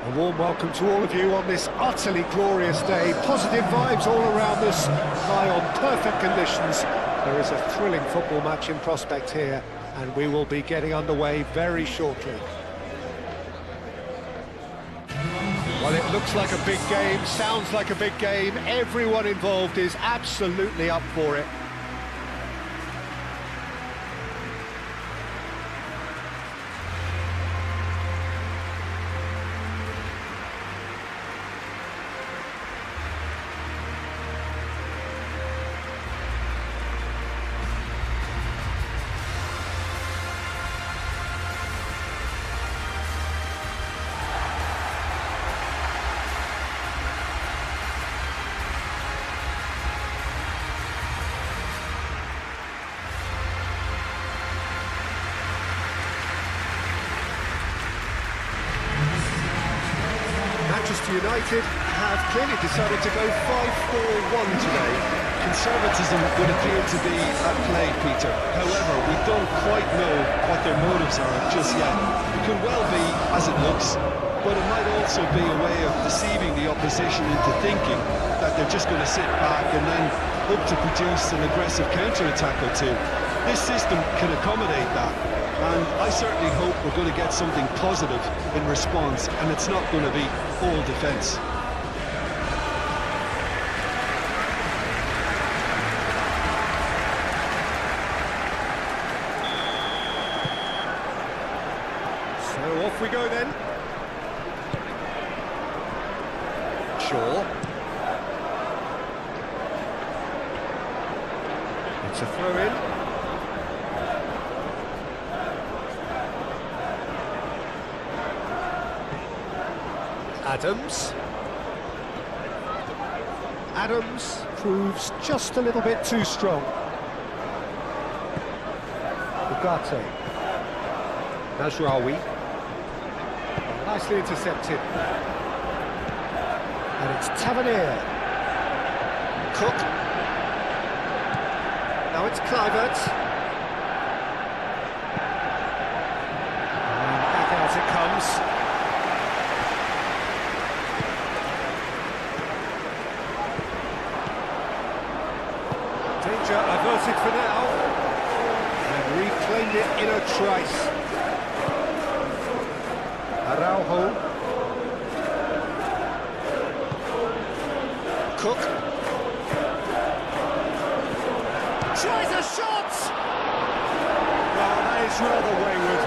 A warm welcome to all of you on this utterly glorious day. Positive vibes all around us, lie on perfect conditions. There is a thrilling football match in prospect here, and we will be getting underway very shortly. Well, it looks like a big game, sounds like a big game. Everyone involved is absolutely up for it. Manchester United have clearly decided to go 5-4-1 today. Conservatism would appear to be at play, Peter. However, we don't quite know what their motives are just yet. It could well be as it looks, but it might also be a way of deceiving the opposition into thinking that they're just going to sit back and then hope to produce an aggressive counter-attack or two. This system can accommodate that, and I certainly hope we're going to get something positive in response, and it's not going to be all defence. So off we go then. Shaw. It's a throw-in. Adams proves just a little bit too strong. Ugarte. Najraoui. Nicely intercepted. And it's Tavernier. Cook. Now it's Kluivert. And back out it comes. Danger averted for now, and reclaimed it in a trice. Araujo. Cook. Tries a shot! Well, that is rather wayward.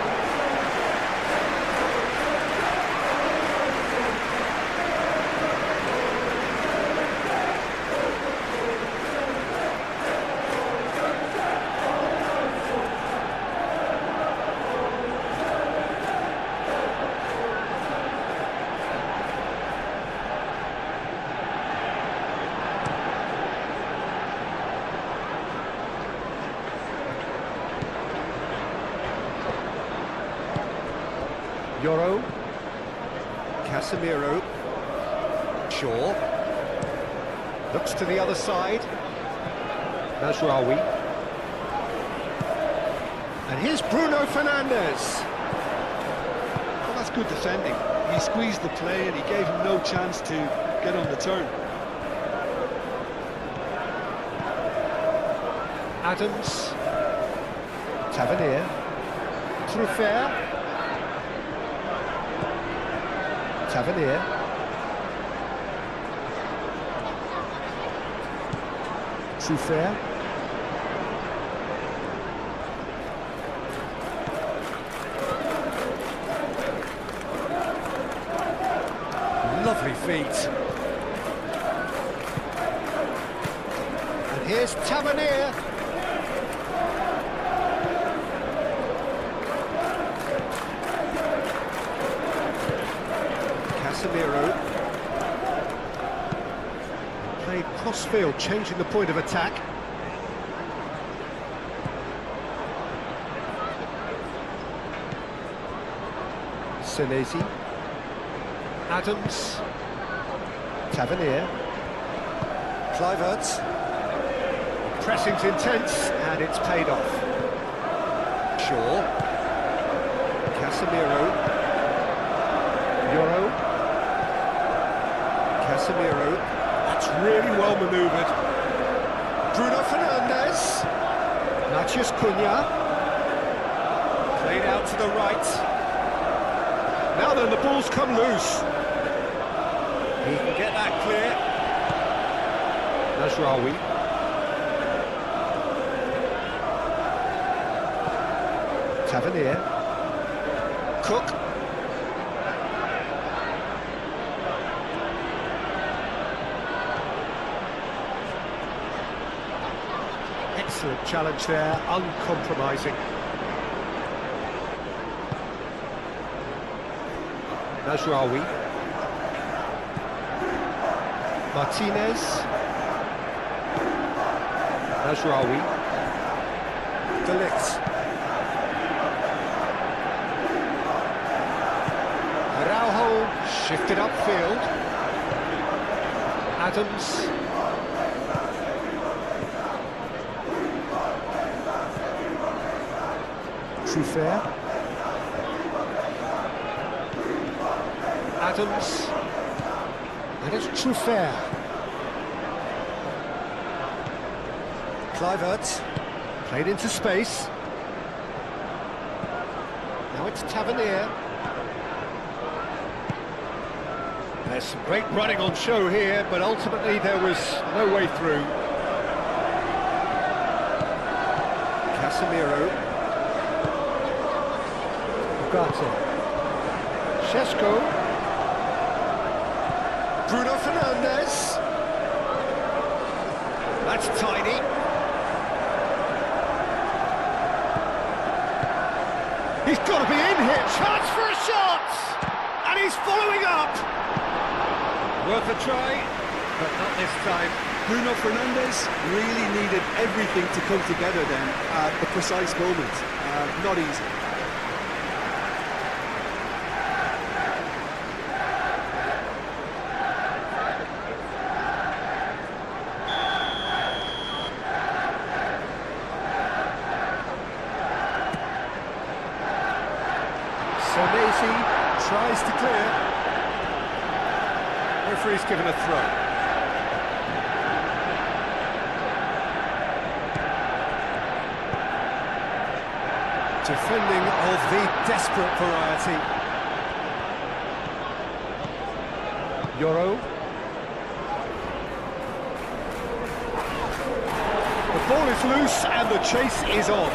Yoro, Casemiro, Shaw, looks to the other side, Najraoui, and here's Bruno Fernandes. Well, that's good defending. He squeezed the play and he gave him no chance to get on the turn. Adams, Tavernier, Truffert, Tavernier. Truffert. Lovely feet. And here's Tavernier. Casemiro. Played cross-field, changing the point of attack. Senesi. Adams. Tavernier. Kluivert. Pressing's intense, and it's paid off. Shaw. Casemiro. Yoro. Casemiro. That's really well manoeuvred. Bruno Fernandes. Matheus Cunha. Played out to the right. Now then, the ball's come loose. He can get that clear. Nasraoui. Tavernier. Cook. Excellent challenge there, uncompromising. Nasraoui. Martinez. Nasraoui. De Ligt. Araujo shifted upfield. Adams. Truffert. Adams. And it's Truffert. Kluivert. Played into space. Now it's Tavernier. There's some great running on show here, but ultimately there was no way through. Casemiro. Ugarte. Šeško. Bruno Fernandes. That's tiny. He's got to be in here. Chance for a shot! And he's following up. Worth a try, but not this time. Bruno Fernandes really needed everything to come together then at the precise moment. Not easy. Senesi tries to clear. Referee's given a throw. Defending of the desperate variety. Yoro. The ball is loose and the chase is on.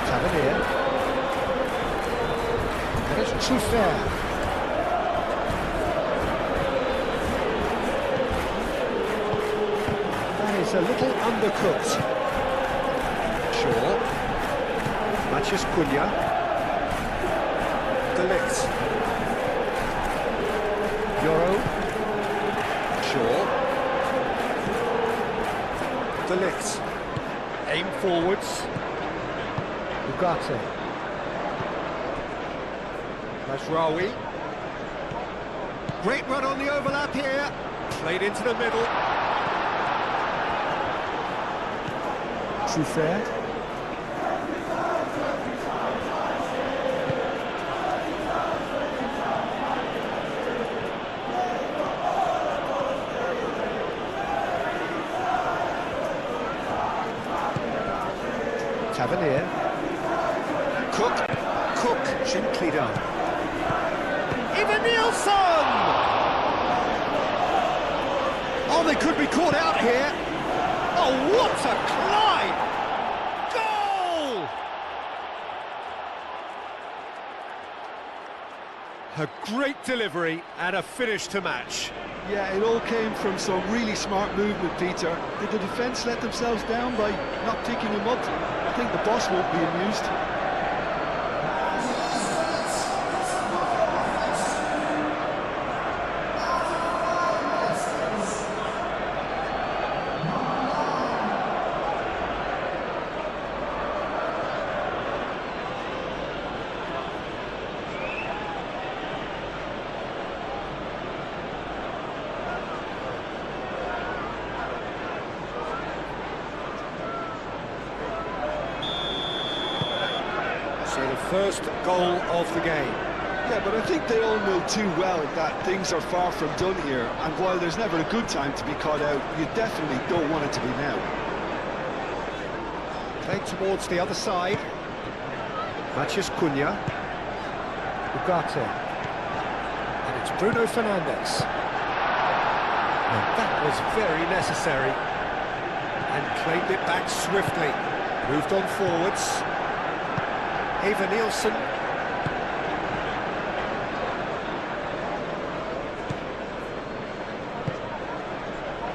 Tavernier. And it's Truffert. That is a little undercooked. Shaw. Matheus Cunha. De Ligt. Yoro. Shaw. De Ligt. Aim forwards. Ugarte. Nasraoui. Great run on the overlap here. Played into the middle. Truffert. Tavernier. Cook, gently done. Even Nielsen! Oh, they could be caught out here. Oh, what a climb! Goal! A great delivery and a finish to match. Yeah, it all came from some really smart movement, Peter. Did the defence let themselves down by not picking him up? I think the boss won't be amused. first goal of the game. Yeah, but I think they all know too well that things are far from done here, and while there's never a good time to be caught out, you definitely don't want it to be now. Played towards the other side. Matheus Cunha. Ugarte. And it's Bruno Fernandes. And that was very necessary. And claimed it back swiftly. Moved on forwards. Eva Nielsen.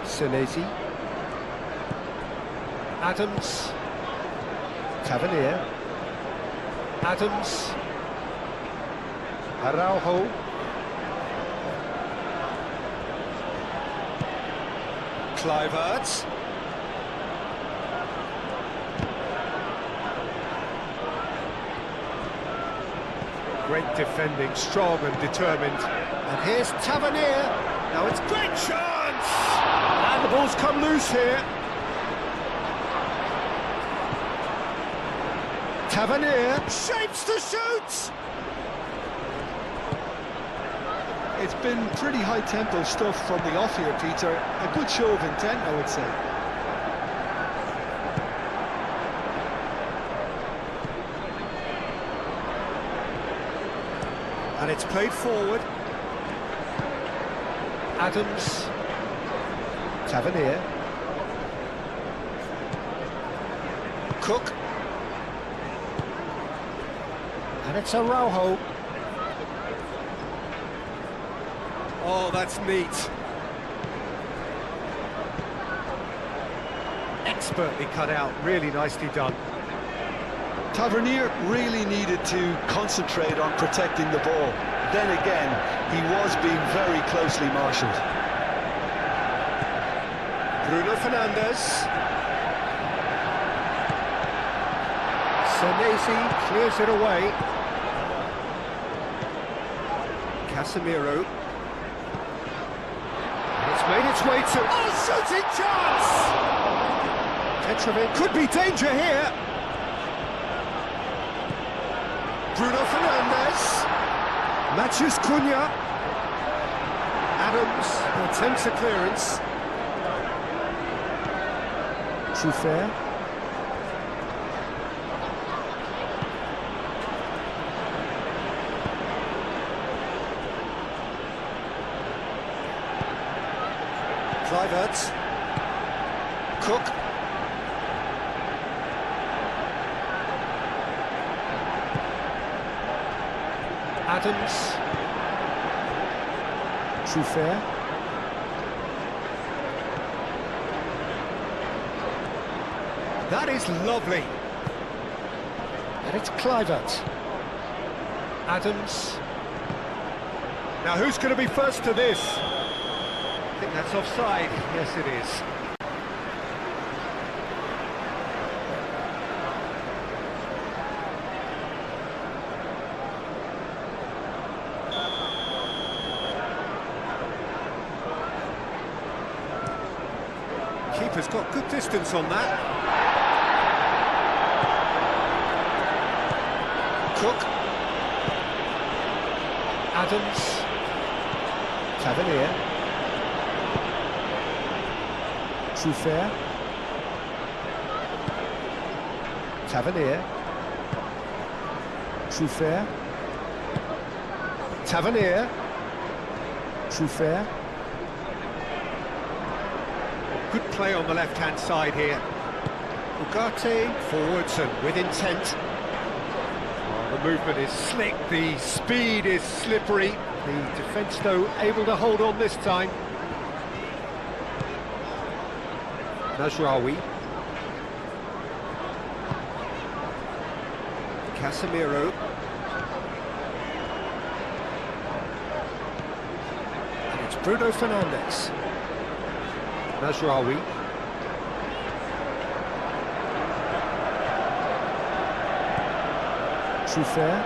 Senesi. Adams. Tavernier. Adams. Araujo. Kluivert. Great defending, strong and determined. And here's Tavernier. Now it's great chance! And the ball's come loose here. Tavernier shapes to shoot! It's been pretty high-tempo stuff from the off here, Peter. A good show of intent, I would say. And it's played forward. Adams. Tavernier. Cook. And it's Araujo. Oh, that's neat. Expertly cut out, really nicely done. Tavernier really needed to concentrate on protecting the ball. Then again, he was being very closely marshalled. Bruno Fernandes. Senesi clears it away. Casemiro. And it's made its way to... Oh, shooting chance! Petrovic could be danger here. Bruno Fernandes. Matheus Cunha. Adams attempts a clearance. Truffert. Kluivert. Cook. Adams. Truffert. That is lovely. And it's Kluivert. Adams. Now who's going to be first to this? I think that's offside. Yes, it is. Keeper's got good distance on that. Cook. Adams. Tavernier. Truffert. Tavernier. Truffert. Tavernier. Truffert. Good play on the left-hand side here. Ugarte forwards and with intent. Oh, the movement is slick, the speed is slippery. The defence, though, able to hold on this time. Najraoui. Casemiro. And it's Bruno Fernandes. Najraoui. Truffert.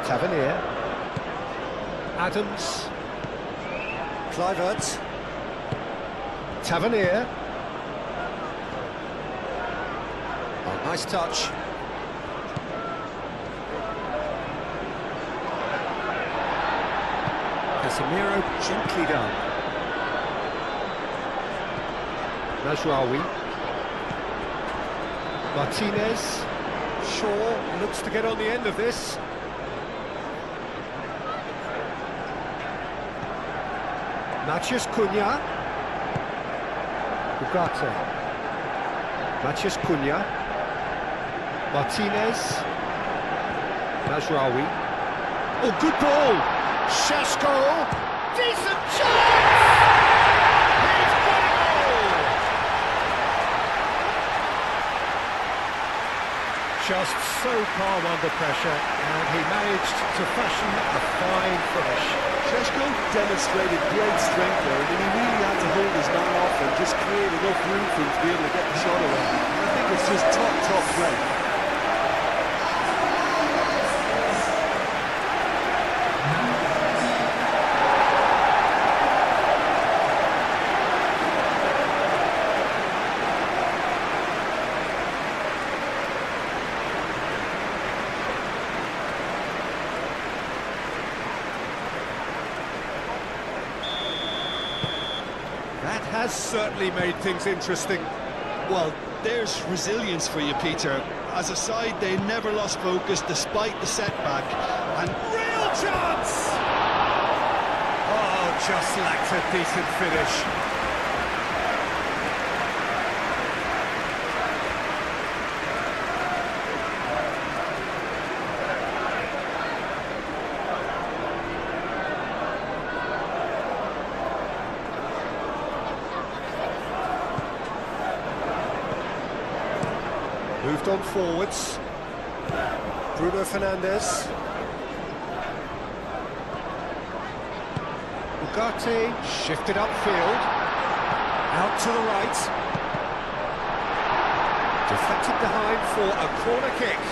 Tavernier. Adams. Kluivert. Tavernier. Oh, nice touch. Casemiro, gently done. Mazraoui. Martinez. Shaw looks to get on the end of this. Matheus Cunha. Ugarte. Matheus Cunha. Martinez. Mazraoui. Oh, good ball! Šaško. Decent chance! He's got it all! Just so calm under pressure, and he managed to fashion a fine finish. Šaško demonstrated great strength there. I mean, he really had to hold his man off and just create enough room for him to be able to get the shot away. I think it's just top play. That has certainly made things interesting. Well, there's resilience for you, Peter. As a side, they never lost focus despite the setback. And Real chance! Oh, just lacked a decent finish. Moved on forwards. Bruno Fernandes. Ugarte shifted upfield. Out to the right. Deflected behind for a corner kick.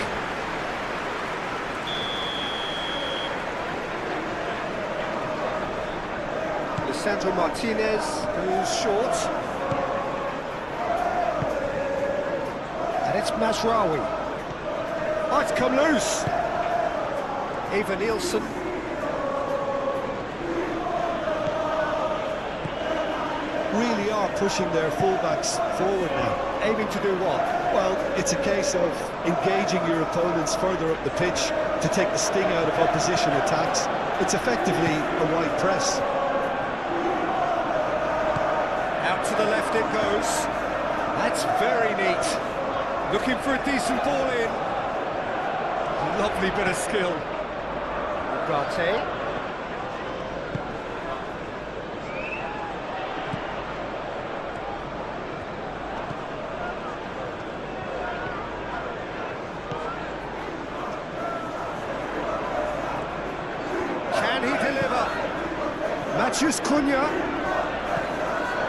Lisandro Martinez goes short. It's Mazraoui. Oh, it's come loose. Eva Nielsen. really are pushing their fullbacks forward now. Aiming to do what? Well, it's a case of engaging your opponents further up the pitch to take the sting out of opposition attacks. It's effectively a wide press. Out to the left it goes. That's very neat. Looking for a decent ball in. Lovely bit of skill. Ugarte. Can he deliver? Matheus Cunha.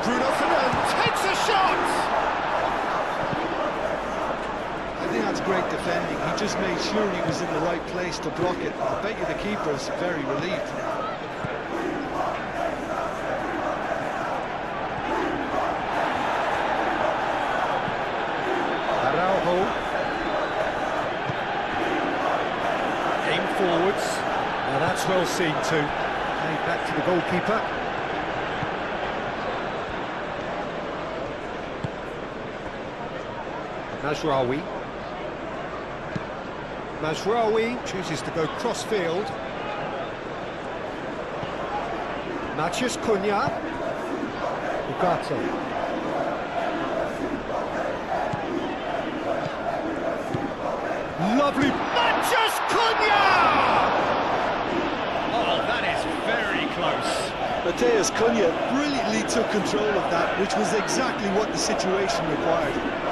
Bruno Fernandes takes a shot! I think that's great defending. He just made sure he was in the right place to block it. I bet you the keeper's very relieved. Araujo. Aim forwards. Now that's well seen too. Played back to the goalkeeper. Mazraoui. Mazraoui chooses to go cross-field. Matheus Cunha. Ugarte. Lovely. Matheus Cunha! Oh, that is very close. Matheus Cunha brilliantly took control of that, which was exactly what the situation required.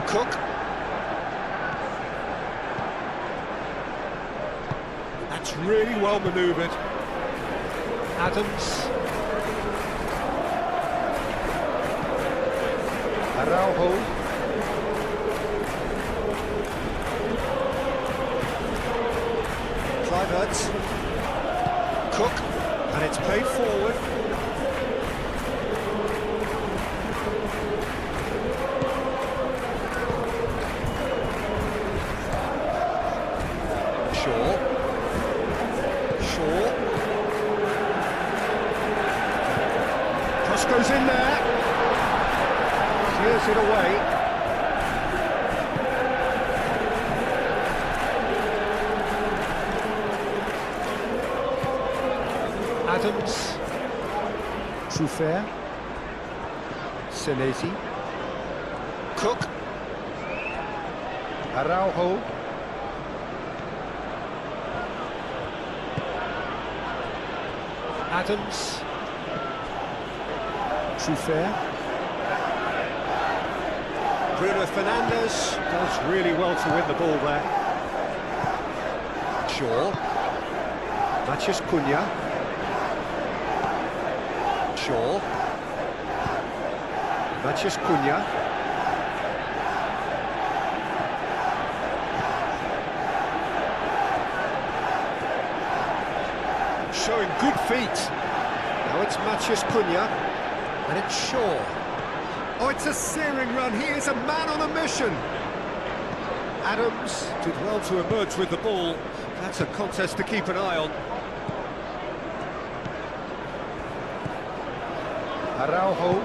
Cook. That's really well manoeuvred. Adams. Araujo. Clivert. Cook. And it's played forward. Shaw. Cross goes in there. Clears it away. Adams. Trufer. Senesi. Cook. Araujo. Adams. Trufer. Bruno Fernandes does really well to win the ball there. Shaw. Matheus Cunha. Shaw. Matheus Cunha. Showing good feet. Now it's Matheus Cunha. And it's Shaw. Oh, it's a searing run. He is a man on a mission. Adams did well to emerge with the ball. That's a contest to keep an eye on. Araujo.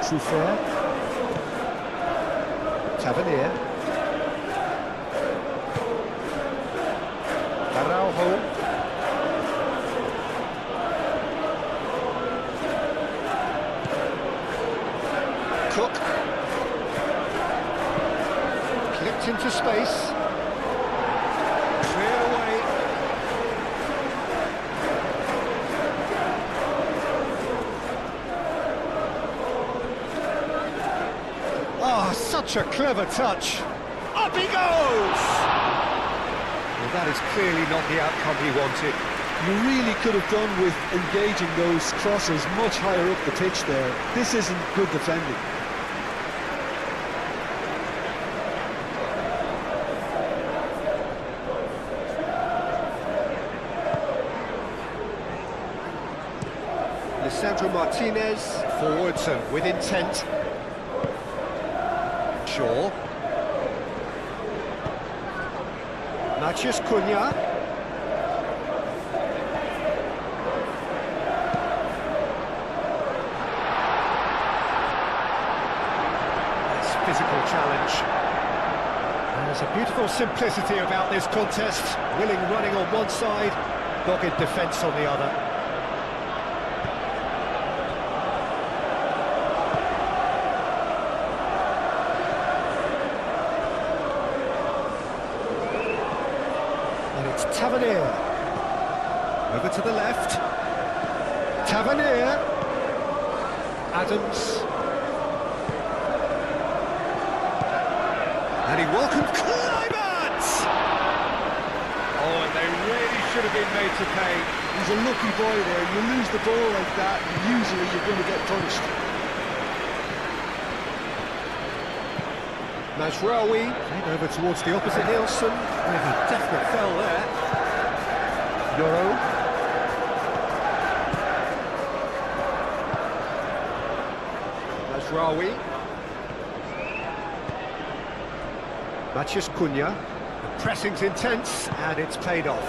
Trufer. Tavernier. Araujo. Cook. Clipped into space. Cleared away. Ah, such a clever touch. Up he goes! Well, that is clearly not the outcome he wanted. You really could have done with engaging those crosses much higher up the pitch there. This isn't good defending. Lisandro Martinez, forwards and with intent. Shaw. Matheus Cunha. That's physical challenge. And there's a beautiful simplicity about this contest. Willing running on one side, dogged defence on the other. It's Tavernier. Over to the left. Tavernier. Adams. And he welcomed Clivert! Oh, and they really should have been made to pay. He's a lucky boy there. You lose the ball like that, and usually you're going to get punished. Mazraoui, played over towards the opposite Nielsen, where he definitely fell there. Yoro. Mazraoui. Matheus Cunha. The pressing's intense, and it's paid off.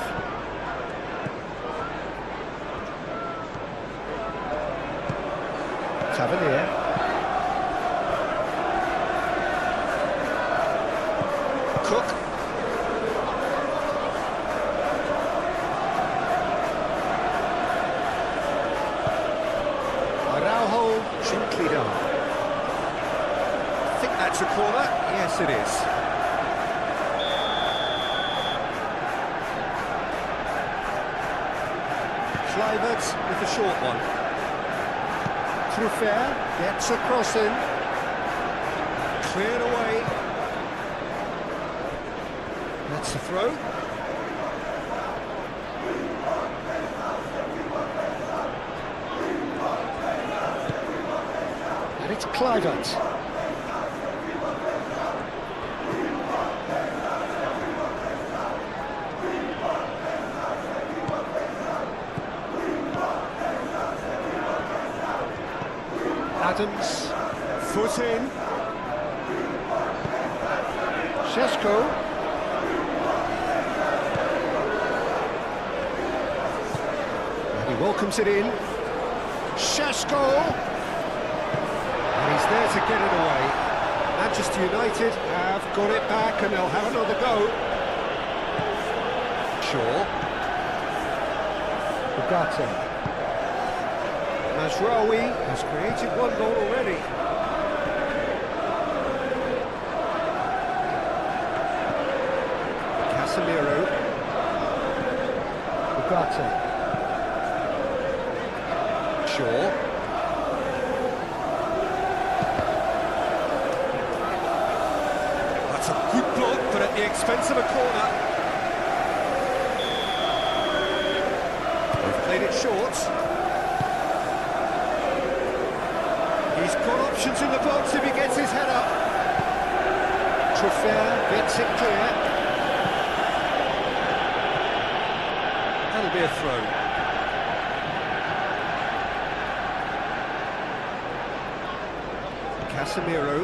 Tavernier. Cook. Araujo, gently done. I think that's a corner. Yes, it is. Kluivert with the short one. Trufer gets a cross in. Cleared away. That's the throw. And it's Clivert. Adams, foot in. Šeško. And he welcomes it in. Šeško. And he's there to get it away. Manchester United have got it back and they'll have another go. Shaw. Ugarte. Mazraoui has created one goal already. Casemiro. Ugarte. Shaw. That's a good block, but at the expense of a corner. They've played it short. He's got options in the box if he gets his head up. Truffert gets it clear. That'll be a throw. Casemiro.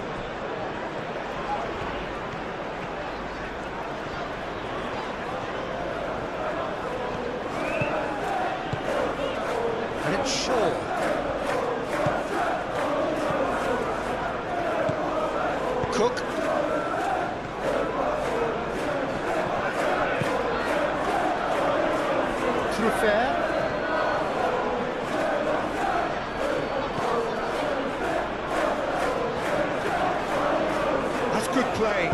And it's Shaw. Cook. Truffert. That's good play.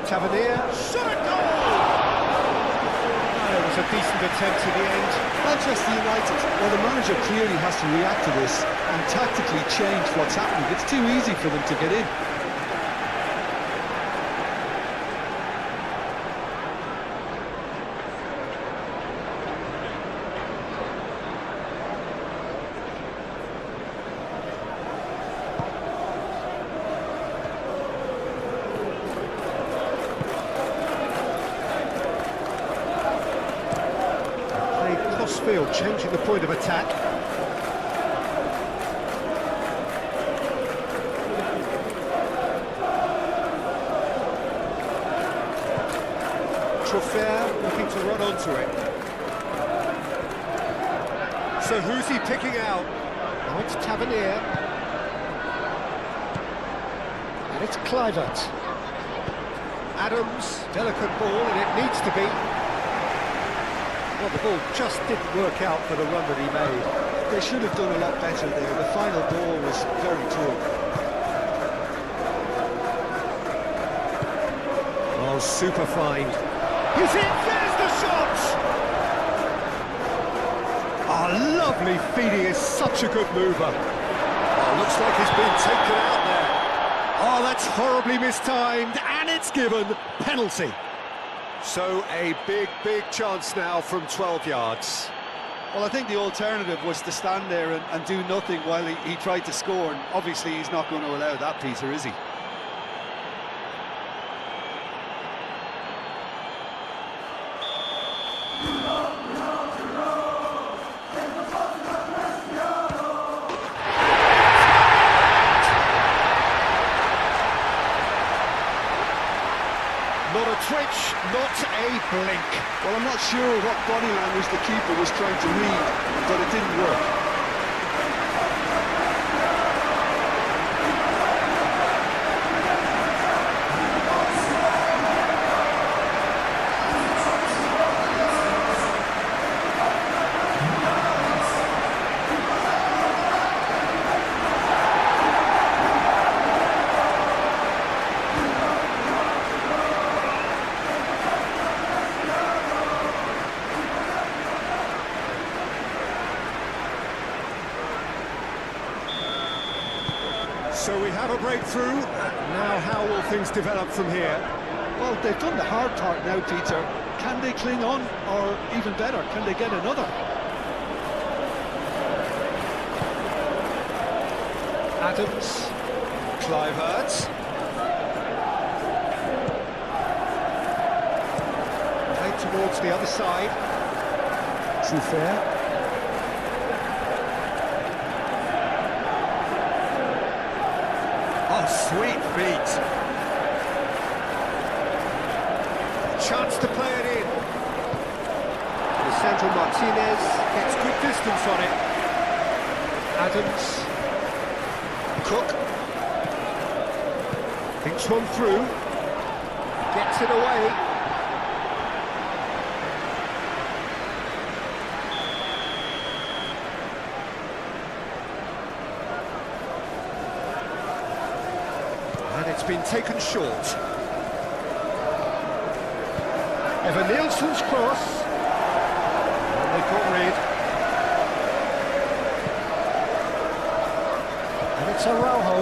Tavernier. Shot at goal! It was a decent attempt in the end. Manchester United, well, the manager clearly has to react to this and tactically change what's happening. It's too easy for them to get in. Field changing the point of attack. Truffert looking to run onto it. So who's he picking out? Now it's Tavernier. And it's Clivert. Adams, delicate ball, and it needs to be. Well, the ball just didn't work out for the run that he made. They should have done a lot better there. The final ball was very poor. Oh, super fine. He's in, there's the shot! Oh, lovely feed, he is such a good mover. Oh, looks like he's been taken out there. Oh, that's horribly mistimed, and it's given penalty. So a big chance now from 12 yards. Well, I think the alternative was to stand there and do nothing while he tried to score, and obviously he's not going to allow that, Peter, is he? Not a twitch, not a blink. Well, I'm not sure what body language the keeper was trying to read, but it didn't work. So we have a breakthrough. Now how will things develop from here? Well, they've done the hard part now, Peter. Can they cling on, or even better, can they get another? Adams, Clive played towards the other side. Fair. Oh, sweet feet. Chance to play it in. Lisandro Martinez gets good distance on it. Adams. Cook. Thinks one through. Gets it away. And it's been taken short. Evan Nielsen's cross. And they got rid. And it's Araujo.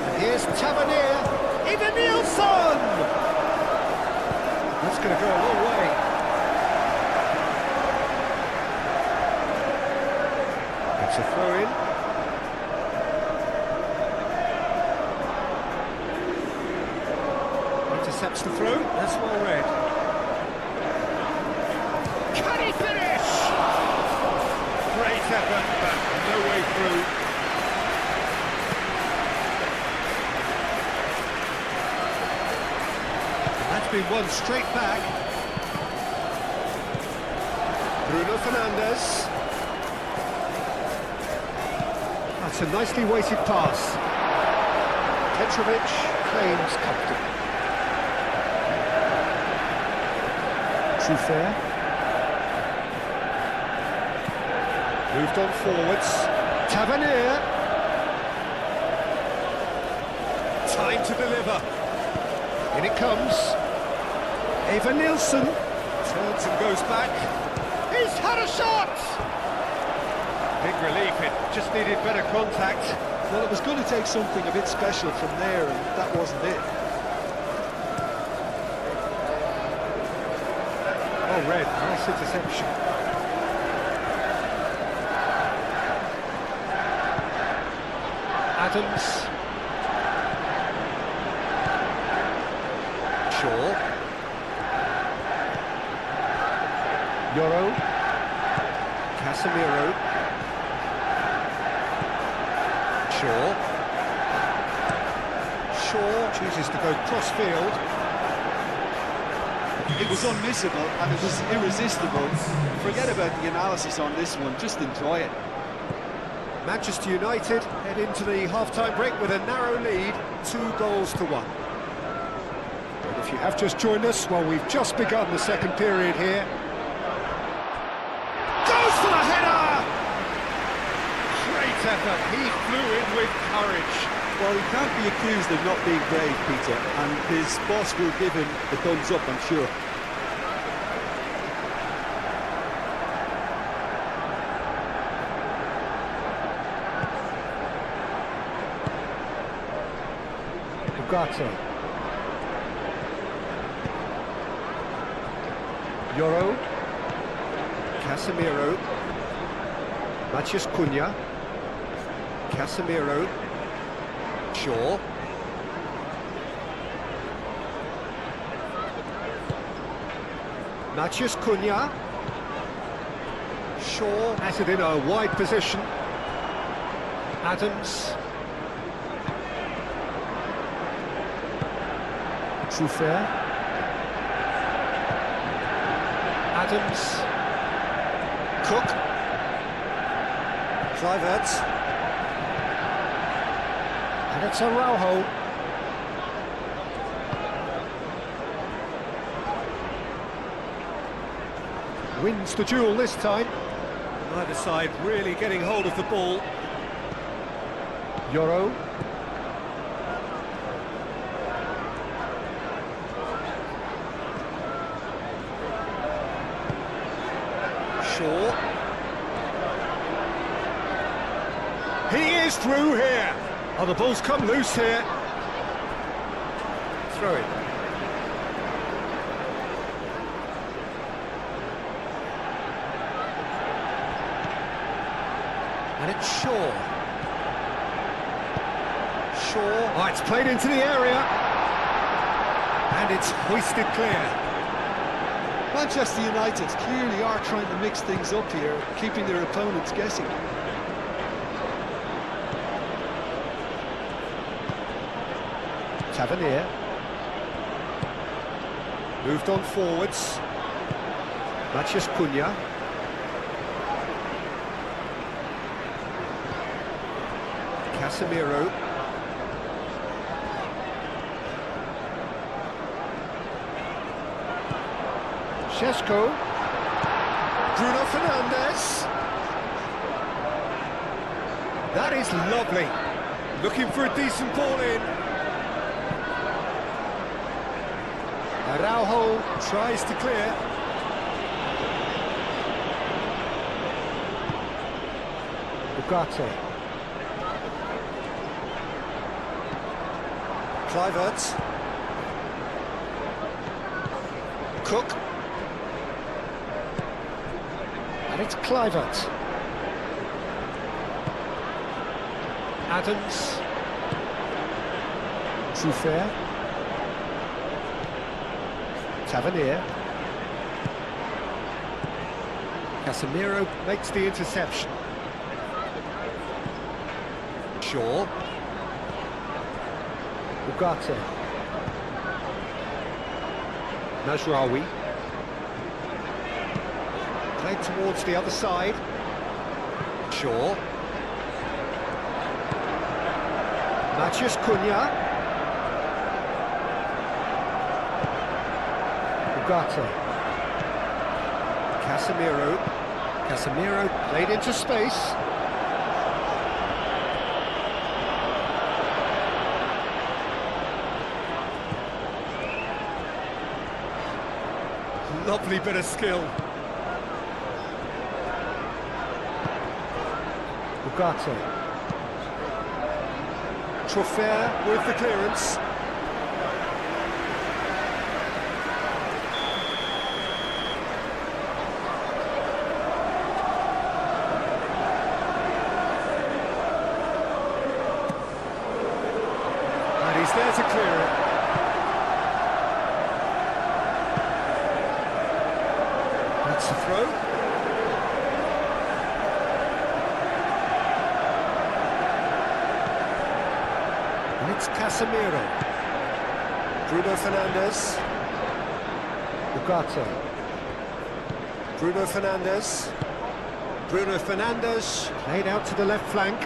And here's Tavernier. Evan Nielsen! That's going to go a long way. It's a throw-in. Intercepts the throw, that's well read. Can he finish? Great effort, but no way through. That's been won straight back. Bruno Fernandes. That's a nicely weighted pass. Petrovic claims comfortable. Fair. Moved on forwards. Tavernier. Time to deliver. In it comes. Evan Nielsen. Turns and goes back. He's had a shot! Big relief, it just needed better contact. Well, it was going to take something a bit special from there, and that wasn't it. Oh, red, nice interception. Adams. Shaw. Yoro. Casemiro. Shaw chooses to go cross-field. It was unmissable and it was irresistible. Forget about the analysis on this one, just enjoy it. Manchester United head into the half-time break with a narrow lead, 2-1. But if you have just joined us, well, we've just begun the second period here. Goes for the header! Great effort, he flew in with courage. Well, he can't be accused of not being brave, Peter, and his boss will give him the thumbs up, I'm sure. Ugarte. Yoro. Casemiro. Matheus Cunha. Casemiro. Shaw. Matheus Cunha. Shaw has it in a wide position. Adams. Fair. Adams. Cook. Clive. And it's Araujo. Wins the duel this time. Either side really getting hold of the ball. Yoro. Shaw. He is through here. Oh, the ball's come loose here. throw-in. And it's Shaw. Oh, it's played into the area. And it's hoisted clear. Manchester United clearly are trying to mix things up here, keeping their opponents guessing. Tavernier. Moved on forwards. Matheus Cunha. Casemiro. Šeško. Bruno Fernandes. That is lovely. Looking for a decent ball in. Araujo tries to clear. Ugarte. Kluivert. Cook. And it's Kluivert. Adams. Truffert. Tavernier. Casemiro makes the interception. Shaw. Ugarte. Mazraoui. Played towards the other side. Shaw. Matheus Cunha. Ugarte. Casemiro. Casemiro played into space. Lovely bit of skill. Ugarte. Truffert with the clearance. And he's there to clear it. That's the throw. And it's Casemiro. Bruno Fernandes. Ugarte. Bruno Fernandes. Bruno Fernandes played out to the left flank.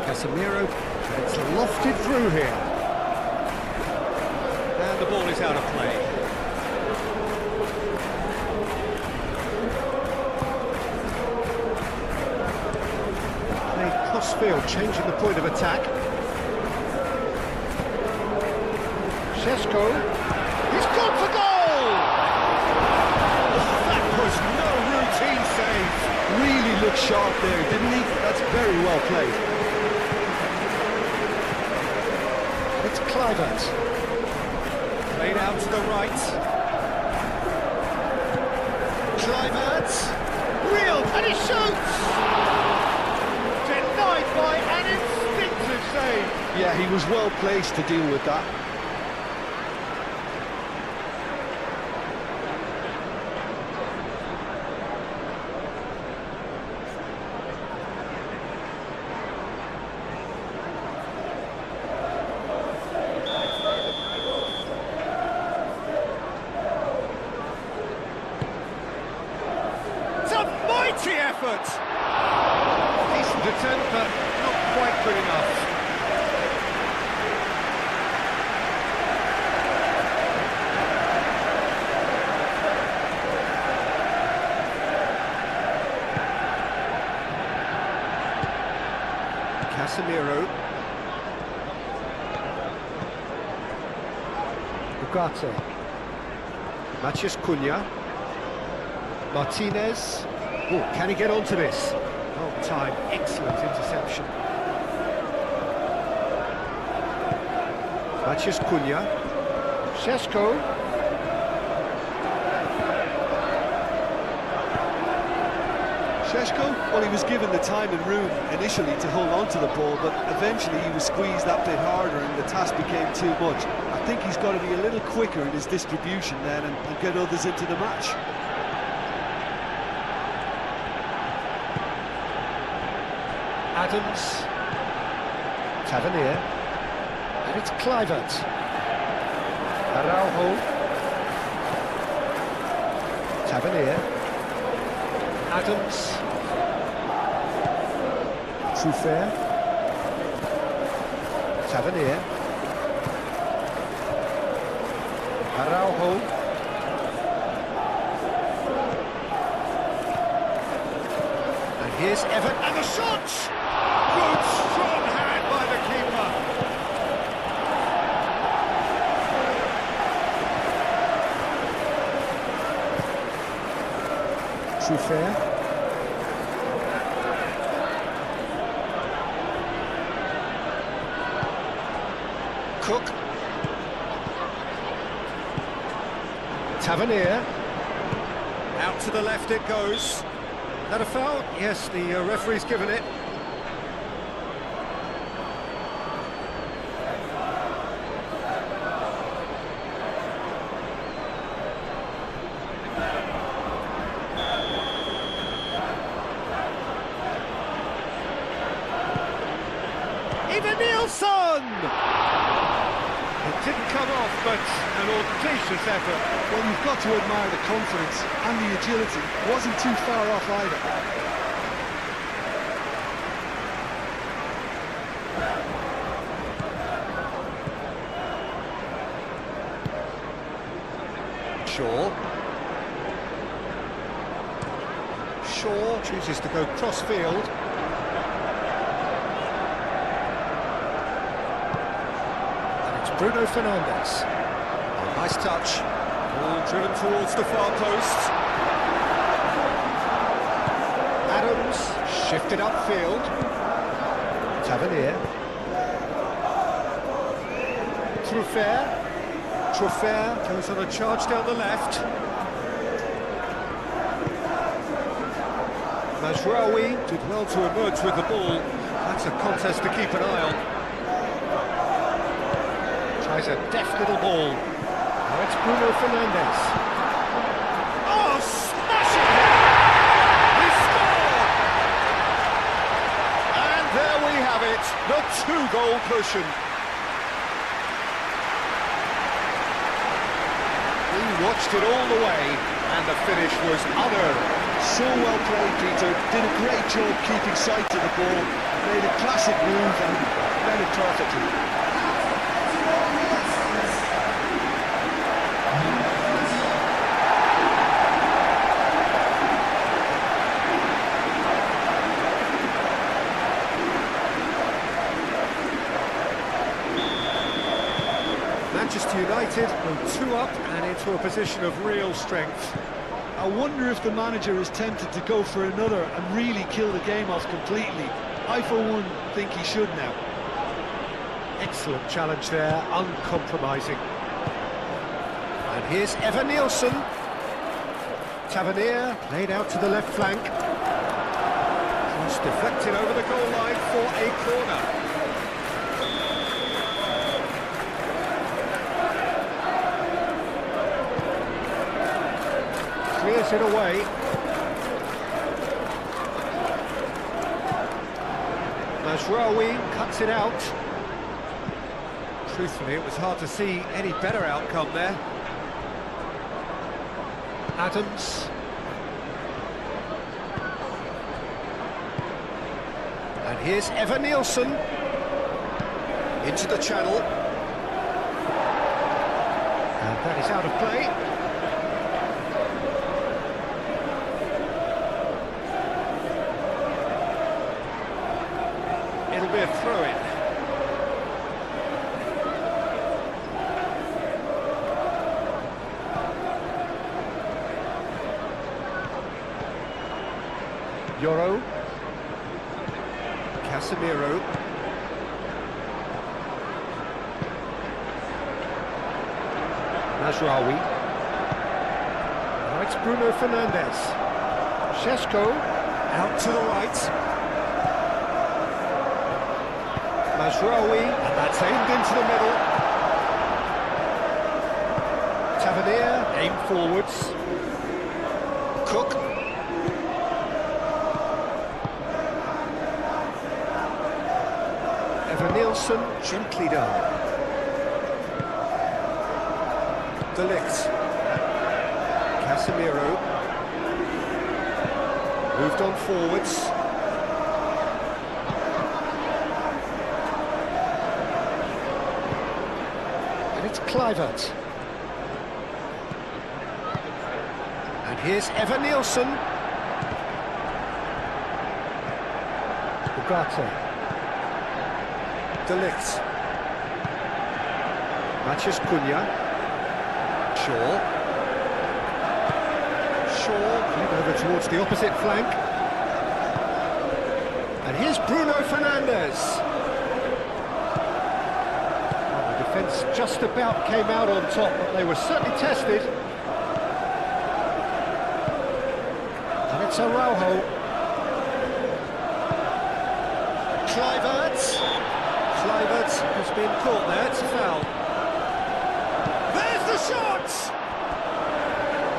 Casemiro, it's lofted through here. And the ball is out of play. Crossfield changing the point of attack. Šeško. He's gone for goal! That was no routine save. Really looked sharp there, didn't he? That's very well played. It's Kluivert. Played out to the right. Kluivert. Real, and he shoots! By an instinctive save. Yeah, he was well placed to deal with that. It's a mighty effort. Decent attempt, but not quite good enough. Casemiro. Ugarte. Matheus Cunha. Martinez. Oh, can he get onto this? Oh, time, excellent interception. Maciej Cunha. Šeško. Šeško, well, he was given the time and room initially to hold on to the ball, but eventually he was squeezed that bit harder and the task became too much. I think he's got to be a little quicker in his distribution then and get others into the match. Adams. Tavernier. And it's Kluivert. Araujo. Tavernier. Adams. Truffert. Tavernier. Araujo. And here's Everton. And the shot! Good, strong hand by the keeper. Truffert. Cook. Tavernier. Out to the left it goes. Is that a foul? Yes, the referee's given it. Even Nilsson! It didn't come off, but an audacious effort. Well, you've got to admire the confidence and the agility. Wasn't too far off either. Shaw chooses to go cross-field. Bruno Fernandes. Oh, nice touch. Ball driven towards the far post. Adams shifted upfield. Tavernier. Truffert goes on a charge down the left. Mazraoui did well to emerge with the ball. That's a contest to keep an eye on. Tries a deft little ball. Now it's Bruno Fernandes. Oh, smashing hit! He scored! And there we have it, the two-goal cushion. He watched it all the way, and the finish was unearned. So well played, Peter. Did a great job keeping sight to the ball. Made a classic move and read it perfectly. Manchester United go 2 up and into a position of real strength. I wonder if the manager is tempted to go for another and really kill the game off completely. I, for one, think he should now. Excellent challenge there, uncompromising. And here's Evan Nielsen. Tavernier played out to the left flank. Cross deflected over the goal line for a corner. Clears it away. Mazraoui cuts it out. Truthfully, it was hard to see any better outcome there. Adams. And here's Evan Nielsen. Into the channel. And that is out of play. It'll be a throw-in. Yoro. Casemiro. Mazraoui. Now it's Bruno Fernandes. Šeško out to the right. Mazraoui, and that's aimed into the middle. Tavernier, aim forwards. Cook. Nielsen, gently down. De Ligt. Casemiro. Moved on forwards. And it's Kluivert. And here's Nielsen. Ugarte. De Ligt. Mathias Cunha. Shaw. Played over towards the opposite flank. And here's Bruno Fernandes. Well, the defence just about came out on top, but they were certainly tested. And it's Araujo. Kluivert has been caught there, it's a foul. There's the shot!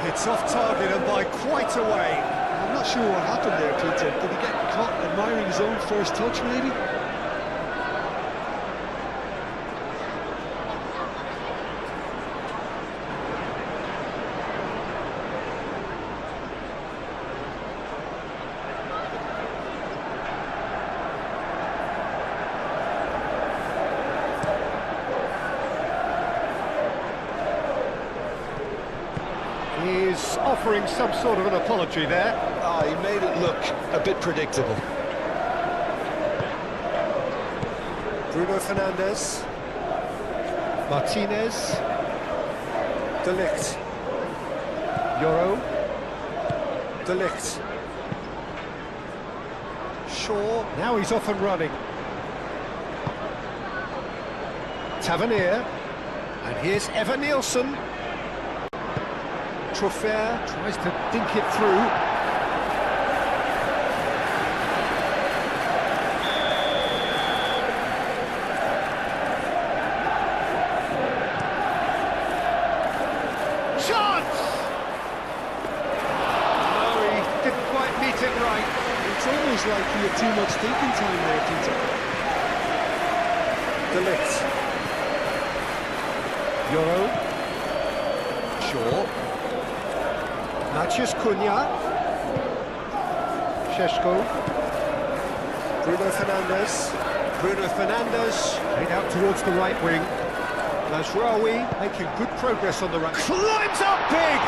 It's off target and by quite a way. I'm not sure what happened there, Peter. Did he get caught admiring his own first touch, maybe? He's offering some sort of an apology there. He made it look a bit predictable. Bruno Fernandes. Martinez. De Ligt. Yoro. De Ligt. Shaw. Now he's off and running. Tavernier. And here's Nielsen. Troffer tries to dink it through. Shot! No, he didn't quite meet it right. It's almost like he had too much thinking time there, Peter. De Ligt. Yoro. Shaw. Mathias Cunha. Šeško. Bruno Fernandes. Played out towards the right wing. Mazraoui making good progress on the right. Climbs up big!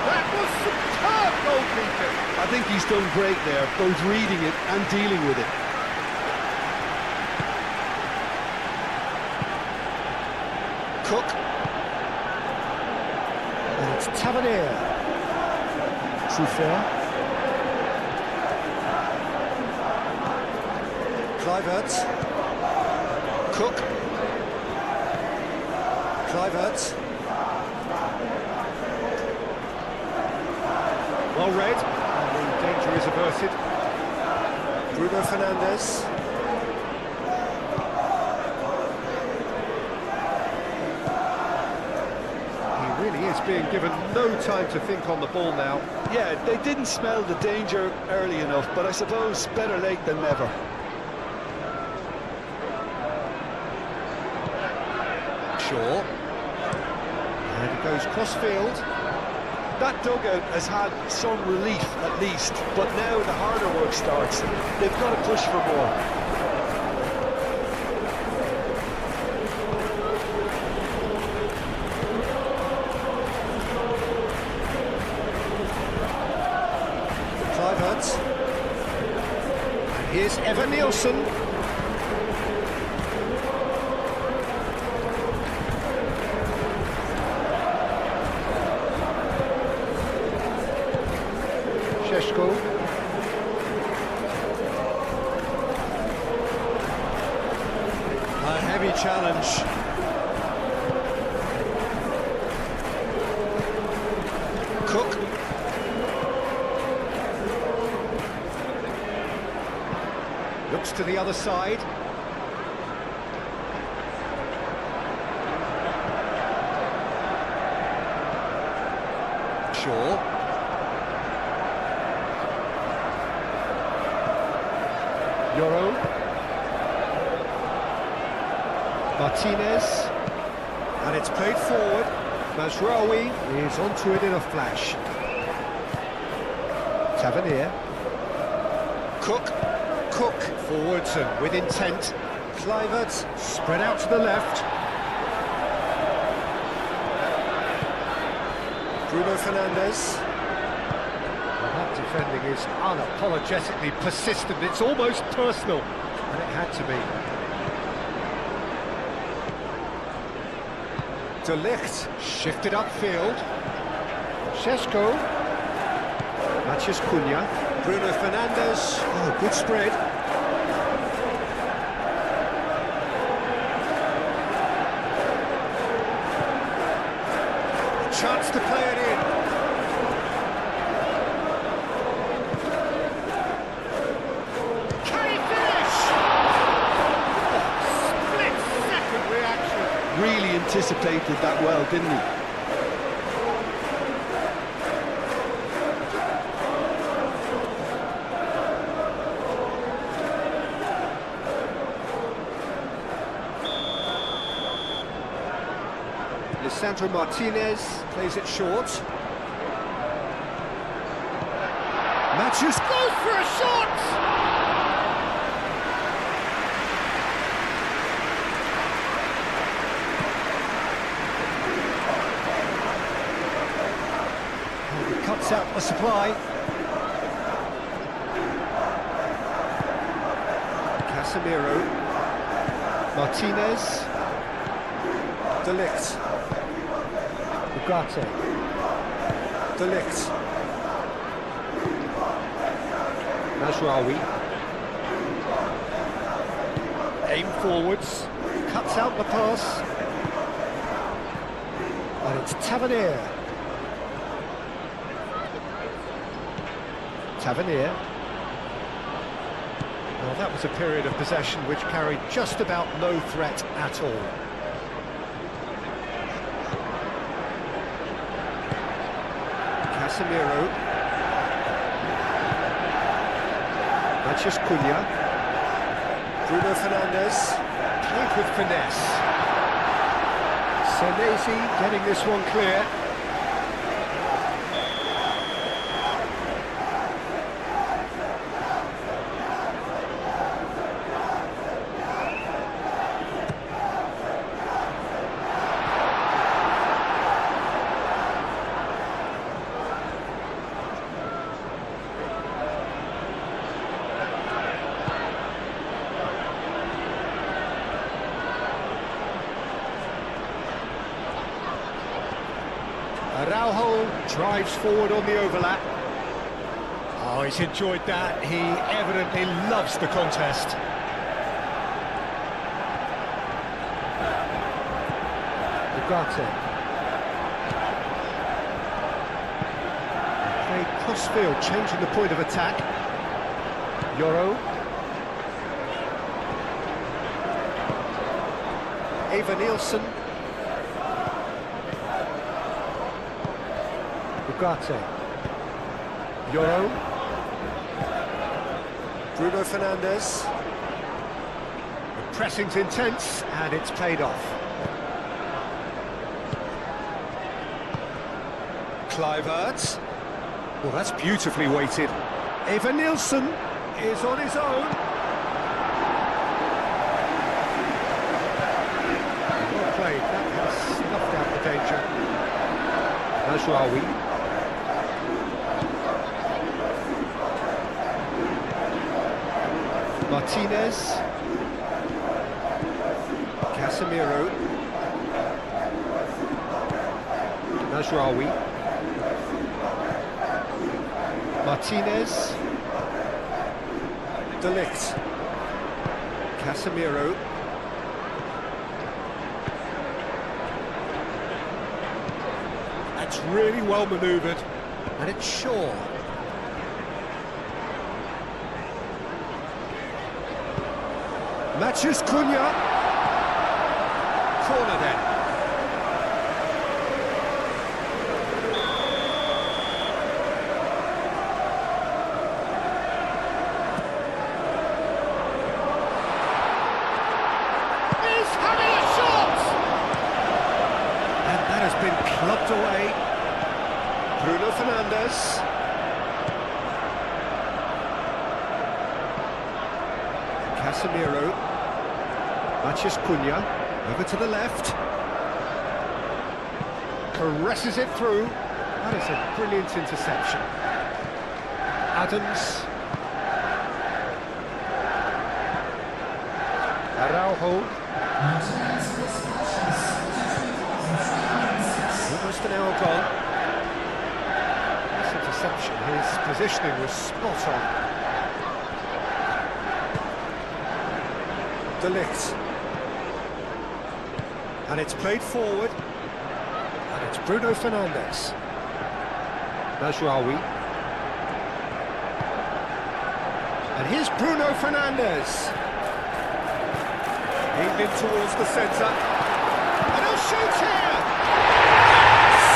That was superb goalkeeping. I think he's done great there, both reading it and dealing with it. Cook. And it's Tavernier. Troffer. Kluivert. Cook. Kluivert. Well read. And the danger is averted. Bruno Fernandes. He really is being given no time to think on the ball now. Yeah, they didn't smell the danger early enough, but I suppose better late than never. Shaw. And it goes cross-field. That dugout has had some relief, at least, but now the harder work starts. They've got to push for more. Kluivert. And here's Nielsen. Šeško. A heavy challenge. gets to the other side. Shaw. Euro. Martinez. And it's played forward. Mazraoui is onto it in a flash. Tavernier. Cook forwards and with intent. Kluivert spread out to the left. Bruno Fernandes. Well, that defending is unapologetically persistent. It's almost personal, and it had to be. De Ligt shifted upfield. Šeško. Matheus Cunha. Bruno Fernandes. Oh, good spread. Chance to play it in. Can he finish? Oh, split-second reaction. Really anticipated that well, didn't he? Lisandro Martinez plays it short. Matheus goes for a shot! And he cuts out the supply. Casemiro. Martinez. De Ligt. Ugarte. De Ligt. Mazraoui. Aim forwards. Cuts out the pass. And it's Tavernier. Tavernier. Well, that was a period of possession which carried just about no threat at all. Casemiro. Matheus Cunha. Bruno Fernandes. Played with finesse. Senesi getting this one clear. Araujo drives forward on the overlap. Oh, he's enjoyed that. He evidently loves the contest. Ugarte. Played cross-field, changing the point of attack. Euro. Eva Nielsen. Ugarte. Euro. Bruno Fernandes. The pressing's intense, and it's paid off. Kluivert. Well, that's beautifully weighted. Eva Nielsen is on his own. Well played, that has snuffed out the danger. Mazraoui. Martinez. Casemiro. Mazraoui. Martinez. De Ligt. Casemiro. That's really well manoeuvred, and it's Shaw. Matches Cunha. Corner then. He's having a shot! And that has been clubbed away. Bruno Fernandes. Casemiro. Matches Cunha. Over to the left. Caresses it through. That is a brilliant interception. Adams. Araujo. Almost an hour gone. This interception, his positioning was spot on. De Ligt. And it's played forward. And it's Bruno Fernandes. Majraoui. And here's Bruno Fernandes. Aimed in towards the centre. And he'll shoot here! Yes!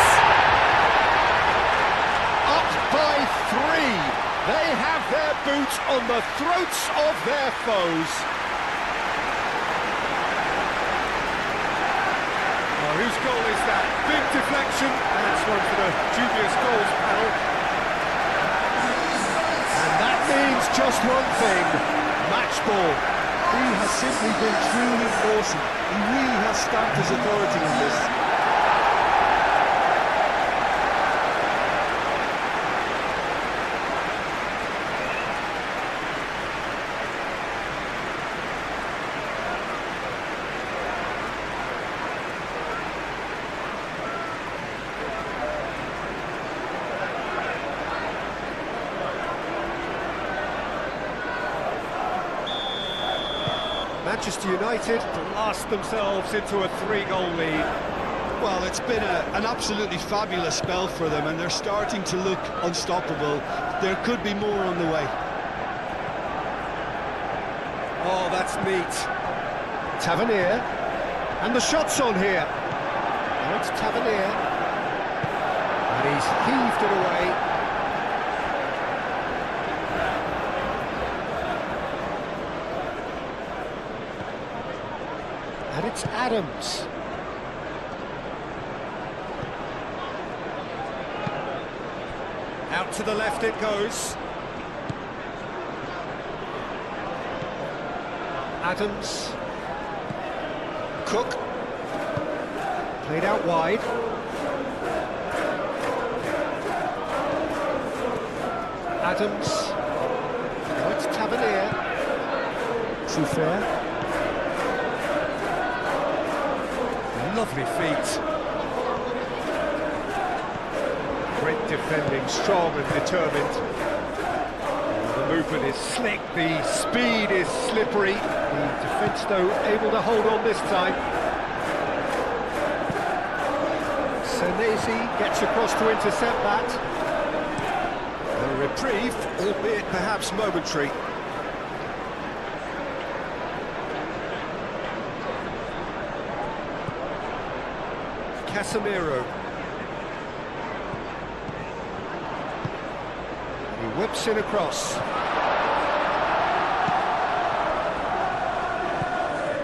Up by 3. They have their boot on the throats of their foes. Whose goal is that? Big deflection. That's one for the dubious goals panel. And that means just one thing. Match ball. He has simply been truly awesome. He really has stamped his authority on this. Manchester United blast themselves into a 3-goal lead. Well, it's been an absolutely fabulous spell for them, and they're starting to look unstoppable. There could be more on the way. Oh, that's neat. Tavernier. And the shot's on here. Now it's Tavernier. And he's heaved it away. And it's Adams. Out to the left it goes. Adams. Cook. Played out wide. Adams. Now it's Tavernier. Souffert. Lovely feet. Great defending, strong and determined. The movement is slick, the speed is slippery. The defence, though, able to hold on this time. Senesi gets across to intercept that. A reprieve, albeit perhaps momentary. Casemiro. He whips it across.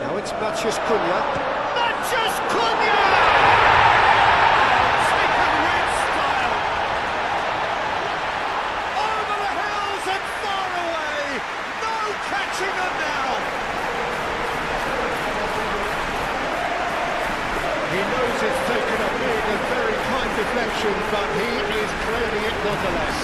Now it's Mathias Cunha. Mathias Cunha! Taken with style. Over the hills and far away. No catching them now. He knows it's taken a big and very kind deflection, but he is clearing it nonetheless.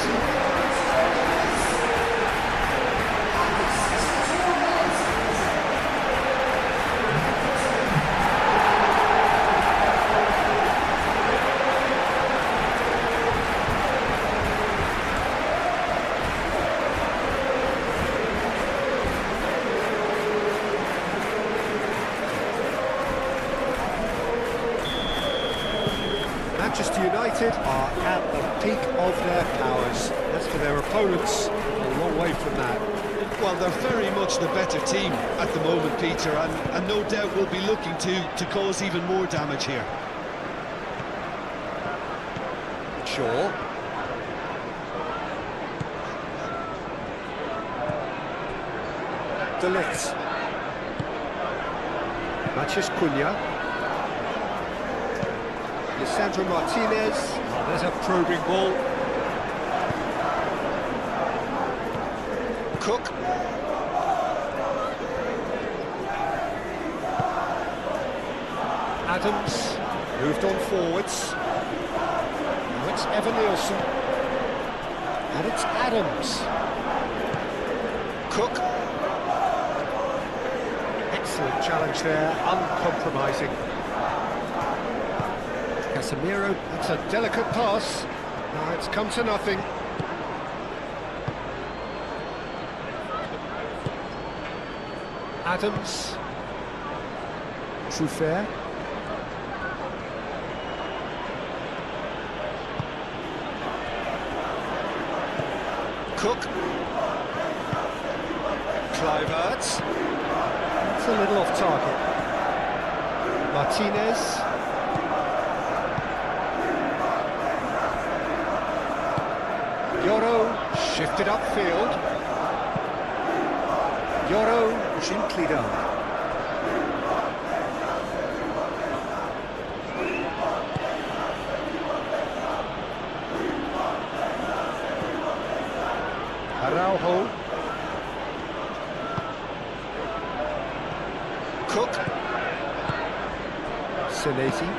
Manchester United are at the peak of their powers. As for their opponents, a long way from that. Well, they're very much the better team at the moment, Peter, and no doubt will be looking to cause even more damage here. Shaw. De Ligt. Matches Cunha. Lisandro Martinez. Oh, there's a probing ball. Cook. Adams moved on forwards. Now it's Evan Nielsen. And it's Adams. Cook. Excellent challenge there, uncompromising. Casemiro, that's a delicate pass. Now it's come to nothing. Adams. Souffert. Cook. Kluivert. It's a little off target. Martinez. Yoro shifted upfield. Yoro gently done. Araujo. Cook. Senesi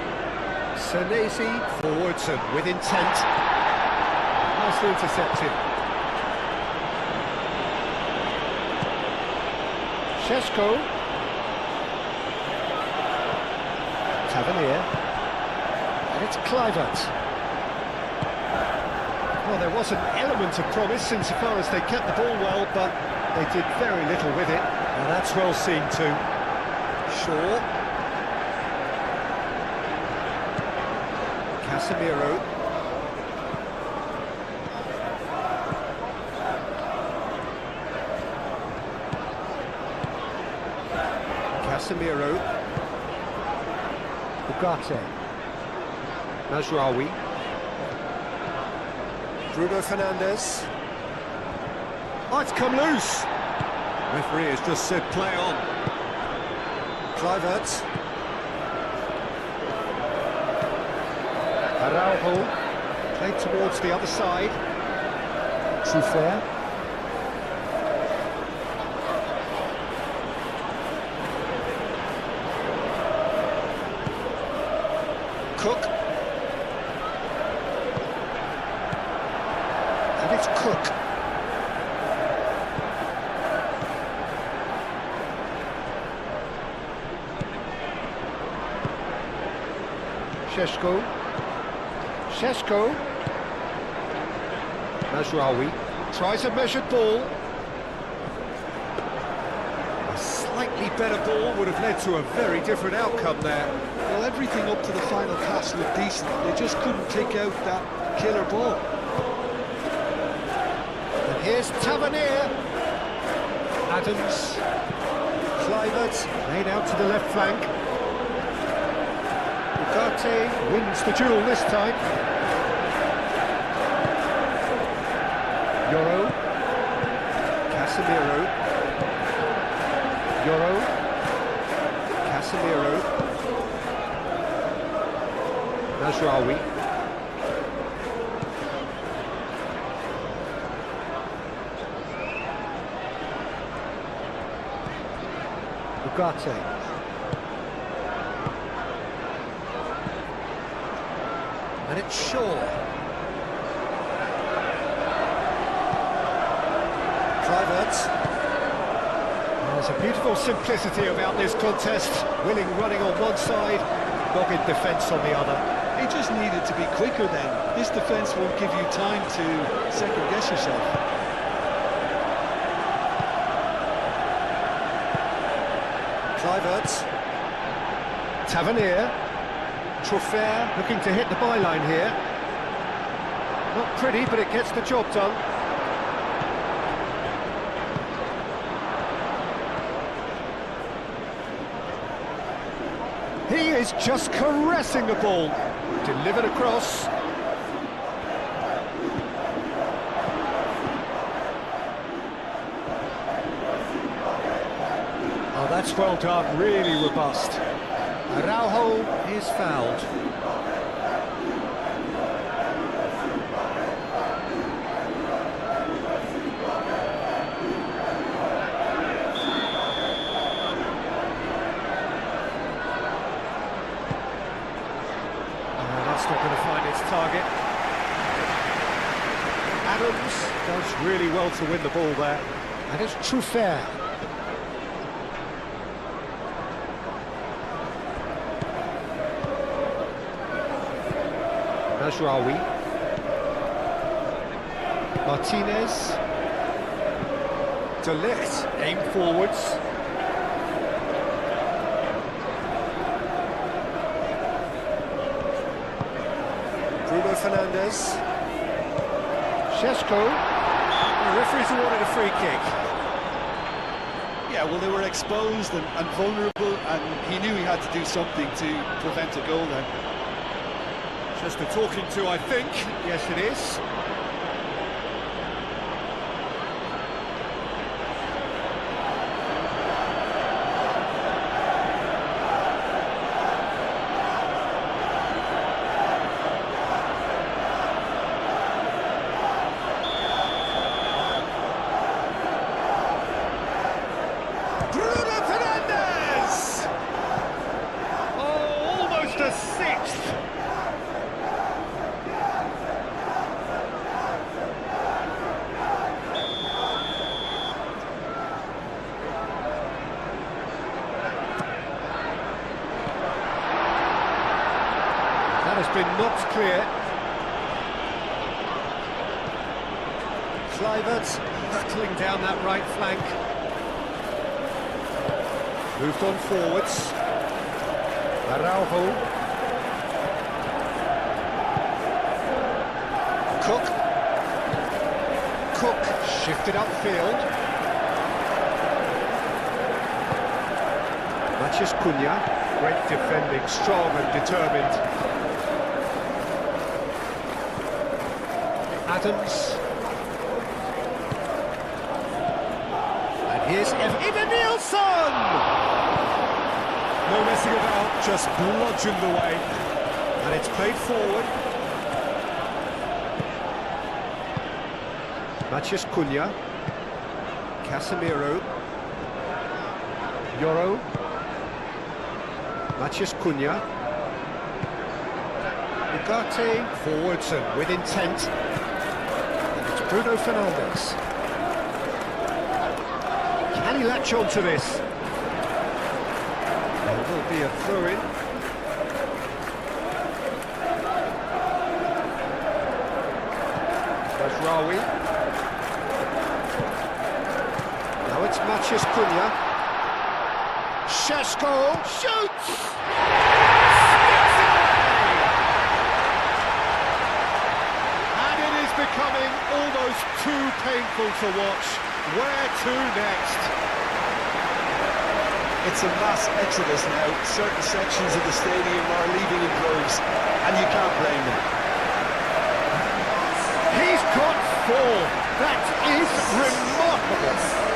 forwards and with intent. Nicely intercepted. Šeško. Tavernier. And it's Kluivert. Well, there was an element of promise insofar as they kept the ball well, but they did very little with it. And that's well seen too. Shaw. Casemiro. Casemiro. Ugarte. Mazraoui. Bruno Fernandes. Oh, it's come loose. Referee has just said play on. Kluivert. Araujo. Played towards the other side. Souffert. Cook. And it's Cook. Šeško. Mazraoui tries a measured ball. A slightly better ball would have led to a very different outcome there. Well, everything up to the final pass looked decent. They just couldn't pick out that killer ball. And here's Tavernier. Adams. Kluivert laid out to the left flank. Ugarte wins the duel this time. Yoro. Casemiro. Yoro. Casemiro. Mazraoui. Ugarte. And it's Shaw. Kluivert. There's a beautiful simplicity about this contest. Willing running on one side, dogged defence on the other. He just needed to be quicker then. This defence won't give you time to second-guess yourself. Kluivert. Tavernier. Truffert looking to hit the byline here. Not pretty, but it gets the job done. He is just caressing the ball. Delivered across. Oh, that's well done, really robust. Araujo is fouled. That's not going to find its target. Adams does really well to win the ball there. And it's Truffert. Najraoui. Martinez. De Ligt, aim forwards. Bruno Fernandes. Šeško. The referee's awarded a free kick. Yeah, well, they were exposed and vulnerable, and he knew he had to do something to prevent a goal then. Just a talking to, I think. Yes, it is. Bruno Fernandes! Oh, almost a sixth. That has been knocked clear. Kluivert hurtling down that right flank. Moved on forwards. Araujo. Cook shifted upfield. Mathias Cunha. Great defending, strong and determined. Adams. And here's Evanilson! No messing about, just bludgeoned away. And it's played forward. Mathias Cunha. Casemiro. Yoro. Mathias Cunha. Ugarte forwards and with intent. And it's Bruno Fernandes. Can he latch on to this? There will be a throw-in. Najraoui. Now it's Mathias Cunha. Šeško shoots! Sticks it away! And it is becoming almost too painful to watch. Where to next? It's a mass exodus now. Certain sections of the stadium are leaving in droves, and you can't blame them. He's got four. That is remarkable.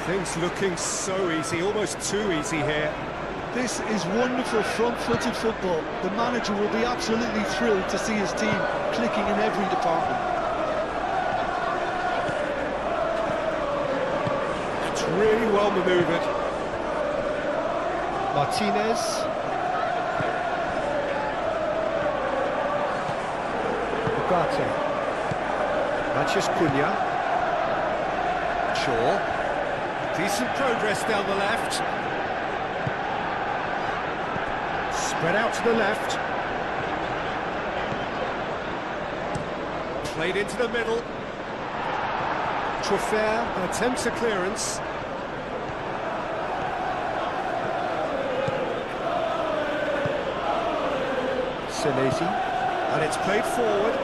Things looking so easy, almost too easy here. This is wonderful front-footed football. The manager will be absolutely thrilled to see his team clicking in every department. It's really well manoeuvred. Martinez. Ugarte. Mathias Cunha. Shaw. Decent progress down the left. Spread out to the left. Played into the middle. Truffert attempts a clearance. Senesi. And it's played forward.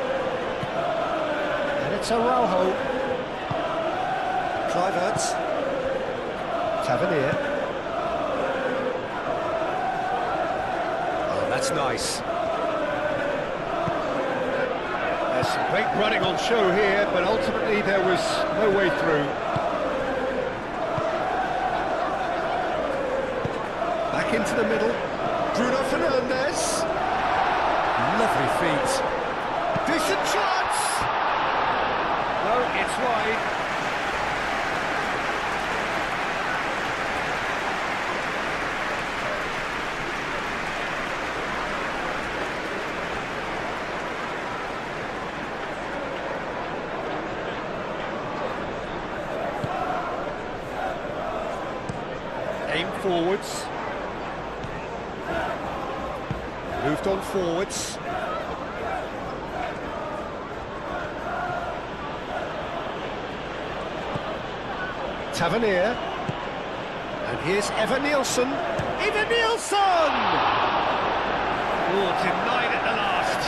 And it's Araujo. Cliverts. Tavernier. Oh, that's nice. There's some great running on show here, but ultimately there was no way through. Back into the middle. Bruno Fernandes. Lovely feet. Decent chance! No, it's wide. Aim forwards. Moved on forwards. Tavernier. And here's Evan Nielsen. Evan Nielsen! Oh, denied at the last.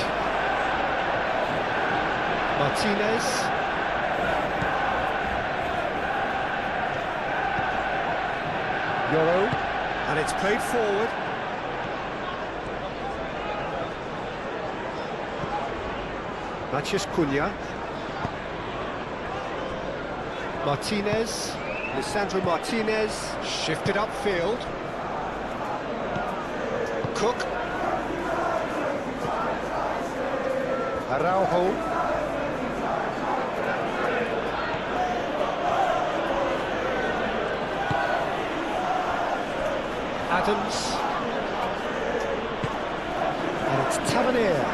Martinez. Yoro. And it's played forward. Matheus Cunha. Martinez. Lisandro Martinez. Shifted upfield. Cook. Araujo. Adams. And it's Tavernier.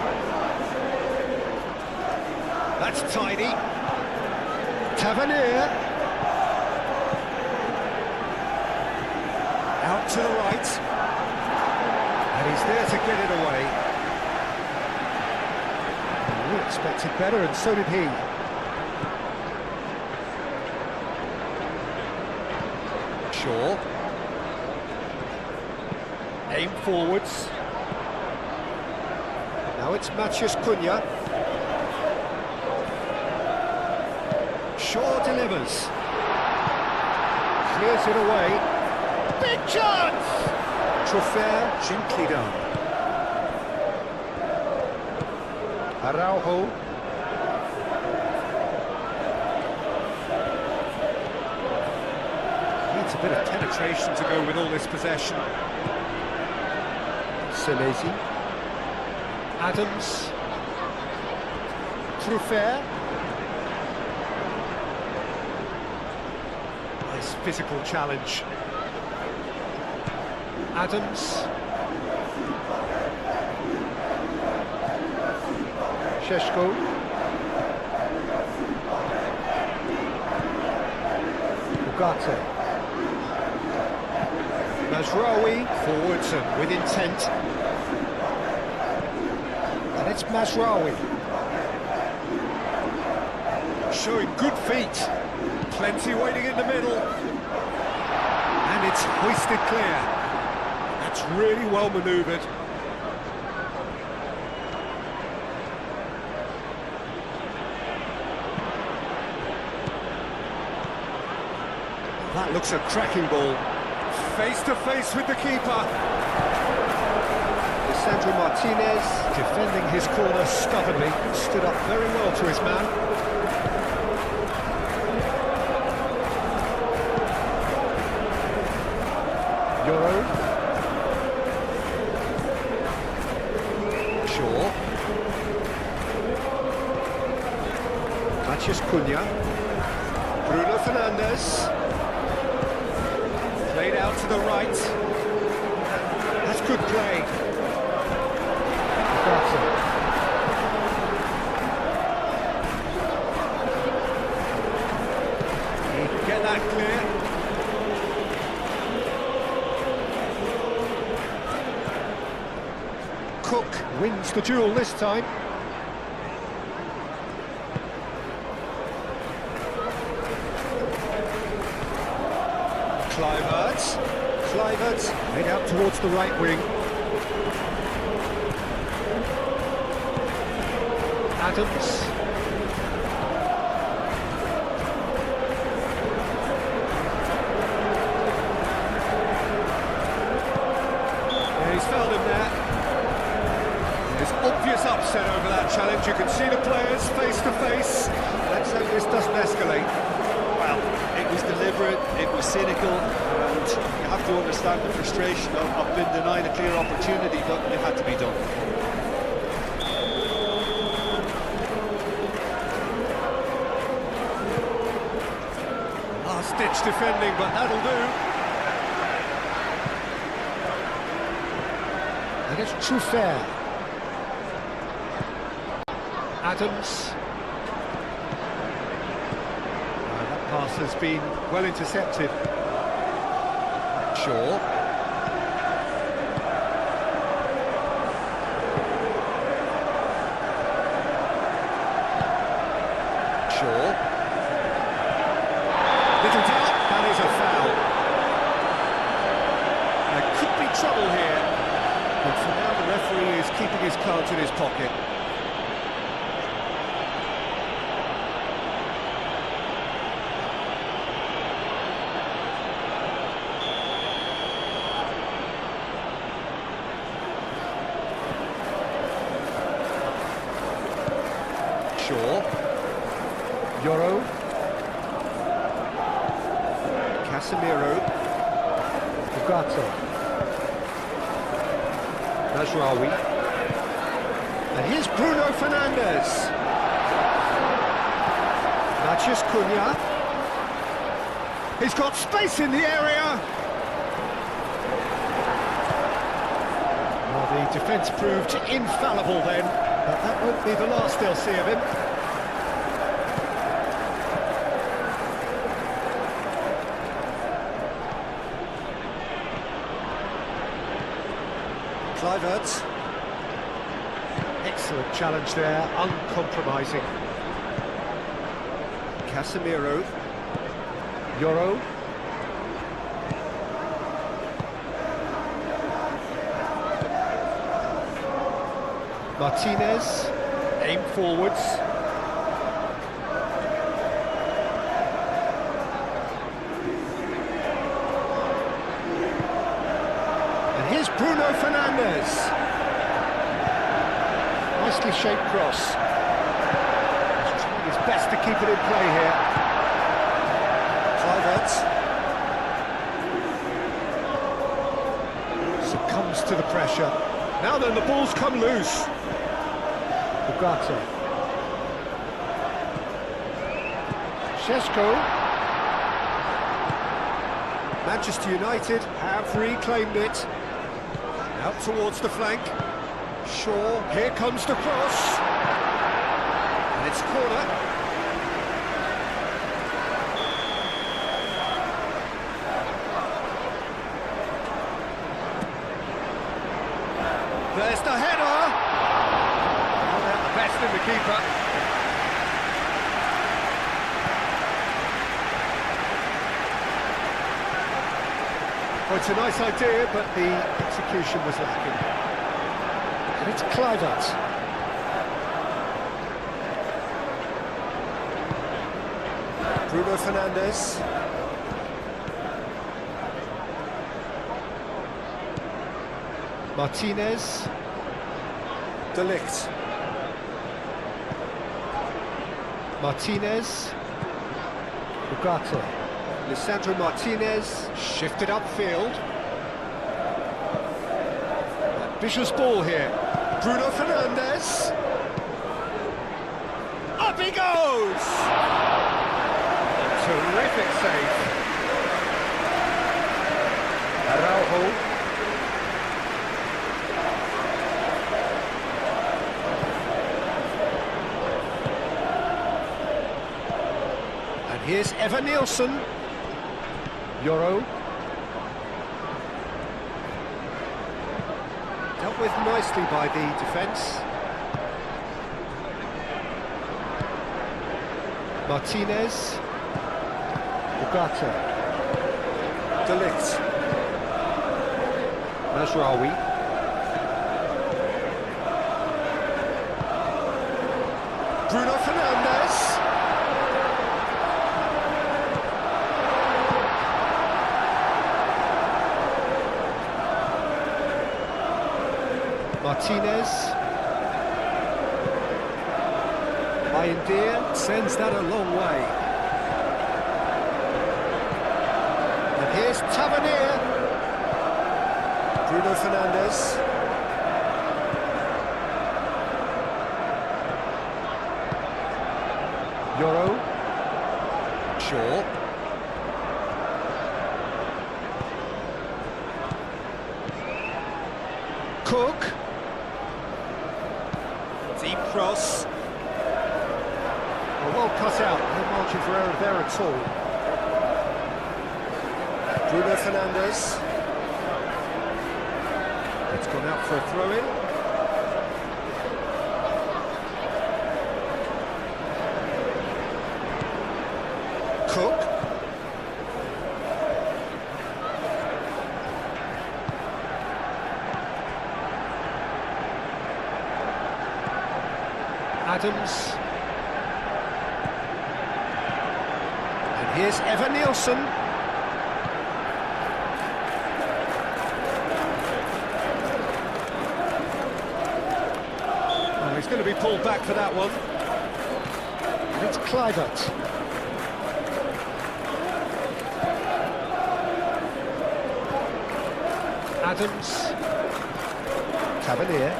That's tidy. Tavernier. Out to the right. And he's there to get it away. We expected better, and so did he. Shaw. Aim forwards. Now it's Matheus Cunha. Shaw delivers. Clears it away. Big chance! Trofer gently done. Araujo. Needs a bit of penetration to go with all this possession. Senesi. Adams. Trofer. Nice physical challenge. Adams. Sheshko. Ugarte. Mazraoui, forwards and with intent. And it's Mazraoui. Showing good feet. Plenty waiting in the middle. And it's hoisted clear. That's really well manoeuvred. That looks a cracking ball. Face to face with the keeper. Lisandro Martinez defending his corner stubbornly. Stood up very well to his man. Yoro. Shaw. Matheus Cunha. Bruno Fernandes. Played out to the right. That's good play. He can get that clear. Cook wins the duel this time. Cliverts made out towards the right wing. Adams. Yeah, he's found him there. There's obvious upset over that challenge. You can see the players face to face. Let's hope this doesn't escalate. Well, it was deliberate, it was cynical, and you have to understand the frustration of being denied a clear opportunity, but it had to be done. Last-ditch defending, but that'll do. And it's Truffert. Adams. That pass has been well intercepted. Shaw. Little doubt, that is a foul. There could be trouble here, but for now the referee is keeping his cards in his pocket. Shaw. Yoro. Casemiro. Ugarte. Najraoui. And here's Bruno Fernandes. Matheus Cunha. He's got space in the area. Well, the defence proved infallible then, but that won't be the last they'll see of him. Kluivert. Excellent challenge there, uncompromising. Casemiro. Yoro. Martinez. Aim forwards. Here's Bruno Fernandes. Nicely shaped cross. He's trying his best to keep it in play here. Kluivert. Succumbs to the pressure. Now then, the ball's come loose. Ugarte. Šeško. Manchester United have reclaimed it. Out towards the flank. Shaw, here comes the cross. And it's a corner. There's the header. Not at the best in the keeper. Well, it's a nice idea, but the execution was lacking. And it's Kluivert. Bruno Fernandes. Martinez. De Ligt. Martinez. Ugarte. Lisandro Martinez shifted upfield. Ambitious ball here. Bruno Fernandes. Up he goes! Terrific save. Araujo. And here's Evan Nielsen. Yoro. Dealt with nicely by the defence. Martinez. Ugarte. De Ligt. Najraoui. Bruno Fernandes. Martinez. Bayendir sends that a long way. And here's Tavernier. Bruno Fernandes. Euro. Shaw. Cook. Deep cross. Well cut out, no margin for error there at all. Bruno Fernandes. It's gone out for a throw-in. Cook. Adams. And here's Evan Nielsen. Oh, he's going to be pulled back for that one. And it's Kluivert. Adams. Tavernier.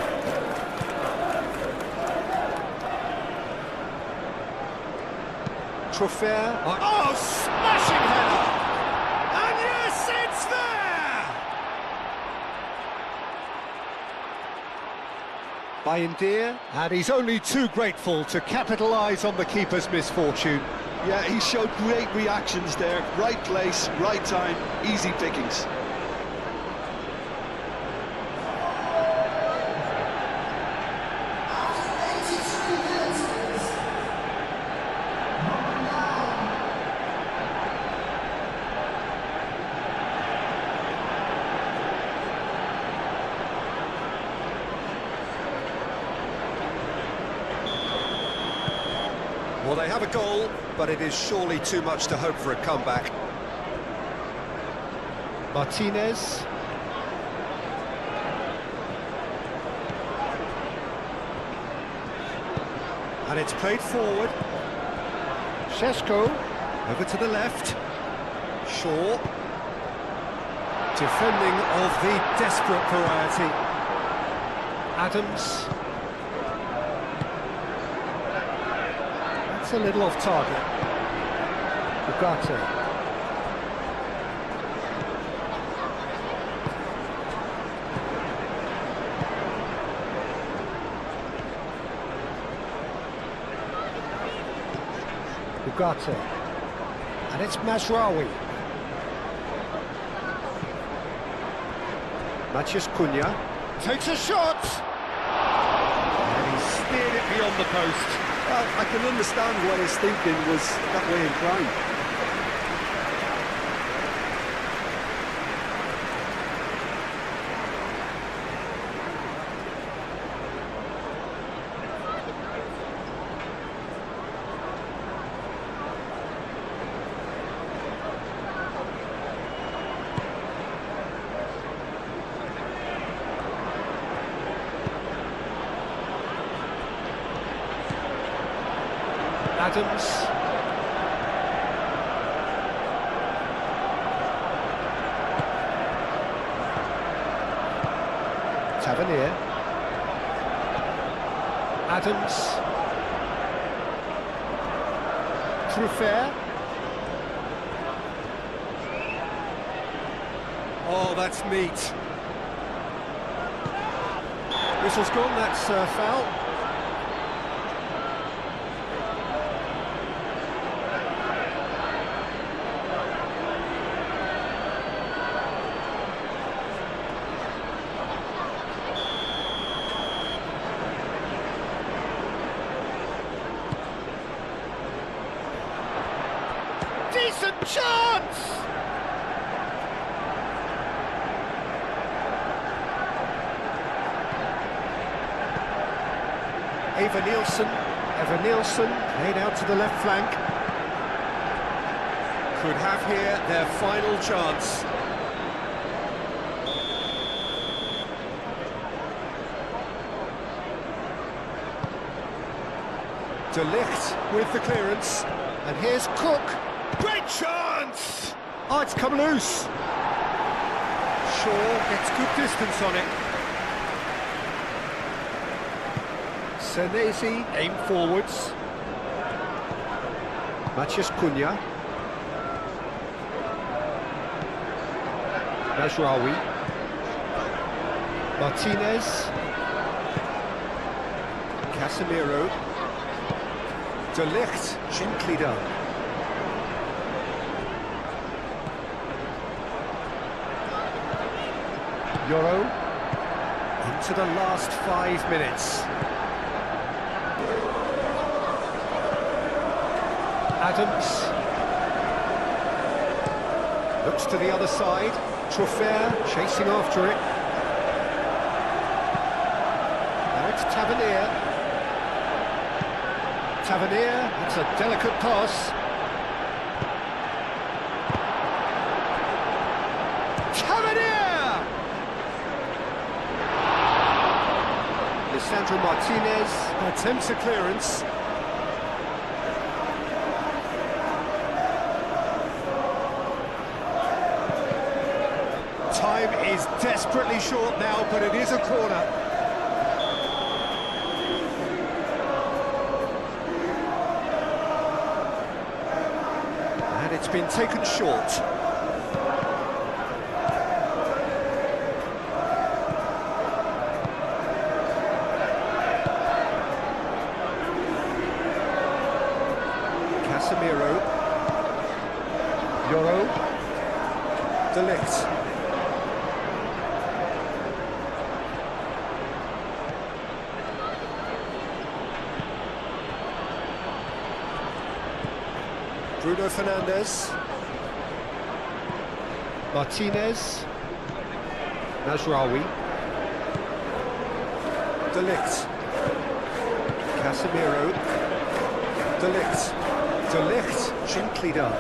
Truffert. Oh, smashing header! And yes, it's there! Bayendir, and he's only too grateful to capitalise on the keeper's misfortune. Yeah, he showed great reactions there. Right place, right time, easy pickings. Well, they have a goal, but it is surely too much to hope for a comeback. Martinez. And it's played forward. Šeško over to the left. Shaw. Defending of the desperate variety. Adams. It's a little off target. Ugarte. Ugarte. And it's Mazraoui. Matheus Cunha takes a shot. And he steered it beyond the post. I can understand what his thinking was that way inclined. Adams. Tavernier. Adams. Truffert. Oh, that's neat. Whistle's gone, that's foul. Decent chance! Evan Nielsen, Evan Nielsen played out to the left flank. Could have here their final chance. De Ligt with the clearance, and here's Cook. Great chance! Oh, it's come loose. Shaw gets good distance on it. Senesi aim forwards. Matheus Cunha. Majraoui. Martinez. Casemiro. De Ligt, gently done. Euro into the last 5 minutes. Adams looks to the other side. Truffert chasing after it. Now it's Tavernier. Tavernier, that's a delicate pass. Tavernier! Lisandro Martinez attempts a clearance. Time is desperately short now, but it is a corner. It's been taken short. Casemiro. Euro. De Ligt. Bruno Fernandes. Martinez. Majraoui. De Ligt. Casemiro. De Ligt. De Ligt, gently done.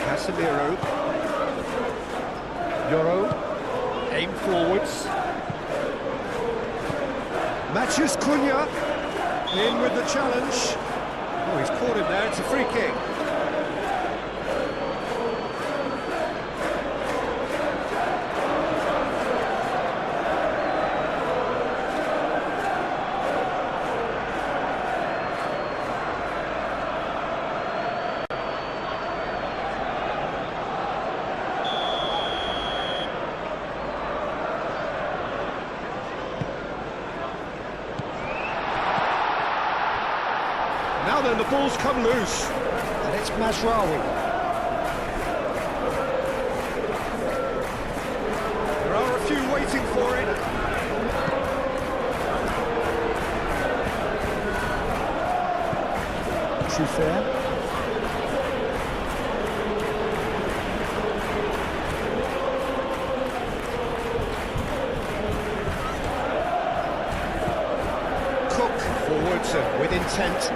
Casemiro. Euro. Aim forwards. Matheus Cunha in with the challenge. Oh, he's caught him there, it's a free kick. Now then, the ball's come loose, and it's Mazraoui. There are a few waiting for it. Truffert. Cook forwards with intent.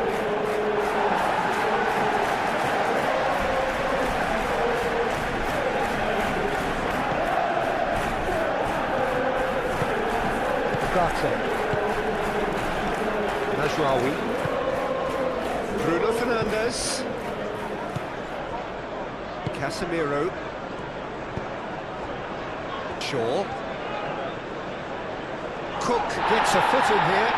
Majraoui. Bruno Fernandes. Casemiro. Shaw. Cook gets a foot in here.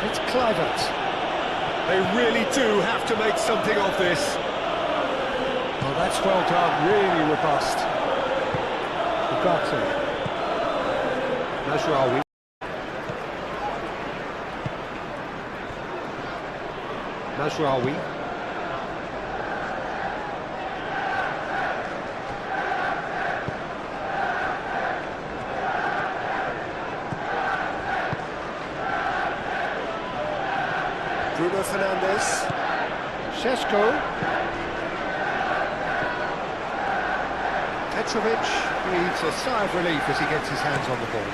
It's Kluivert. They really do have to make something of this. Oh, that's well done, really robust. Majraoui. Majraoui. Bruno Fernandes. Šeško. Petrovic breathes a sigh of relief as he gets his hands on the ball.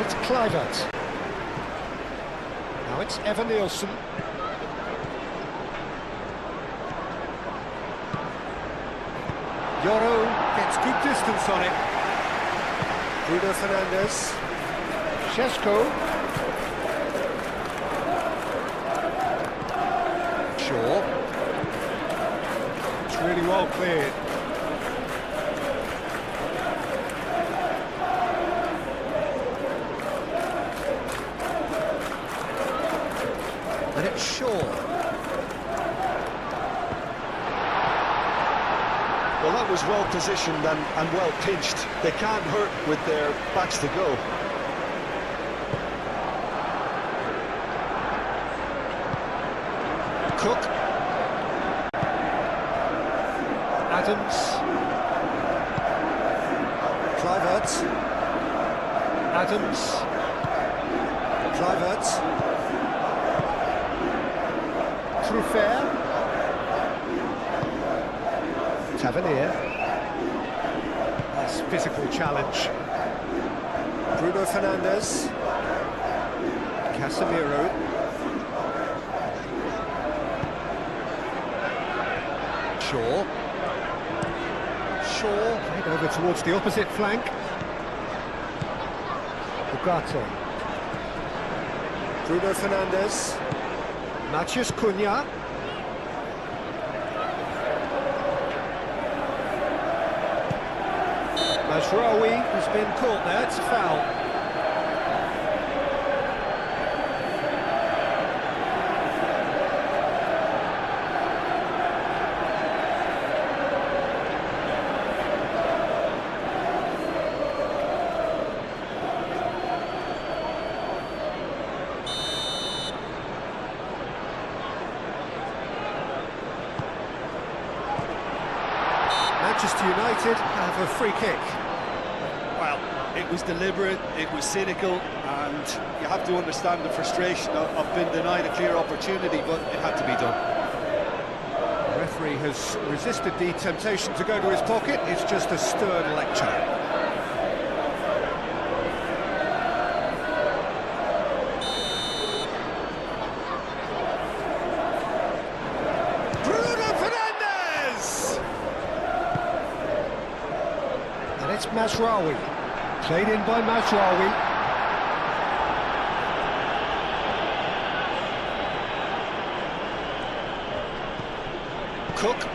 It's Kluivert. Now it's Evan Nielsen. Yoro gets good distance on it. Bruno Fernandes. Šeško. Shaw. It's really well cleared. And it's Shaw. Well, that was well positioned and well pinched. They can't hurt with their backs to go. Cook. Adams. Kluivert. Adams. Kluivert. Truffert. Tavernier. Nice physical challenge. Bruno Fernandes. Casemiro. Shaw. Played over towards the opposite flank. Ugarte. Bruno Fernandes. Matheus Cunha. Mazraoui has been caught there, it's a foul. Manchester United have a free kick. Well, it was deliberate, it was cynical, and you have to understand the frustration of being denied a clear opportunity, but it had to be done. The referee has resisted the temptation to go to his pocket. It's just a stern lecture. And it's Mazraoui. Played in by Mazraoui. Cook.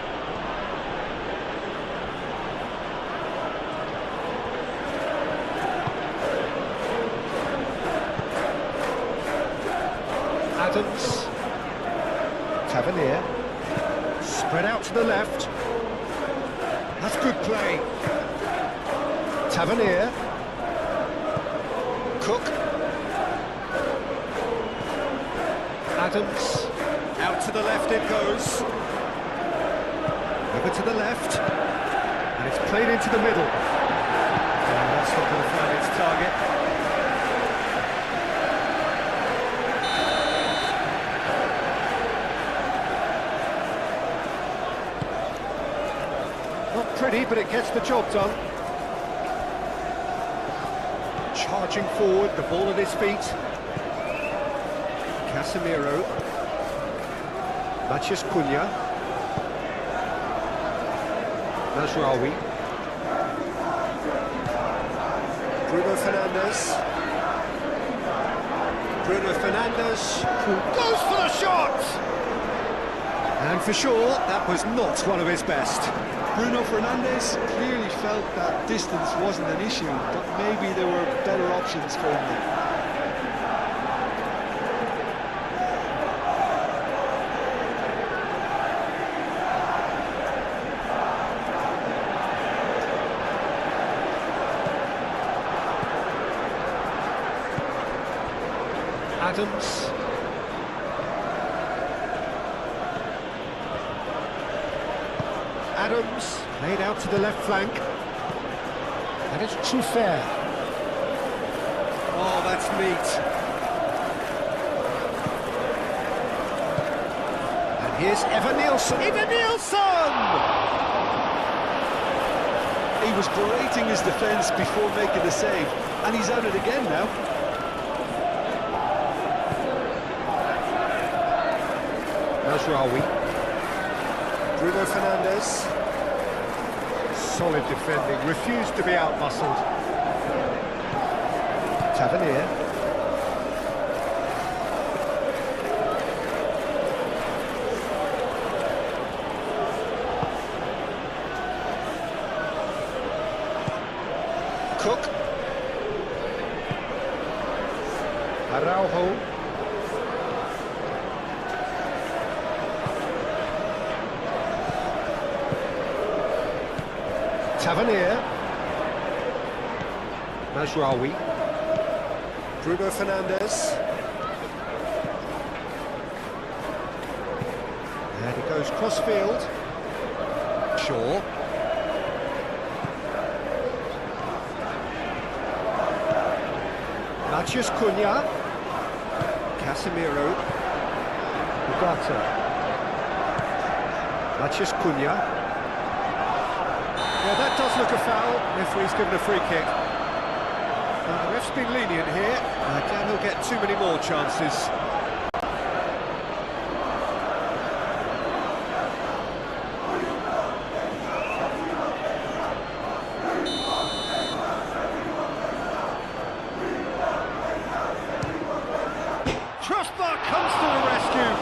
Adams. Tavernier. Spread out to the left. That's good play. Tavernier. Cook. Adams. Out to the left it goes. Over to the left. And it's played into the middle. And that's not going to find its target. Not pretty, but it gets the job done. Charging forward, the ball at his feet. Casemiro. Matheus Cunha. Mazraoui. Bruno Fernandes. Bruno Fernandes goes for the shot! And for sure, that was not one of his best. Bruno Fernandes clearly felt that distance wasn't an issue, but maybe there were better options for him there. Adams. Adams, laid out to the left flank. And it's Truffert. Oh, that's neat. And here's Evan Nielsen. Evan Nielsen! He was berating his defence before making the save, and he's at it again now. Mazraoui. Bruno Fernandes. Solid defending, refused to be out-muscled. Tavernier. Cook. Araujo. Tavernier. Mazraoui. Bruno Fernandes. And he goes cross-field. Shaw. Matheus Cunha. Casemiro. Ugarte. Matheus Cunha. Yeah, that does look a foul. Referee's given a free kick. The ref's been lenient here. I doubt he'll get too many more chances. Crossbar comes to the rescue.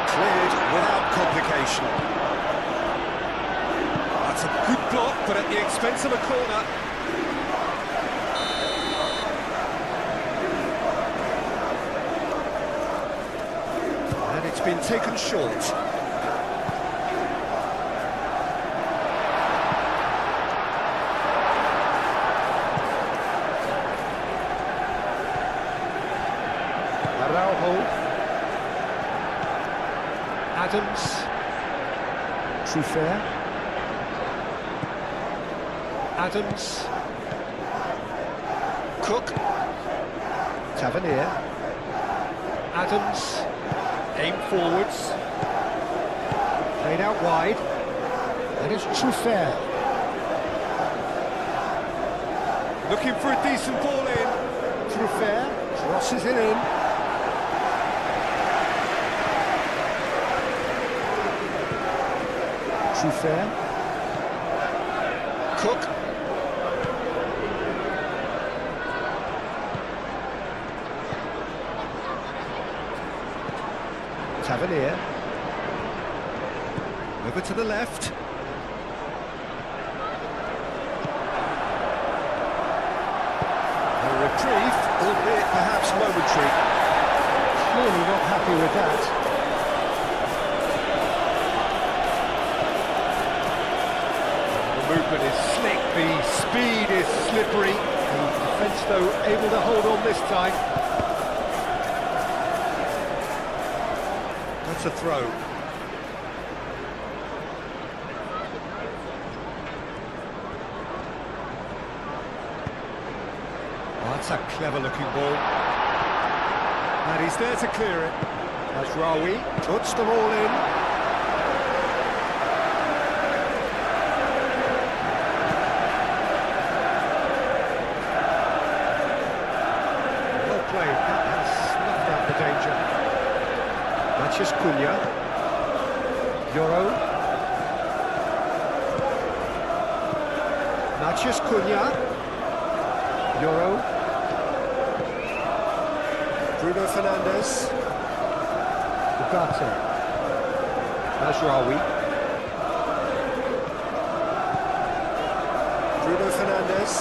Cleared without complication. That's a good block, but at the expense of a corner. And it's been taken short. Araujo. Adams. Truffert. Adams. Cook. Tavernier. Adams. Aim forwards. Played out wide. And it's Truffert. Looking for a decent ball in. Truffert crosses it in. Truffert. Cook. Tavernier. Over to the left. A reprieve, albeit perhaps momentary. Clearly not happy with that. The movement is slick, the speed is slippery. The defence, though, able to hold on this time. That's a throw. Oh, that's a clever-looking ball. And he's there to clear it. Mazraoui puts the ball in. Well played. That has snuffed out the danger. Matheus Cunha. Euro. Matheus Cunha. Euro. Bruno Fernandes. Ugarte. Mazraoui. Bruno Fernandes.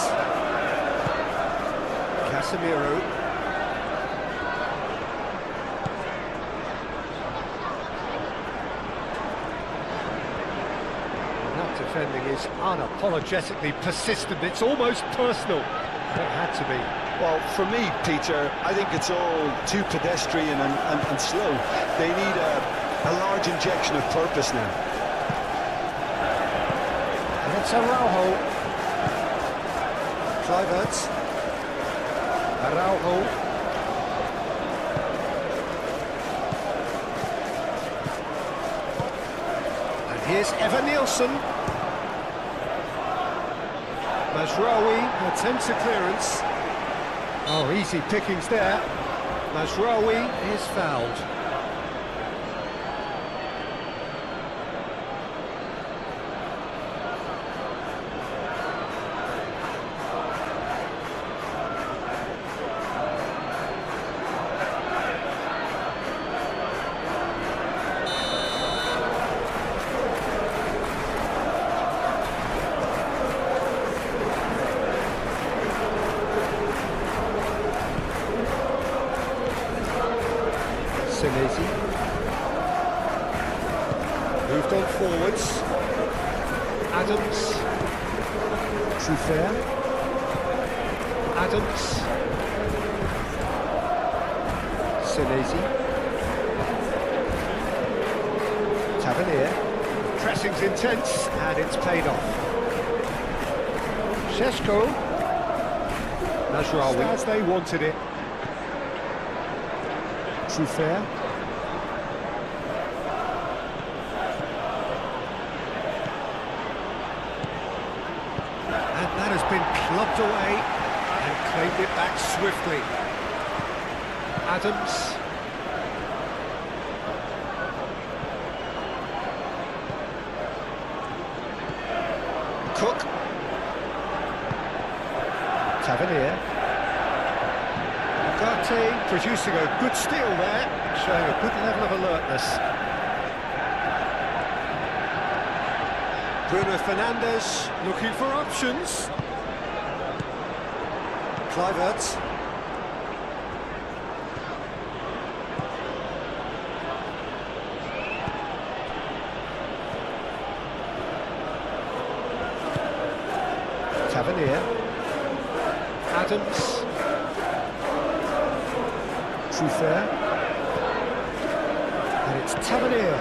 Casemiro. That defending is unapologetically persistent. It's almost personal. It had to be. Well, for me, Peter, I think it's all too pedestrian and slow. They need a large injection of purpose now. And it's Araujo. Kluivert. Araujo. And here's Evan Nielsen. Mazraoui attempts a clearance. Oh, easy pickings there. Mazraoui is fouled. Moved on forwards. Adams. Trufair. Adams. Senesi. Tavernier. Pressing's intense and it's paid off. Šeško. Mazraoui. As they wanted it. Trufair. And that has been clubbed away and claimed it back swiftly. Adams. Cook. Tavernier. Ugarte producing a good steal there, showing a good level of alertness. Bruno Fernandes looking for options. Kluivert. Tavernier. Adams. Trufair. And it's Tavernier.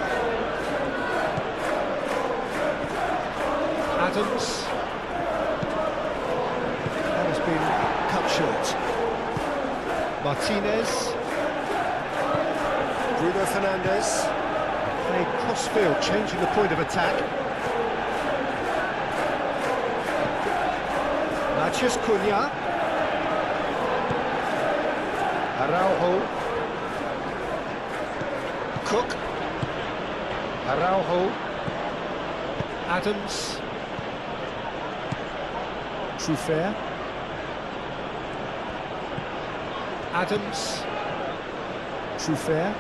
Adams. That has been cut short. Martinez. Bruno Fernandes. A cross-field, changing the point of attack. Matheus Cunha. Araujo. Cook. Araujo. Adams. Trufair. Adams. Trufair.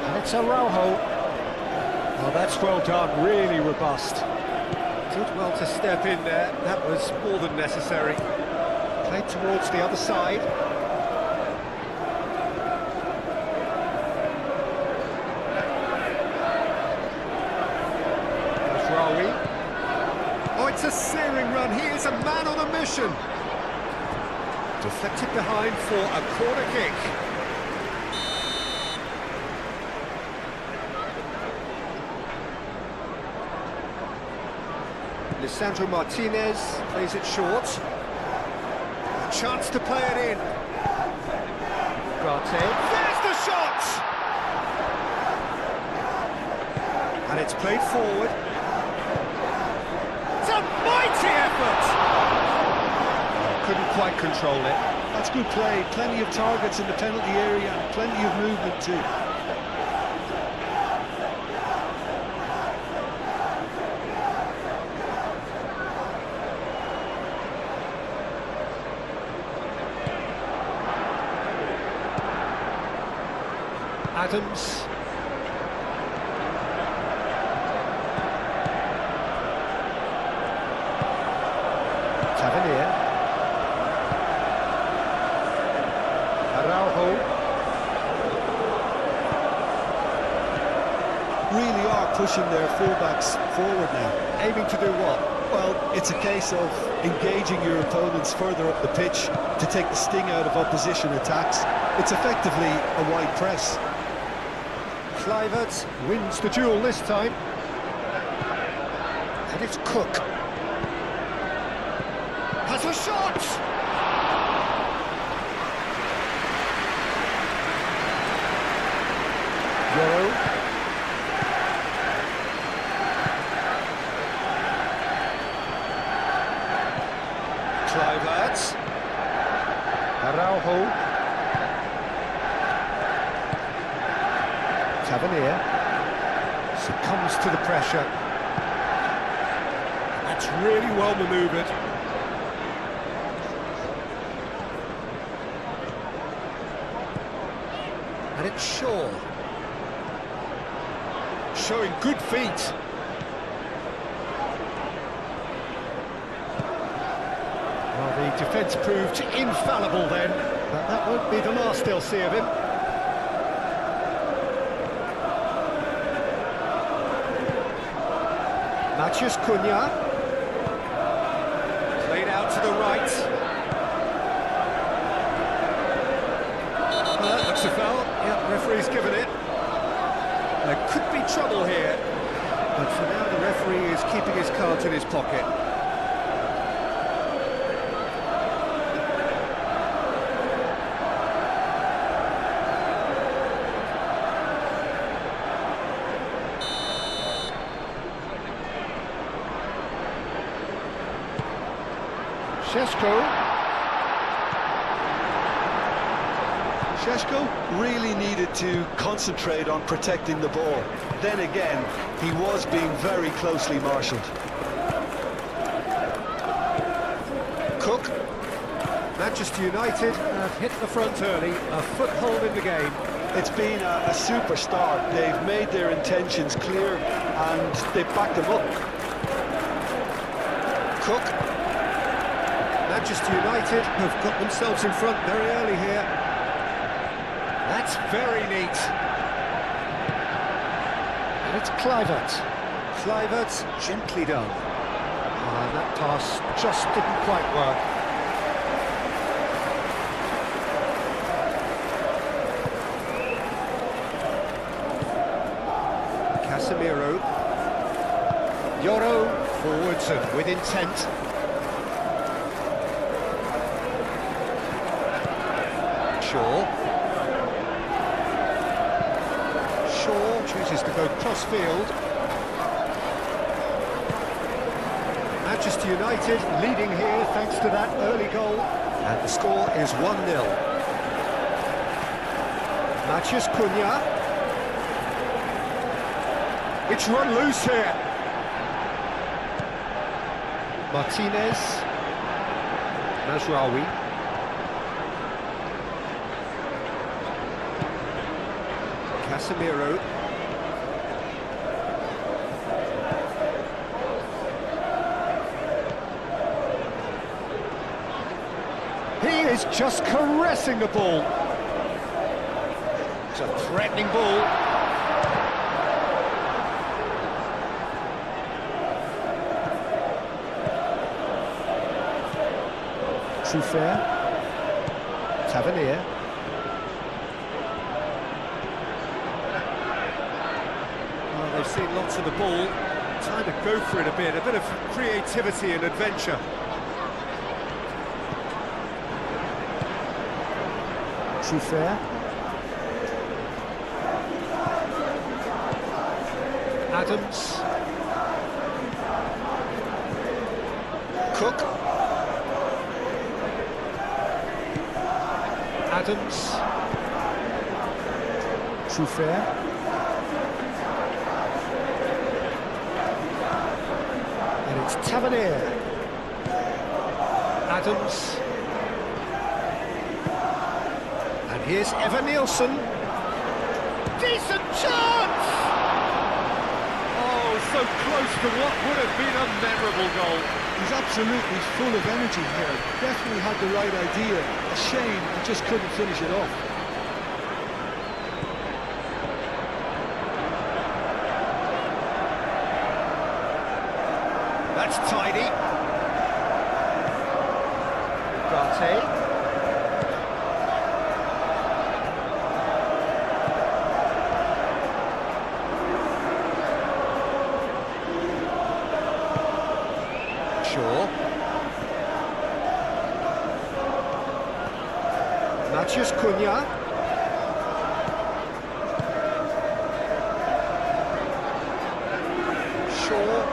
And it's Araujo. Oh, that's well done, really robust. Did well to step in there, that was more than necessary. Played towards the other side. Mazraoui. Oh, it's a searing run. He is a man on a mission. Deflected behind for a corner kick. Lisandro Martinez plays it short. A chance to play it in. Ugarte. There's the shot! And it's played forward. It's a mighty effort! Couldn't quite control it. That's good play. Plenty of targets in the penalty area and plenty of movement too. Adams. Tavernier. Araujo. Really are pushing their fullbacks forward now. Aiming to do what? Well, it's a case of engaging your opponents further up the pitch to take the sting out of opposition attacks. It's effectively a wide press. Kluivert wins the duel this time. And it's Cook. Has a shot! Yoro. Tavernier succumbs to the pressure. That's really well manoeuvred. And it's Shaw. Showing good feet. Well, the defence proved infallible then, but that won't be the last they'll see of him. Matheus Cunha. Played out to the right. Looks a foul. Yep, referee's given it. There could be trouble here, but for now the referee is keeping his cards in his pocket. Šeško really needed to concentrate on protecting the ball. Then again, he was being very closely marshalled. Cook. Manchester United have hit the front early, a foothold in the game. It's been a super start. They've made their intentions clear and they've backed them up. Cook. Manchester United have got themselves in front very early here. That's very neat. And it's Kluivert. Kluivert, gently done. That pass just didn't quite work. Casemiro. Yoro forwards and with intent. Shaw. Shaw chooses to go cross-field. Manchester United leading here thanks to that early goal. And the score is 1-0. Matheus Cunha. It's run loose here. Martinez. Mazraoui. Casemiro. He is just caressing the ball. It's a threatening ball. Truffert. Tavernier. They've seen lots of the ball, time to go for it a bit of creativity and adventure. Truffert. Adams. Cook. Adams. Truffert. It's Tavernier. Adams. And here's Evan Nielsen. Decent chance! Oh, so close to what would have been a memorable goal. He's absolutely full of energy here. Definitely had the right idea. A shame he just couldn't finish it off. That's tidy. Garte. Shaw. Matheus Cunha.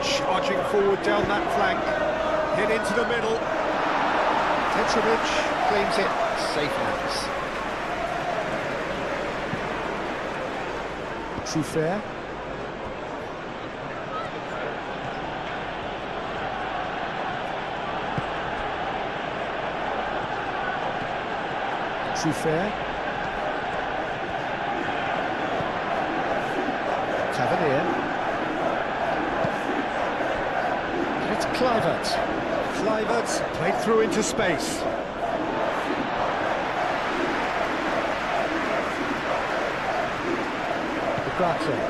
Charging forward down that flank, hit into the middle. Petrovic claims it, safe hands. Truffert. Truffert. Tavernier. And it's Kluivert. Kluivert played through into space. Grazie.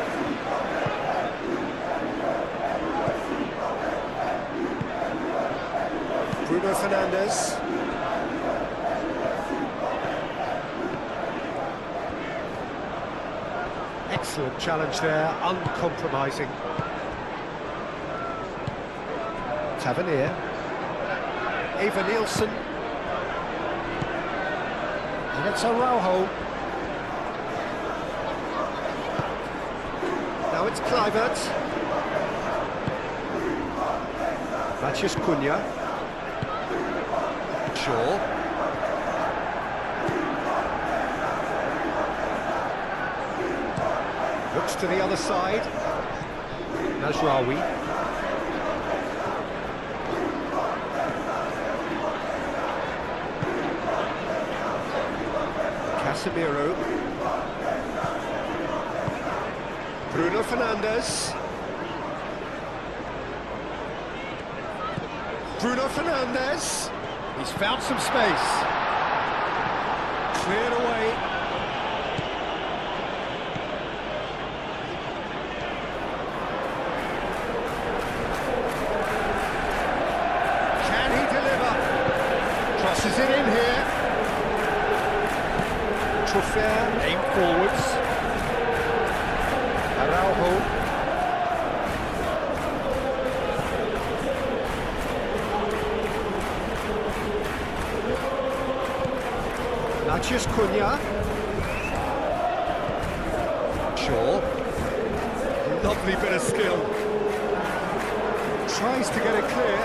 Bruno Fernandes. Excellent challenge there, uncompromising. Tavernier. Eva Nielsen. And it's Araujo. Now it's Kluivert. Matheus Cunha. Shaw. Looks to the other side. Najraoui. Casemiro. Bruno Fernandes. Bruno Fernandes. He's found some space. Cleared away. Can he deliver? Crosses it in here. Truffert aimed forwards. Araujo. Matheus Cunha. Shaw. Lovely bit of skill. Tries to get it clear.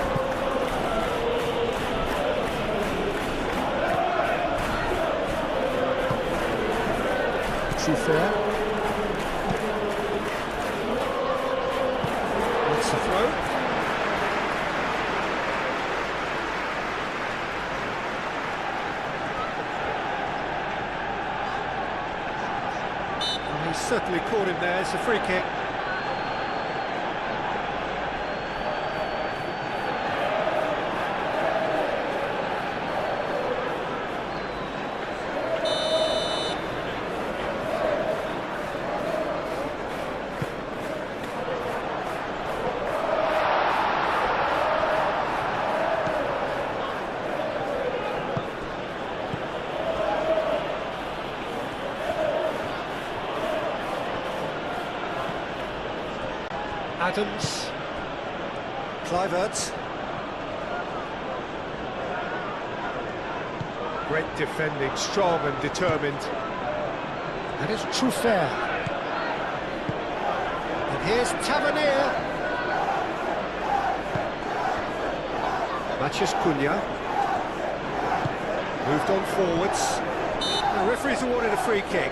Truffert. That's the throw. Well, he's certainly caught him there. It's a free kick. Adams. Kluivert. Great defending, strong and determined. And it's Truffert. And here's Tavernier. Matheus Cunha. Moved on forwards. The referee's awarded a free kick.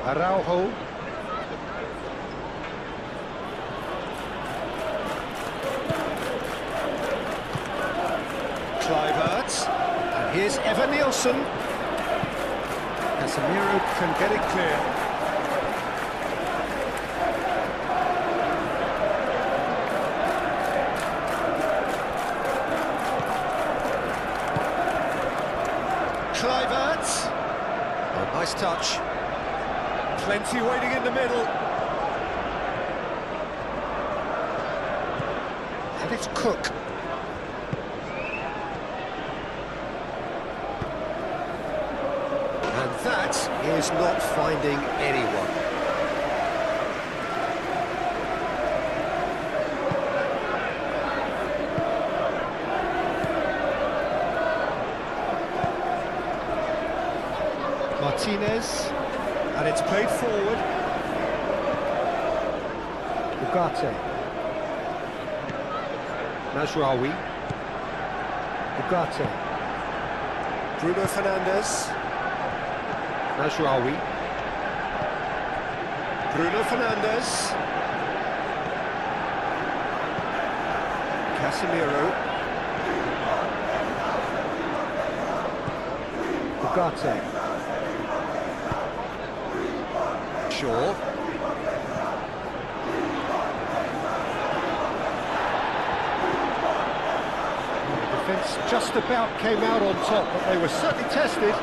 Araujo. Kluivert. And here's Eva Nielsen. Casemiro can get it clear. Kluivert. Oh, nice touch. Plenty waiting in the middle. And it's Cook. And that is not finding anyone. Martinez, and it's played forward. Ugarte. Mazraoui. Ugarte. Bruno Fernandes. Mazraoui. Bruno Fernandes. Casemiro. Ugarte. Shaw. The defence just about came out on top, but they were certainly tested.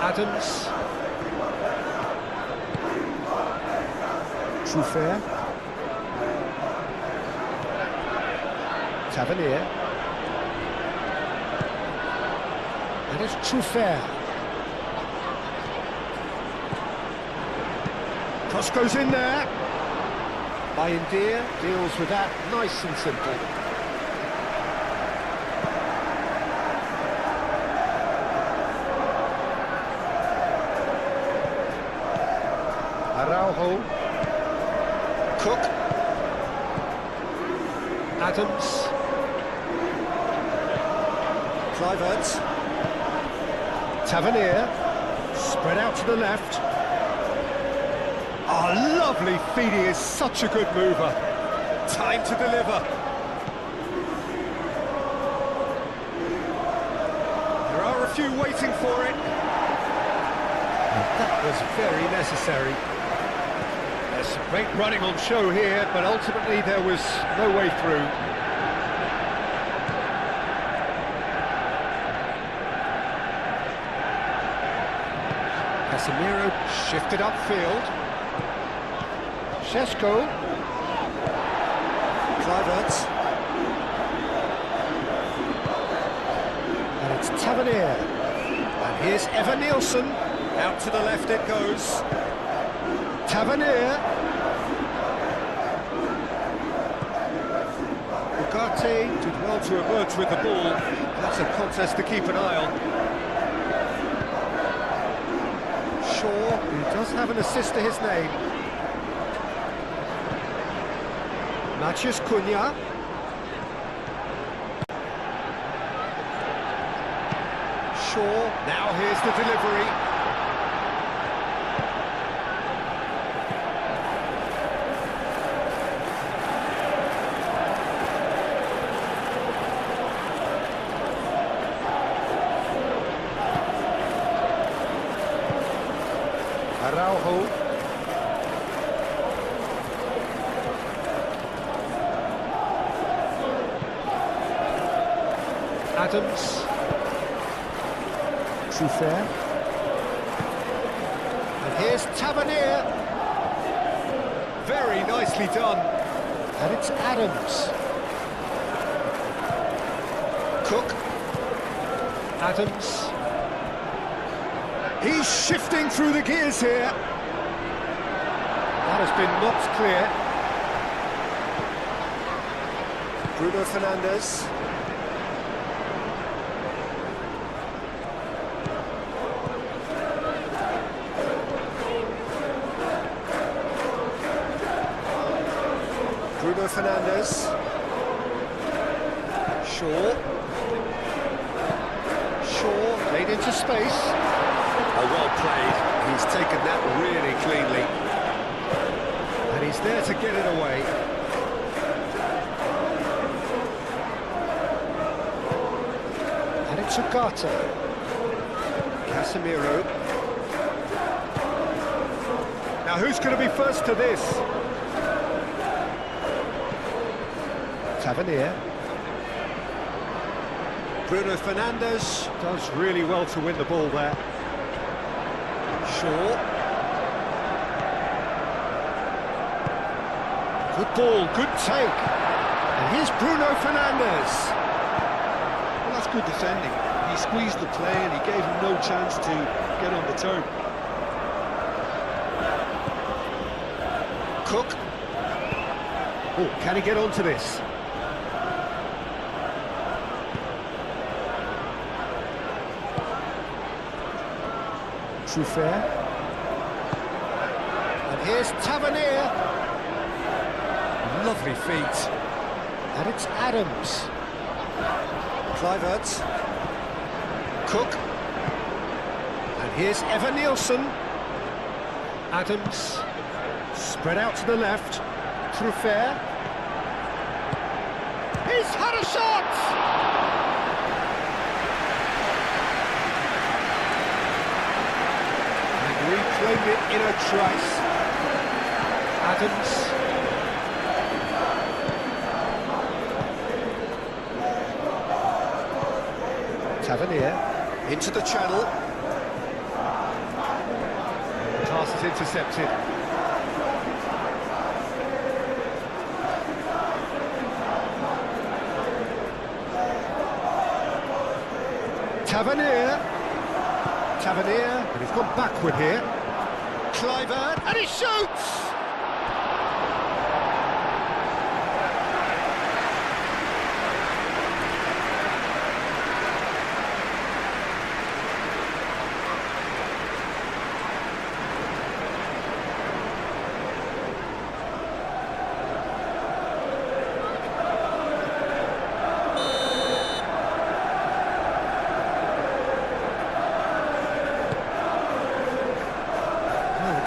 Adams. Truffert. Tavernier. And it's Truffert. Cross goes in there. Bayindir deals with that nice and simple. Araujo. Cook. Adams. Kluivert. Tavernier. Spread out to the left. Oh, lovely feed, he is such a good mover. Time to deliver. There are a few waiting for it. That was very necessary. There's some great running on show here, but ultimately there was no way through. Casemiro shifted upfield. Šeško. Kluivert. And it's Tavernier. And here's Evan Nielsen. Out to the left it goes. Tavernier. Ugarte did well to emerge with the ball. That's a contest to keep an eye on. Shaw, who does have an assist to his name. Matheus Cunha. Shaw, now here's the delivery. Araujo. Adams. Truffert. And here's Tavernier. Very nicely done. And it's Adams. Cook. Adams. He's shifting through the gears here. That has been knocked clear. Bruno Fernandes. Bruno Fernandes. Shaw. Shaw laid into space. Oh, well played. He's taken that really cleanly. And he's there to get it away. And it's Ugarte. Casemiro. Now who's going to be first to this? Tavernier. Bruno Fernandes does really well to win the ball there. Shaw. Good ball, good take. And here's Bruno Fernandes. Well, that's good defending. He squeezed the play and he gave him no chance to get on the turn. Cook. Oh, can he get onto this? Truffert. And here's Tavernier. Lovely feet. And it's Adams. Kluivert. Cook. And here's Evan Nielsen. Adams. Spread out to the left. Truffert. He's had a shot! And reclaimed it in a trice. Adams. Tavernier into the channel. The pass is intercepted. Tavernier, and he's gone backward here. Kluivert, and he shoots!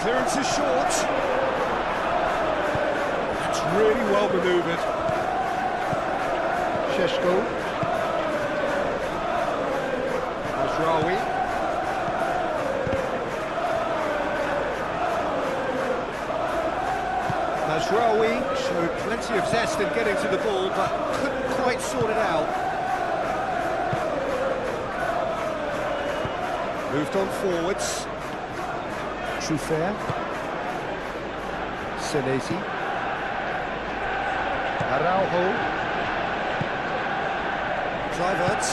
Clearance is short. That's really well manoeuvred. Sheshko. Mazraoui. Mazraoui showed plenty of zest in getting to the ball, but couldn't quite sort it out. Moved on forwards. Truffert, Senesi, Araujo, Kluivert,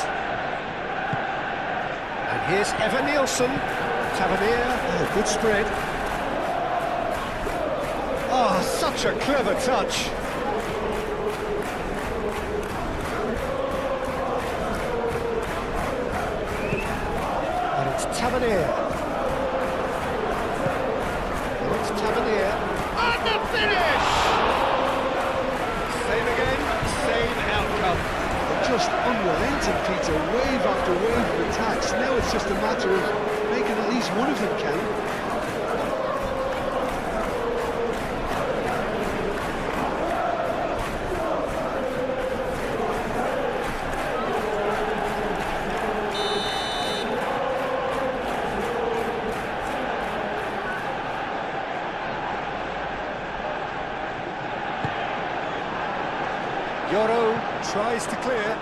and here's Evan Nielsen, Tavernier, oh, good spread. Oh, such a clever touch. And it's Tavernier. Tavernier, and the finish! Same again, same outcome. Just unrelenting, Peter, wave after wave of attacks. Now it's just a matter of making at least one of them count. Yoro tries to clear.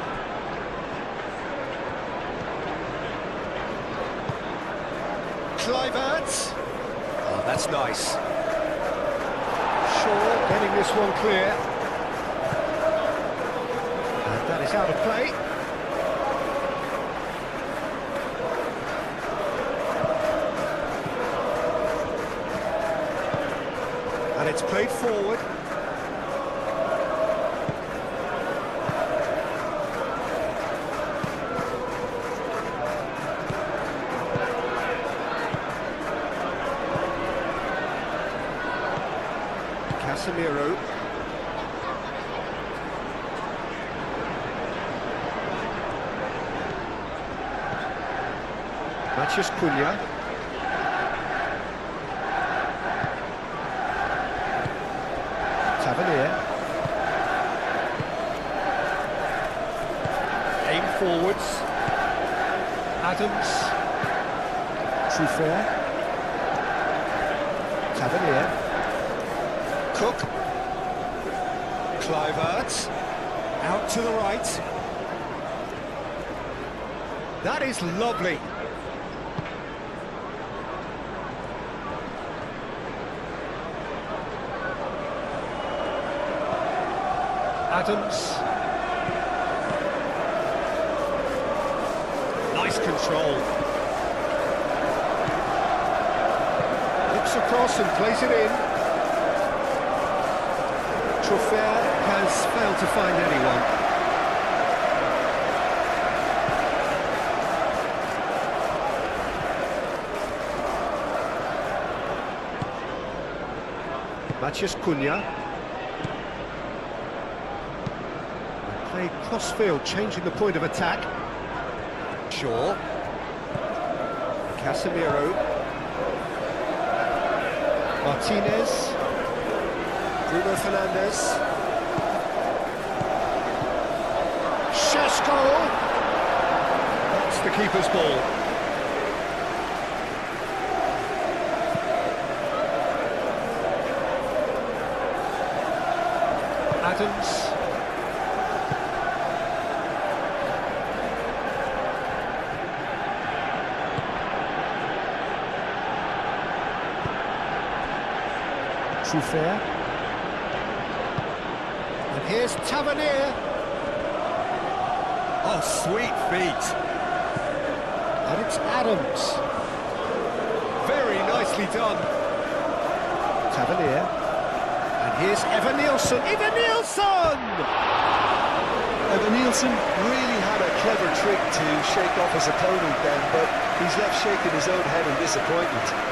Kluivert. Oh, that's nice. Shaw getting this one clear. And that is out of play. And it's played forward. Casemiro. Matheus Cunha. Tavernier. Aim forwards. Adams. Truffert. Tavernier. Cook. Kluivert. Out to the right. That is lovely. Adams. Nice control. Looks across and plays it in. Truffert has failed to find anyone. Cunha. Played cross-field, changing the point of attack. Shaw. Casemiro. Martinez. Bruno Fernandes. Šeško. That's the keeper's ball. Adams. Fair. And here's Tavernier. Oh, sweet feet. And it's Adams. Very nicely done. Tavernier. And here's Evan Nielsen. Evan Nielsen! Evan Nielsen really had a clever trick to shake off his opponent then, but he's left shaking his own head in disappointment.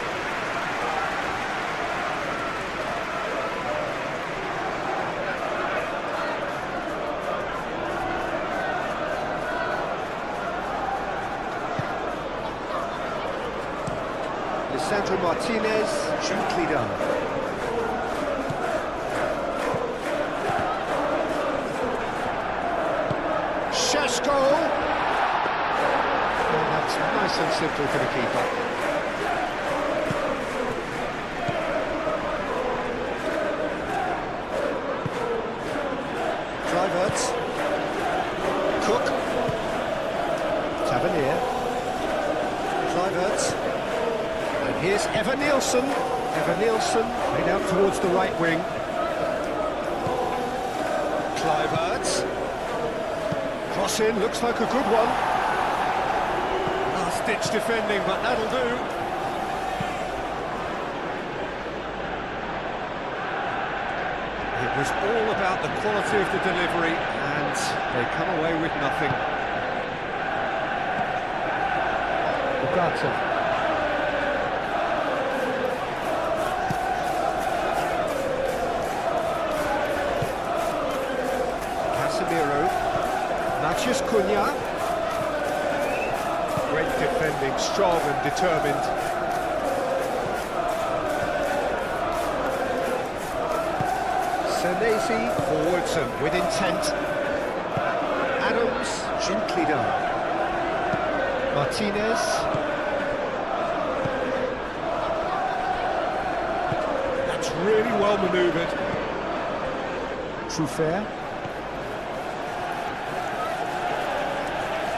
Sandro Martinez, gently done. Šeško! And that's nice and simple for the keeper. Kluivert. Cook. Tavernier. Kluivert. Here's Evan Nielsen. Evan Nielsen made out towards the right wing. Kluivert. Cross in, looks like a good one. Last-ditch defending, but that'll do. It was all about the quality of the delivery, and they come away with nothing. Ugarte. Cunha. Great defending, strong and determined. Senesi forwards and with intent. Adams, gently done. Martinez. That's really well manoeuvred. Fair.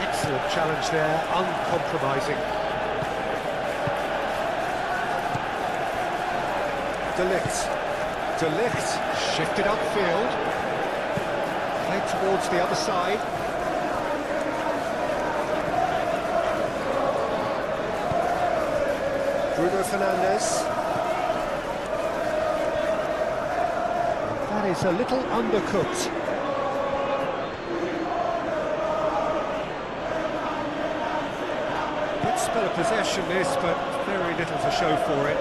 Excellent challenge there, uncompromising. De Ligt shifted upfield. Played towards the other side. Bruno Fernandes. That is a little undercooked. Spell of possession this, but very little to show for it.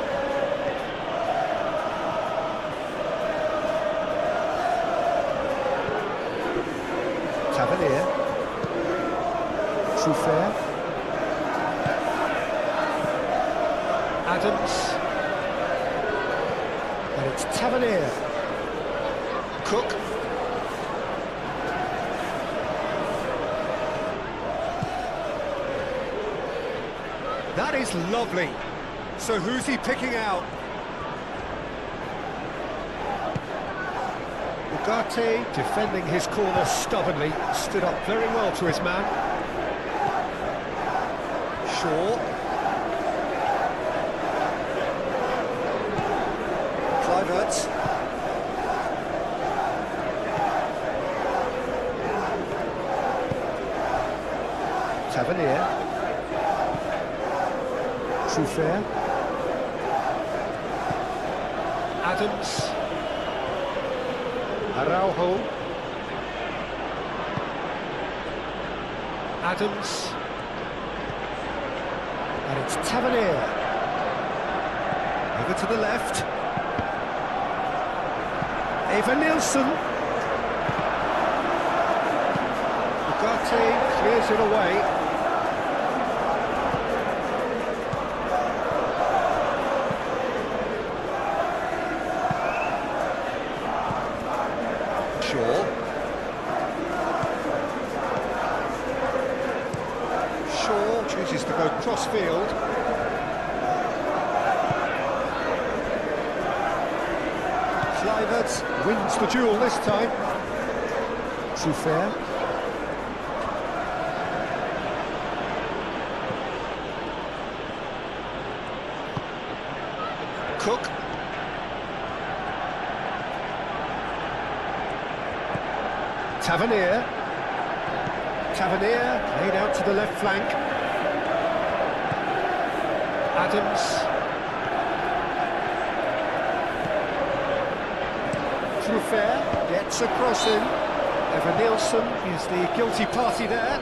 Tavernier. Fair. Adams. And it's Tavernier. Cook. That is lovely. So who's he picking out? Ugarte defending his corner stubbornly, stood up very well to his man. Shaw. Kluivert. Tavernier. Fair. Adams. Araujo. Adams. And it's Tavernier. Over to the left. Eva Nielsen. Bugatti clears it away. Shaw chooses to go cross-field. Kluivert wins the duel this time. Souffert. Cook. Tavernier. Tavernier laid out to the left flank. Adams. Truffert gets a cross in. Eva Nielsen is the guilty party there.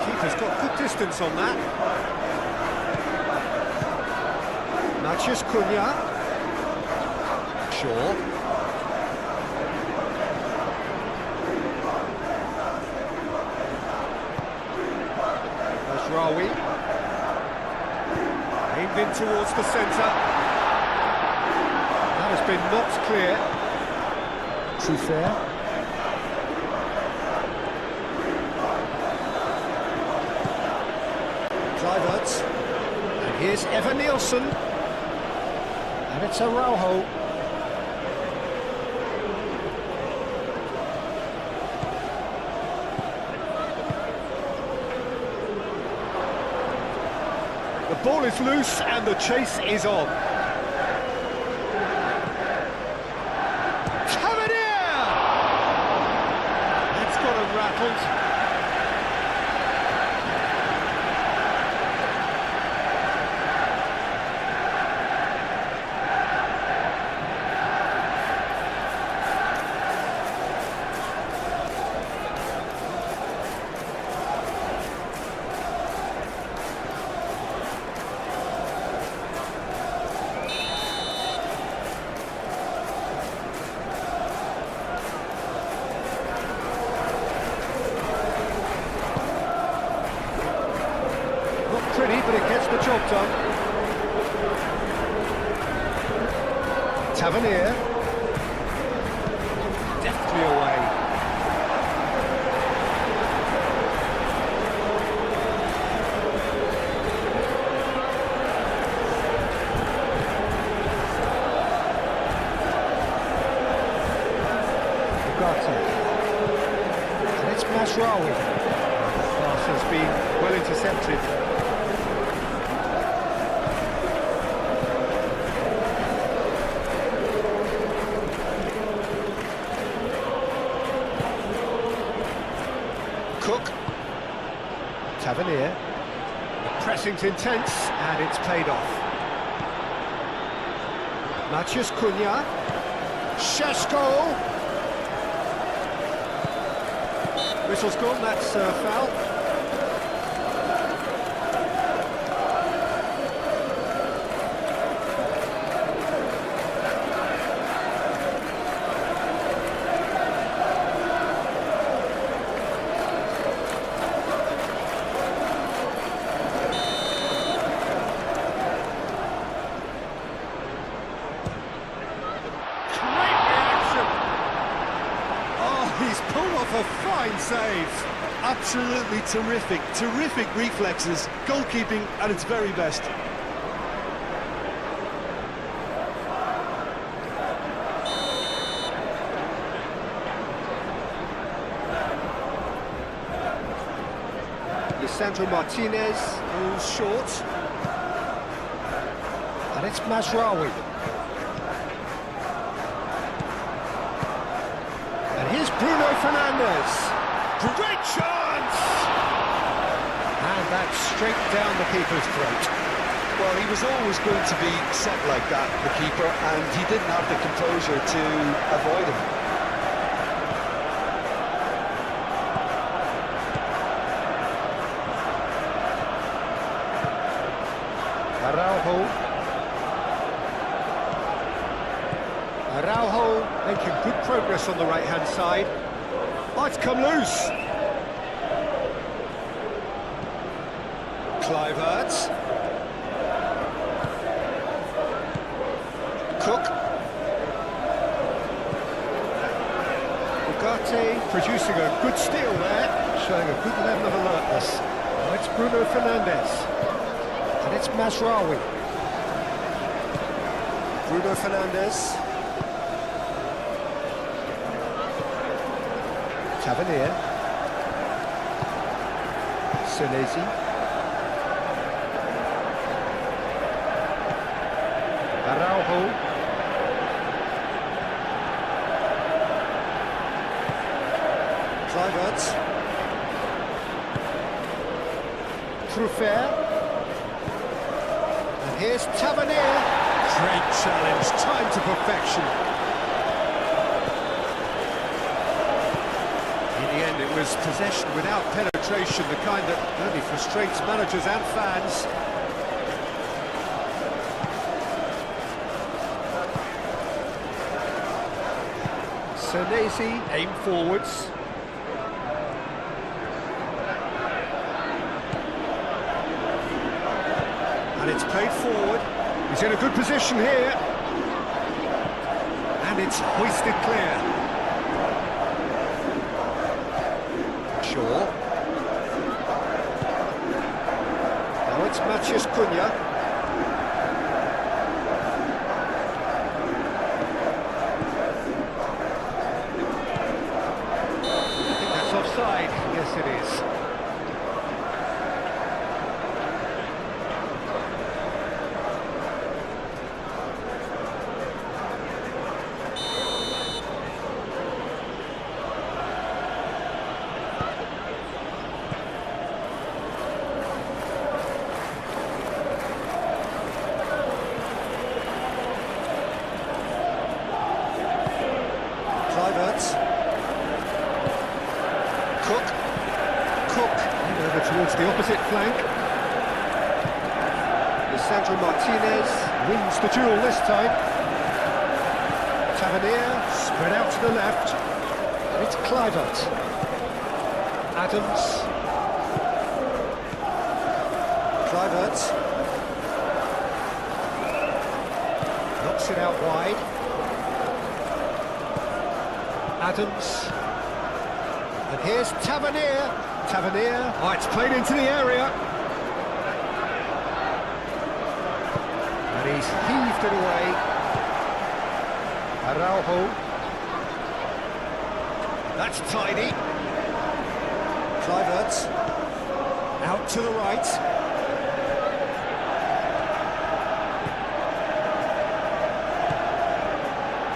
Keeper's got good distance on that. Maciej Cunha. Shaw. Ashrawi. Aimed in towards the centre. That has been knocked clear. Truffert. Kluivert. And here's Eva Nielsen. And it's Araujo. The ball is loose and the chase is on. Tavernier! That's got him rattled. Pretty, but it gets the job done. Tavernier. Deftly away. Bugatti. And it's Masraoui. The pass has been well intercepted. Cook. Tavernier. The pressing's intense, and it's paid off. Maciej Cunha. Šeško. Whistle's gone, that's a foul. He's pulled off a fine save. Absolutely terrific, terrific reflexes, goalkeeping at its very best. Lisandro Martinez goes short. And it's Masraoui. And here's Bruno Fernandes. Great chance! that's straight down the keeper's throat. Well, he was always going to be set like that, the keeper, and he didn't have the composure to avoid him. Araujo making good progress on the right-hand side. Might come loose. Kluivert. Cook. Ugarte producing a good steal there, showing a good level of alertness. Now it's Bruno Fernandes. And it's Mazraoui. Bruno Fernandes. Tavernier. Senesi. Araujo. Kluivert. Truffert. And here's Tavernier. Great challenge, time to perfection. It was possession without penetration, the kind that only frustrates managers and fans. Senesi aim forwards. And it's played forward. He's in a good position here. And it's hoisted clear. Now it's Matheus Cunha. I think that's offside. Yes, it is. Cook over towards the opposite flank. Lisandro Martinez wins the duel this time. Tavernier spread out to the left. And it's Kluivert. Adams. Kluivert. Knocks it out wide. Adams. And here's Tavernier. Tavernier. Oh, it's played into the area. And he's heaved it away. Araujo. That's tidy. Kluivert. Out to the right.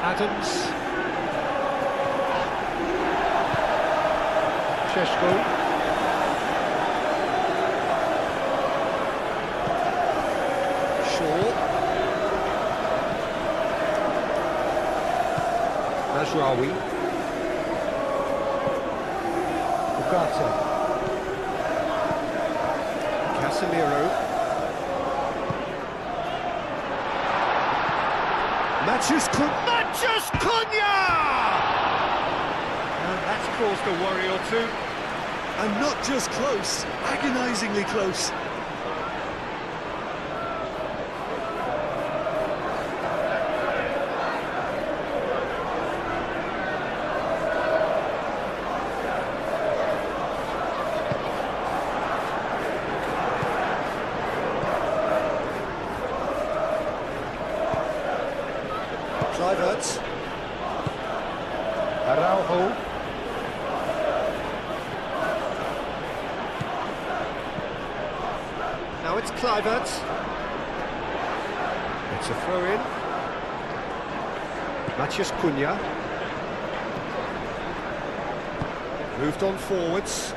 Adams. Sheshko. Shaw. Mazraoui. Ugarte. Casemiro. Matheus Cunha! And that's caused a worry or two. And not just close, agonisingly close. Kluivert. Araujo. Now it's Kluivert. It's a throw-in. Matheus Cunha. Moved on forwards.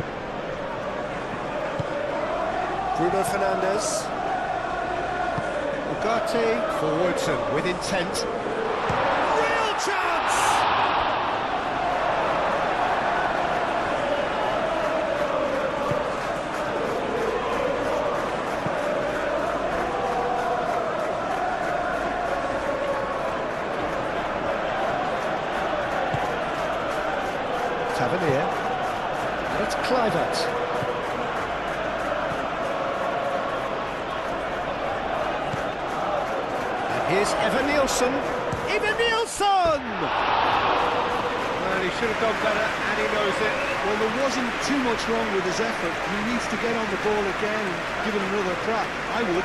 Bruno Fernandes. Ugarte forwards and with intent. Real chance! Tavernier, and it's Kluivert. And here's Evan Nielsen. Evan Nielsen! Well, he should have done better, and he knows it. Well, there wasn't too much wrong with his effort. He needs to get on the ball again and give it another crack. I would.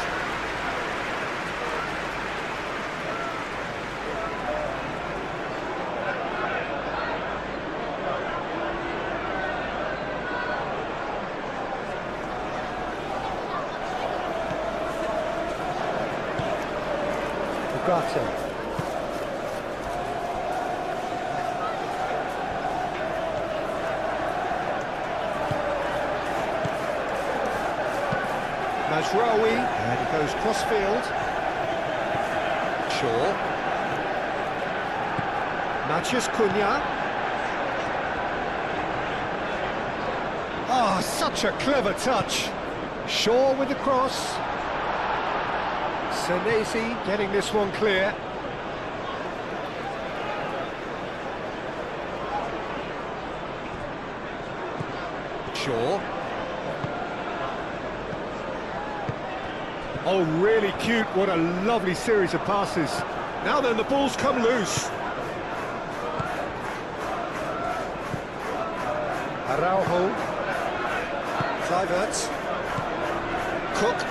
Ugarte. Mazraoui, and he goes cross-field. Shaw. Matheus Cunha. Oh, such a clever touch. Shaw with the cross. Senesi getting this one clear. Shaw. Oh, really cute. What a lovely series of passes. Now then, the ball's come loose. Araujo. Kluivert. Cook.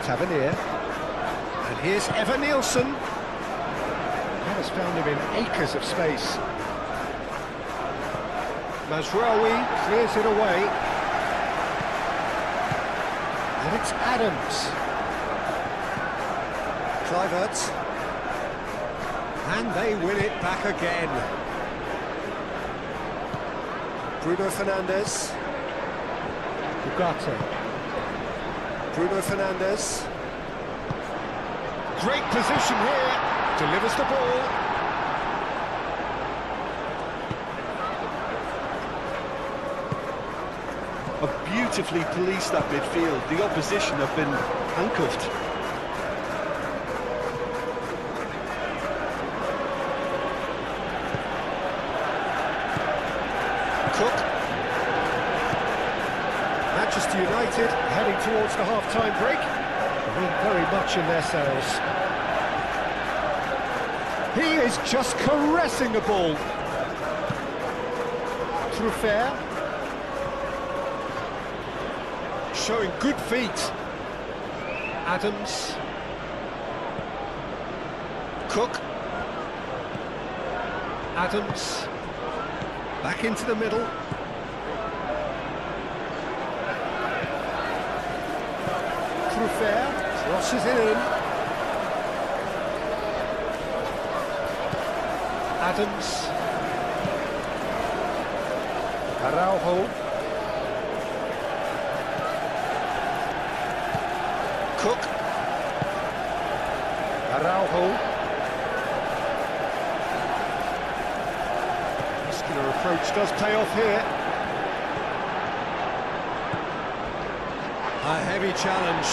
Tavernier. And here's Evan Nielsen. That has found him in acres of space. Mazraoui clears it away. And it's Adams. Kluivert. And they win it back again. Bruno Fernandes. Ugarte. Bruno Fernandes. Great position here. Delivers the ball. Have beautifully policed that midfield. The opposition have been handcuffed. Cook. Manchester United heading towards the half-time break. Very much in their sails. He is just caressing the ball. Truffert. Showing good feet. Adams. Cook. Adams. Back into the middle. Truffert crosses it in. Adams. Araujo. Cook. Araujo. Muscular approach does pay off here. A heavy challenge.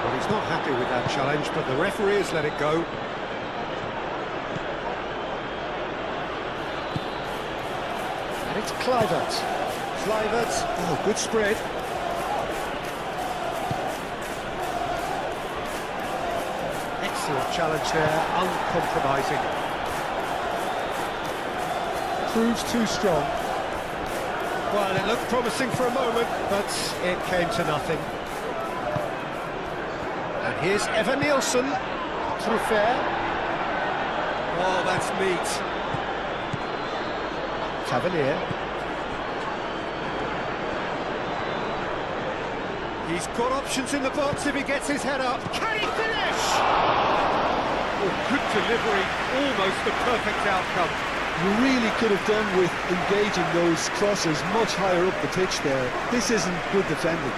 Well, he's not happy with that challenge, but the referee has let it go. And it's Kluivert. Kluivert. Oh, good spread. Excellent challenge there, uncompromising. Proves too strong. Well, it looked promising for a moment, but it came to nothing. And here's Evan Nielsen. Truffert. Oh, that's neat. Tavernier. He's got options in the box if he gets his head up. Can he finish? Oh, good delivery, almost the perfect outcome. you really could have done with engaging those crosses much higher up the pitch there. This isn't good defending.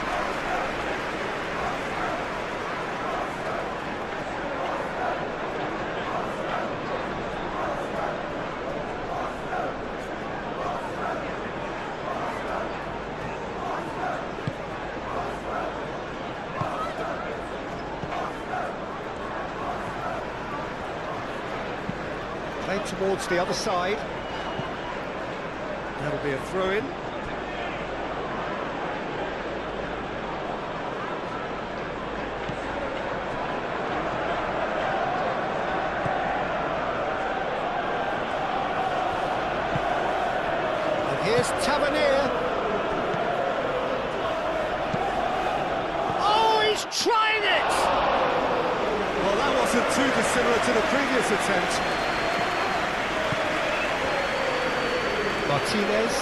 Played towards the other side. That'll be a throw-in. And here's Tavernier. Oh, he's trying it! Well, that wasn't too dissimilar to the previous attempt. Martinez.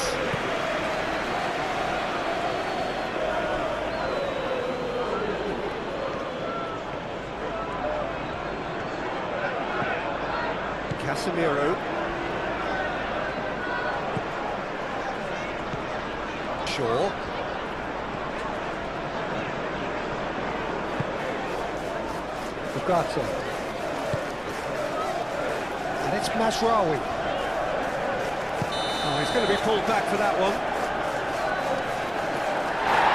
Casemiro. Shaw. Bugatti. And it's Mazraoui. Oh, he's going to be pulled back for that one.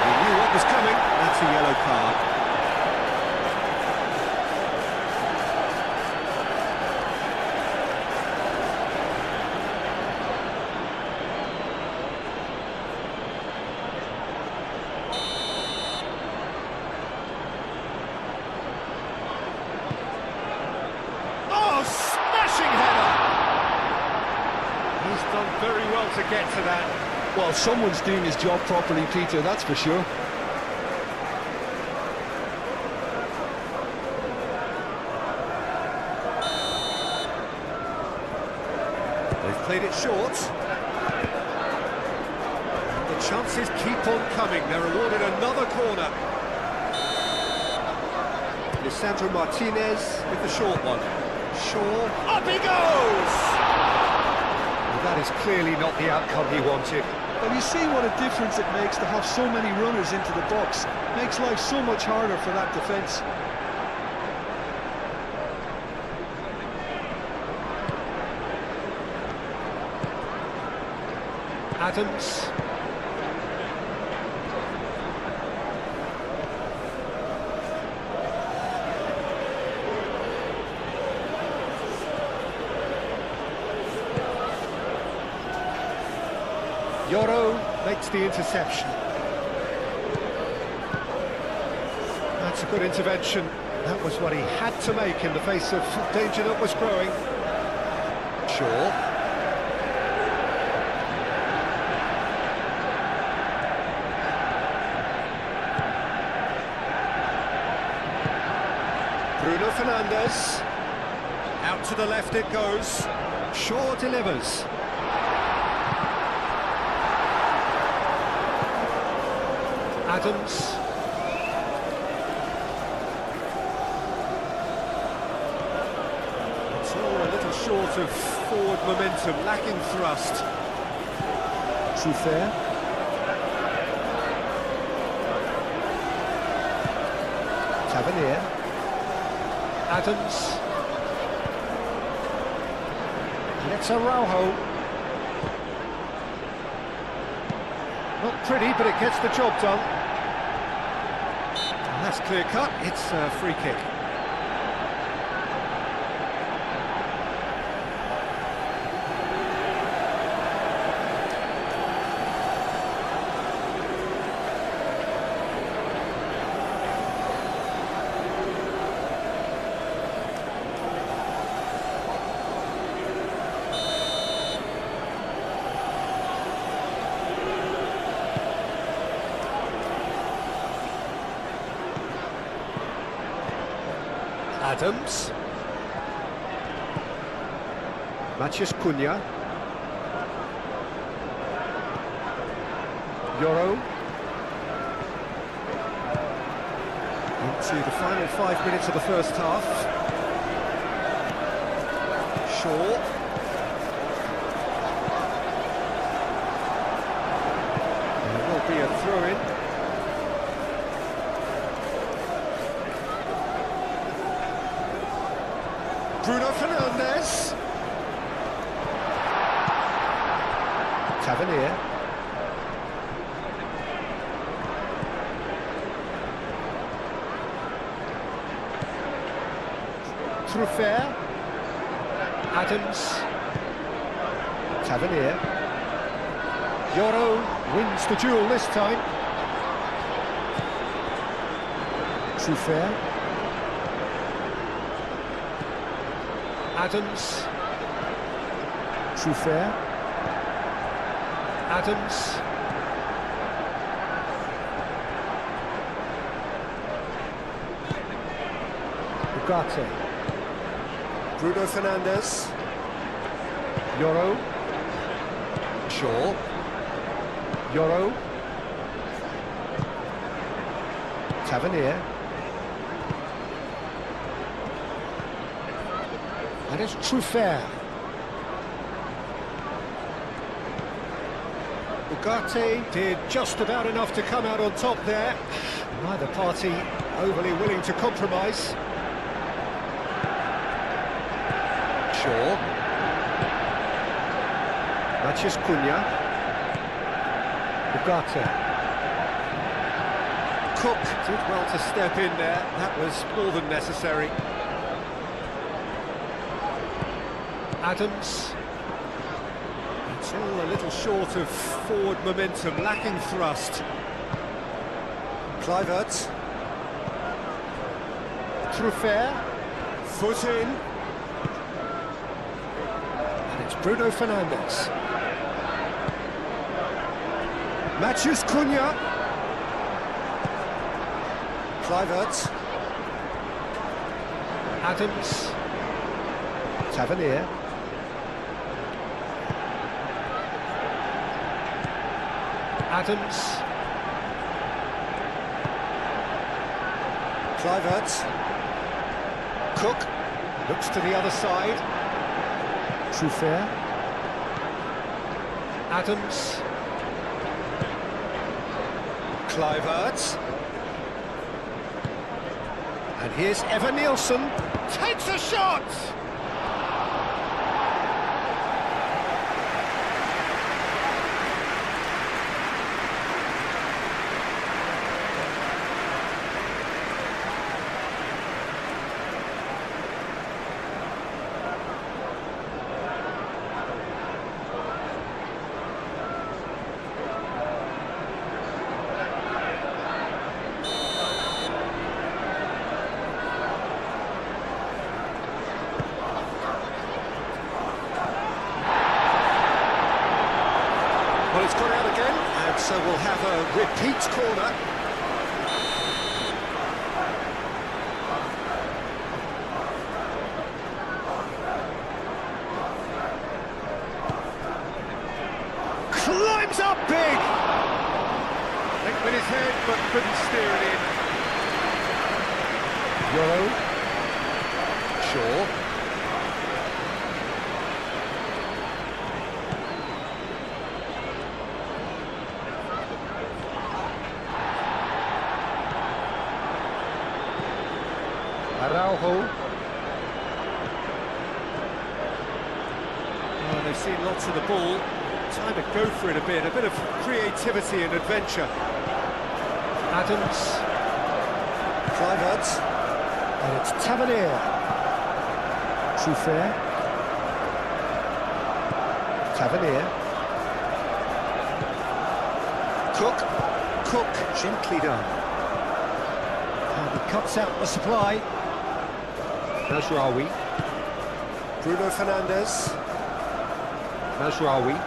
He knew what was coming. That's a yellow card. Oh, smashing header! He's done very well to get to that. Well, someone's doing his job properly, Peter, that's for sure. They've played it short. The chances keep on coming. They're awarded another corner. Lisandro Martinez with the short one. Shaw. Up he goes! That is clearly not the outcome he wanted. Well, you see what a difference it makes to have so many runners into the box. Makes life so much harder for that defence. Adams. Yoro makes the interception. That's a good intervention. That was what he had to make in the face of danger that was growing. Shaw. Bruno Fernandes. Out to the left it goes. Shaw delivers. Adams. It's all a little short of forward momentum, lacking thrust. Truffert. Tavernier. Adams. And it's Araujo. Not pretty, but it gets the job done. And that's clear cut, it's a free kick. Adams. Matheus Cunha. Yoro. Into the final 5 minutes of the first half. Shaw. Bruno Fernandes. Tavernier. Truffert. Adams. Tavernier. Yoro wins the duel this time. Truffert. Adams. Truffert. Adams. Ugarte. Bruno Fernandes. Yoro. Shaw. Yoro. Tavernier. And it's Truffert. Ugarte did just about enough to come out on top there. Neither party overly willing to compromise. Shaw. Matheus Cunha. Ugarte. Cook did well to step in there. That was more than necessary. Adams. Still a little short of forward momentum, lacking thrust. Kluivert. Truffert. Foot in. And it's Bruno Fernandes. Matheus Cunha. Kluivert. Adams. Tavernier. Adams. Kluivert. Cook looks to the other side. Truffert. Adams. Kluivert. And here's Evan Nielsen. Takes a shot! Well, it's gone out again, and so we'll have a repeat corner. Climbs up big! Linked with his head, but couldn't steer it in. Yoro. Shaw. Araujo. Oh, they've seen lots of the ball. Time to go for it a bit of creativity and adventure. Adams. Kluivert. And it's Tavernier. Truffert. Tavernier. Cook, gently done. And he cuts out the supply. Mazraoui. Bruno Fernandes. Mazraoui.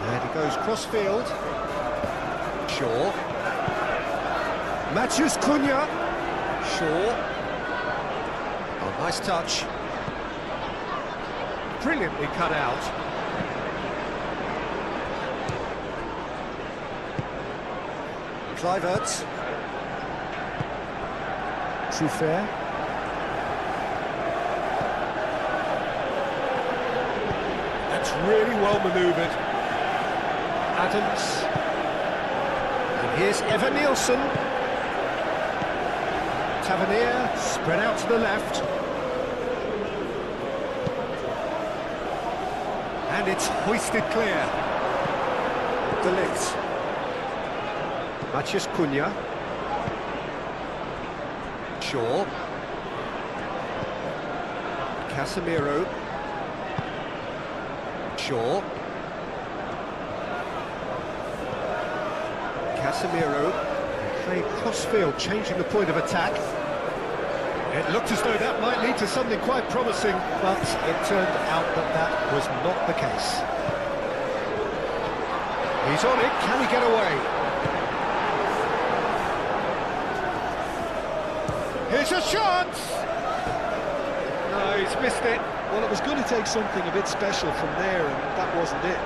And he goes cross-field. Shaw. Matheus Cunha. Shaw. Oh, nice touch. Brilliantly cut out. Kluivert. Truffert. That's really well manoeuvred. Adams. And here's Evan Nielsen. Tavernier, spread out to the left. And it's hoisted clear. De Ligt. Matheus Cunha. Shaw. Casemiro. Shaw. Casemiro. Played crossfield, changing the point of attack. It looked as though that might lead to something quite promising, but it turned out that that was not the case. He's on it, can he get away? Here's a chance! No, he's missed it. Well, it was going to take something a bit special from there, and that wasn't it.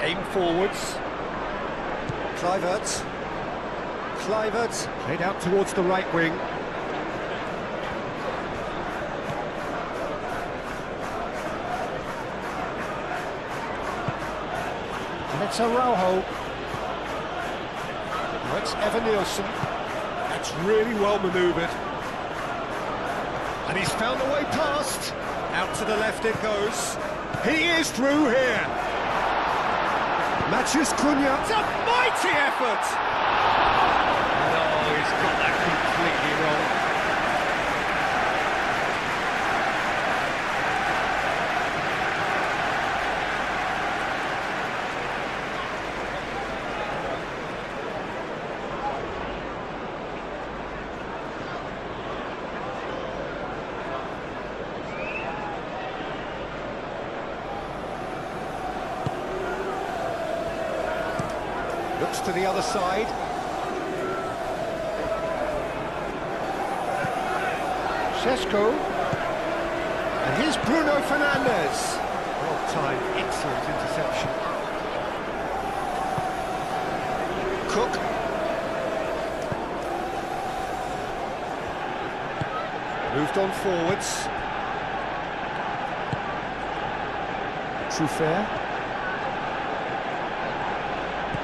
Aim forwards. Kluivert. Kluivert played out towards the right wing. And it's Araujo. Now it's Evan Nielsen. That's really well manoeuvred. And he's found a way past. Out to the left it goes. He is through here. Matheus Cunha. It's a mighty effort. Oh, he's got that completely wrong. Looks to the other side. Šeško. And here's Bruno Fernandes. Well timed, excellent interception. Cook. Moved on forwards. Truffert.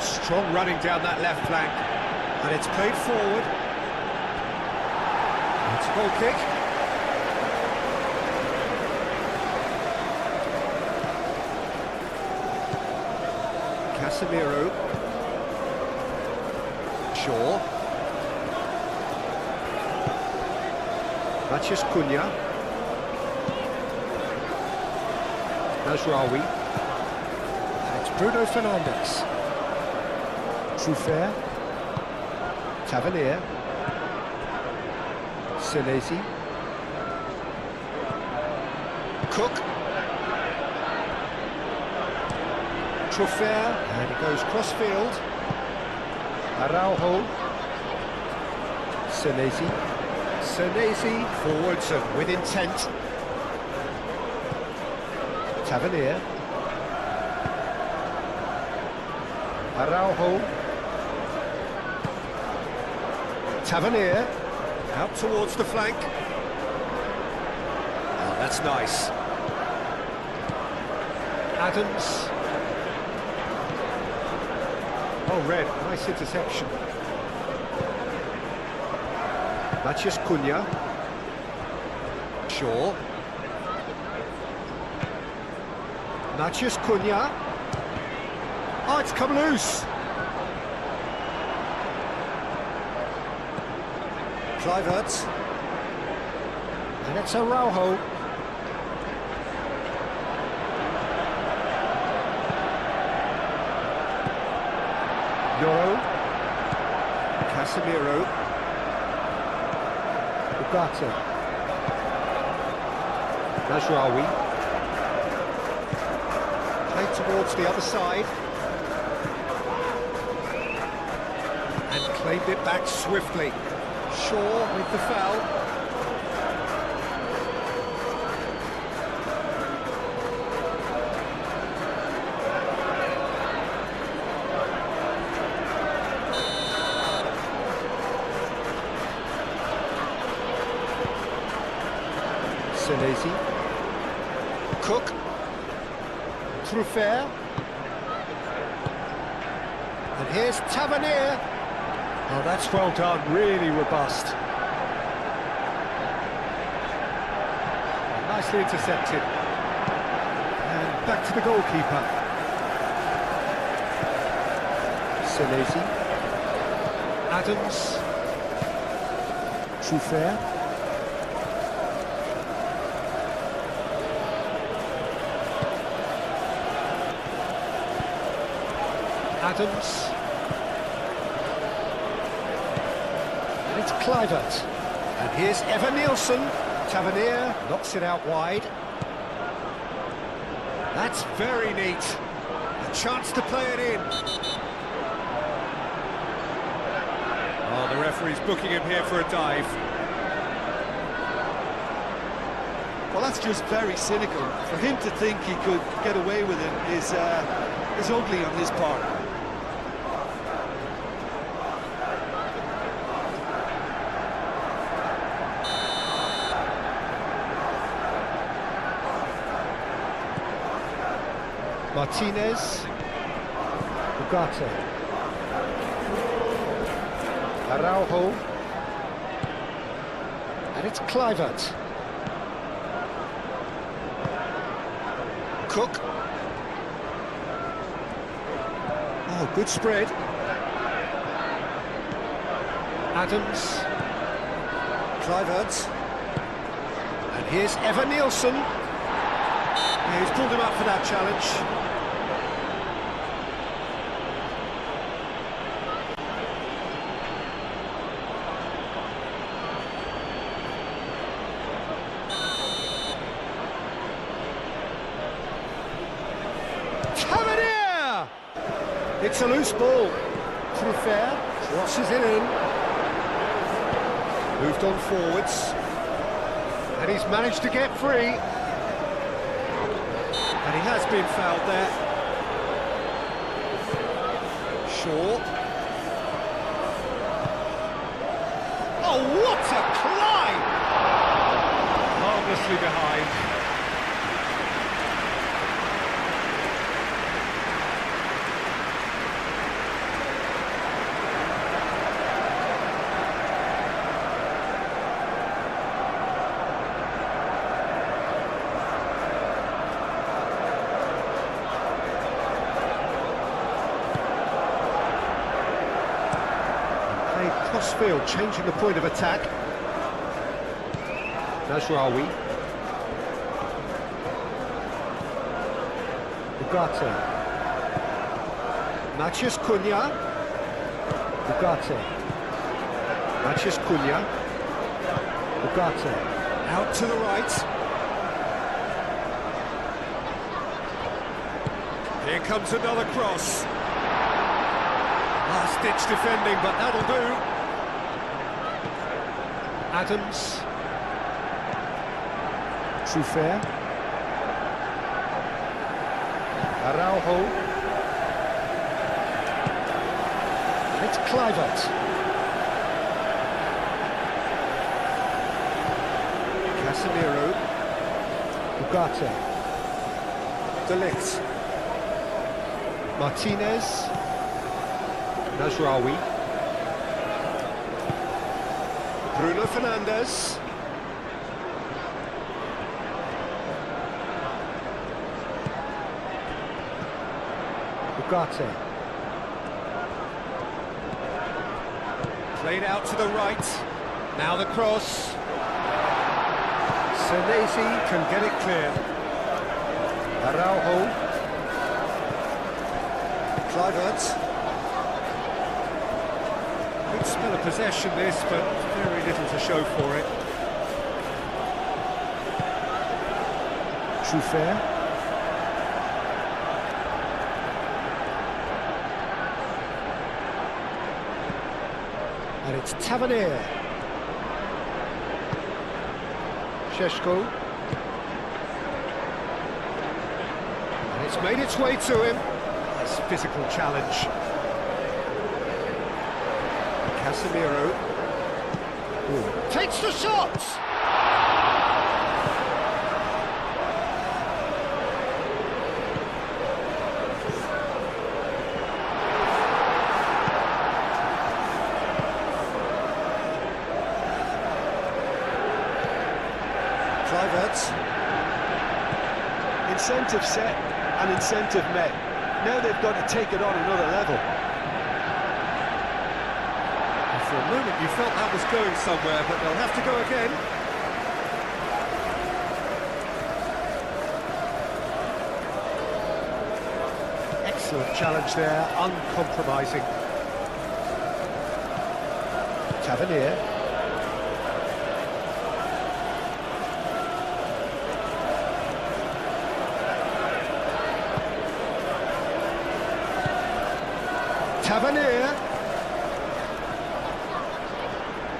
Strong running down that left flank. And it's played forward. It's a goal kick. Casemiro. Shaw. Matheus Cunha. Mazraoui. And it's Bruno Fernandes. Truffert. Tavernier. Senesi. Cook. Truffert, and he goes crossfield. Araujo. Senesi. Senesi forwards and with intent. Tavernier. Araujo. Tavernier. Out towards the flank. Oh, that's nice. Adams. Oh, red. Nice interception. Matheus Cunha. Shaw. Matheus Cunha. Oh, it's come loose. Kluivert. And it's Araujo. Yoro. Casemiro. Ugarte. Mazraoui. Played towards the other side. And claimed it back swiftly. Shaw with the foul. Senesi. Cook. Truffert. And here's Tavernier. Oh, that's well done, really robust. Nicely intercepted. And back to the goalkeeper. Senesi. Adams. Trufer. Adams. And it's Kluivert. And here's Evan Nielsen. Tavernier knocks it out wide. That's very neat. A chance to play it in. Oh, the referee's booking him here for a dive. Well, that's just very cynical. For him to think he could get away with it is ugly on his part. Martinez. Ugarte. Araujo. And it's Kluivert. Cook. Oh, good spread. Adams. Kluivert. And here's Evan Nielsen. Yeah, he's pulled him up for that challenge. Tavernier! It's a loose ball. Trufer crosses it in. Moved on forwards. And he's managed to get free. And he has been fouled there. Shaw. Oh, what a climb! Harmlessly behind. Crossfield, changing the point of attack. Nasraoui. Ugarte. Matheus Cunha. Ugarte. Matheus Cunha. Ugarte. Out to the right. Here comes another cross. Last-ditch defending, but that'll do. Adams. Trufer. Araujo. It's Kluivert. Casemiro. Ugarte. De Ligt. Martinez. Nasraoui. Bruno Fernandes. Ugarte. Played out to the right. Now the cross. Senesi can get it clear. Araujo. Kluivert. Good spell of possession this, but very little to show for it. Trufer. And it's Tavernier. Šeško. And it's made its way to him. Nice physical challenge. Casemiro. Ooh. Takes the shot! Kluivert. Incentive set and incentive met. Now they've got to take it on another level. And for a moment you felt that was going somewhere, but they'll have to go again. Excellent challenge there, uncompromising. Tavernier. Tavernier.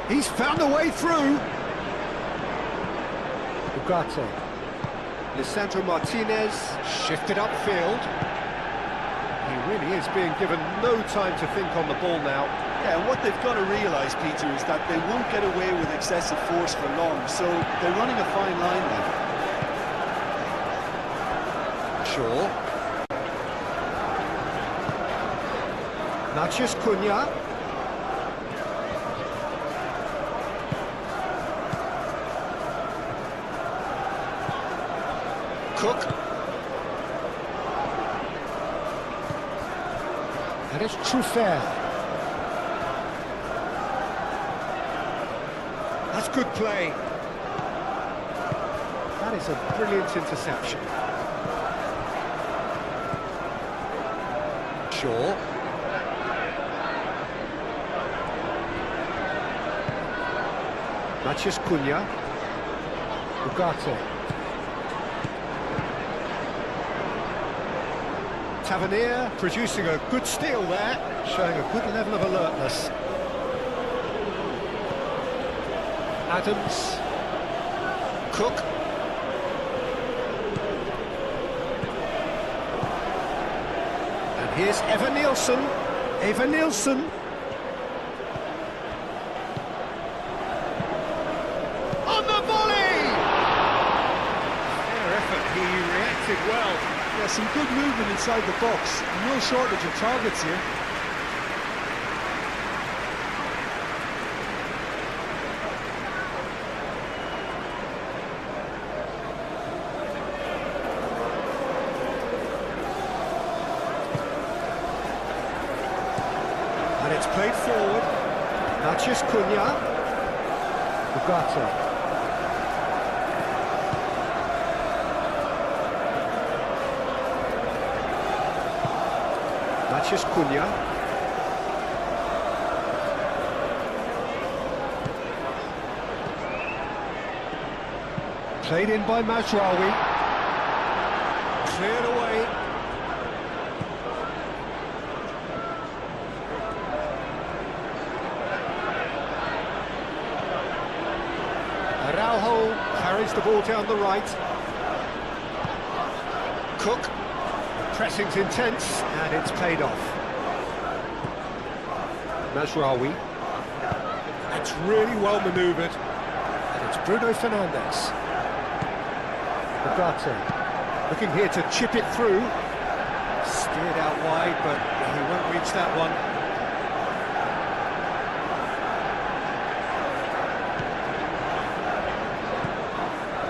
He's found a way through. Ugarte. Lisandro Martinez shifted upfield. He really is being given no time to think on the ball now. Yeah, and what they've got to realise, Peter, is that they won't get away with excessive force for long, so they're running a fine line now. Shaw. Matheus Cunha. Cook. And it's Truffert. That's good play. That is a brilliant interception. Shaw. Matheus Cunha. Ugarte. Tavernier producing a good steal there, showing a good level of alertness. Adams. Cook. And here's Evan-Nielsen. Evan-Nielsen. On the volley! Fair effort, he reacted well. Yeah, some good movement inside the box. No shortage of targets here. And it's played forward. Matheus Cunha. Ugarte. Matheus Cunha. Played in by Mazraoui. Cleared away. Araujo carries the ball down the right. Cook. Pressing's intense, and it's paid off. Mazraoui. That's really well manoeuvred. And it's Bruno Fernandes. Ugarte. Looking here to chip it through. Steered out wide, but he won't reach that one.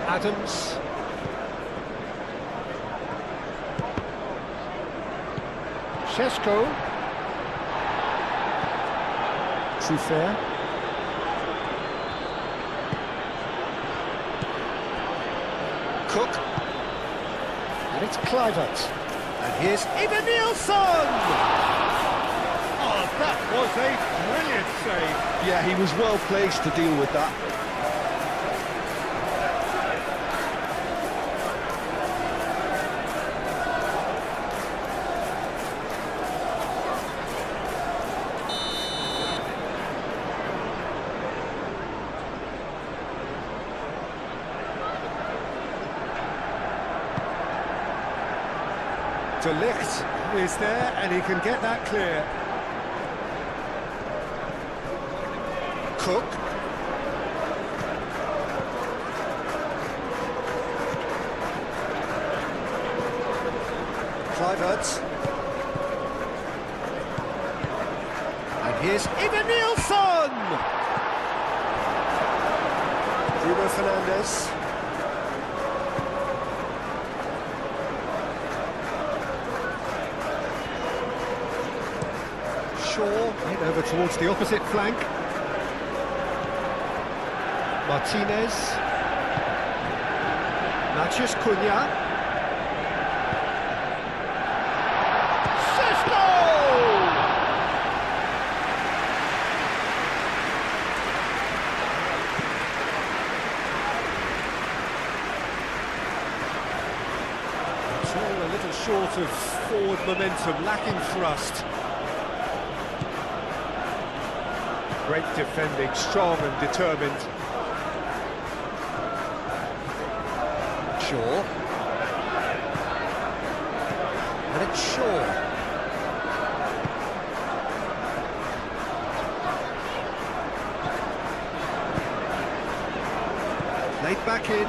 Adams. Šeško. Truffert. Cook. And it's Kluivert. And here's Evan-Nielsen! Oh, that was a brilliant save. Yeah, he was well placed to deal with that. De Ligt is there, and he can get that clear. Cook. Kluivert. And here's Evan-Nielsen! Bruno Fernandes. over towards the opposite flank. Martinez. Mathias Cunha. Sesko! It's all a little short of forward momentum, lacking thrust. Great defending, strong and determined. Shaw. And it's Shaw. Played back in.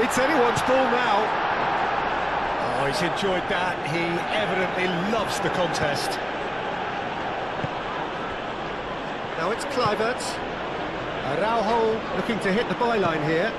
It's anyone's ball now. Oh, he's enjoyed that. He evidently loves the contest. Now it's Kluivert. Araujo looking to hit the byline here.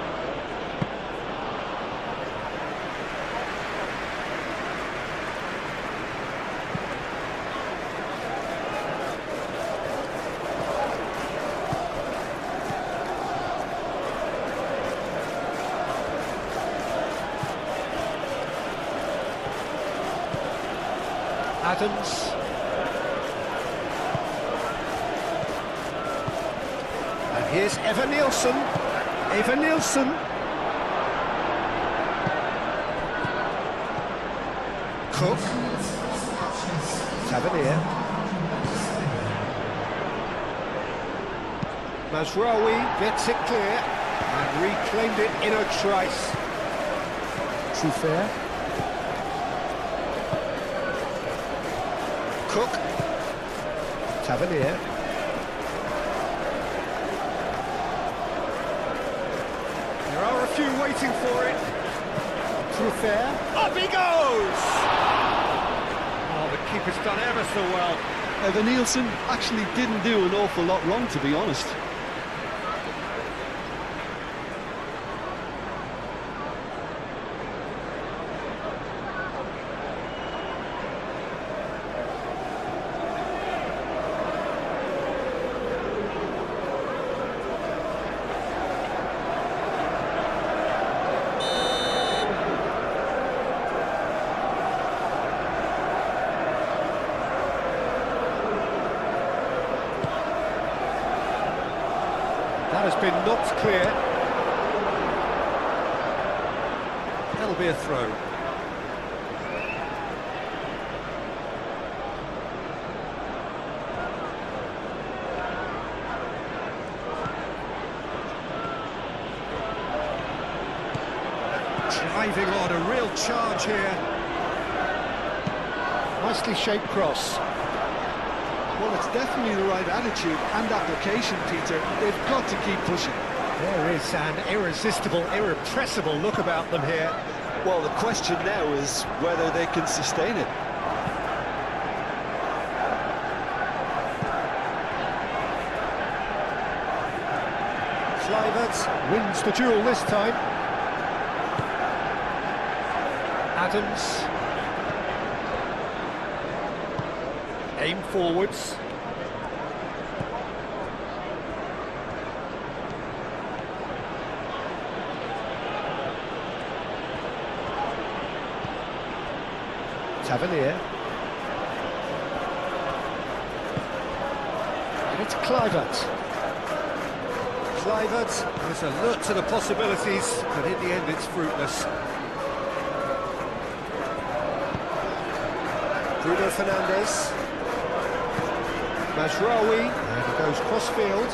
Adams. And here's Evan Nielsen. Evan Nielsen. Cook. Tavernier. Mazraoui gets it clear and reclaimed it in a trice. Trufair. Cook. Tavernier. There are a few waiting for it. Trufair. Up he goes! Oh, the keeper's done ever so well. Evan Nielsen actually didn't do an awful lot wrong, to be honest. That has been knocked clear. That'll be a throw. Driving on, a real charge here. Nicely shaped cross. Well, it's definitely the right attitude and application, Peter. They've got to keep pushing. There is an irresistible, irrepressible look about them here. Well, the question now is whether they can sustain it. Kluivert wins the duel this time. Adams. Aim forwards. Tavernier. And it's Kluivert. Kluivert is alert to the possibilities, but in the end it's fruitless. Bruno Fernandes. Mazraoui, and he goes cross-field.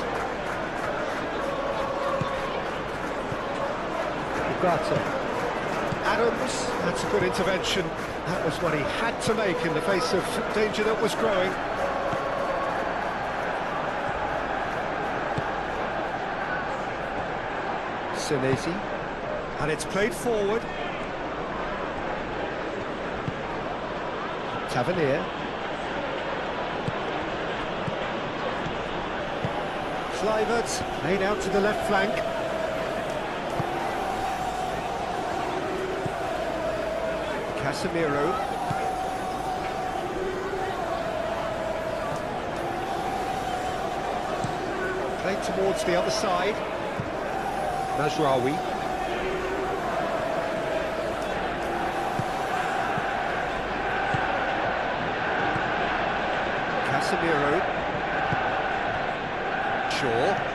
Ugarte. Adams, that's a good intervention. That was what he had to make in the face of danger that was growing. Senesi, and it's played forward. Tavernier. Kluivert made out to the left flank. Casemiro. Played towards the other side. Mazraoui. Casemiro. Shaw.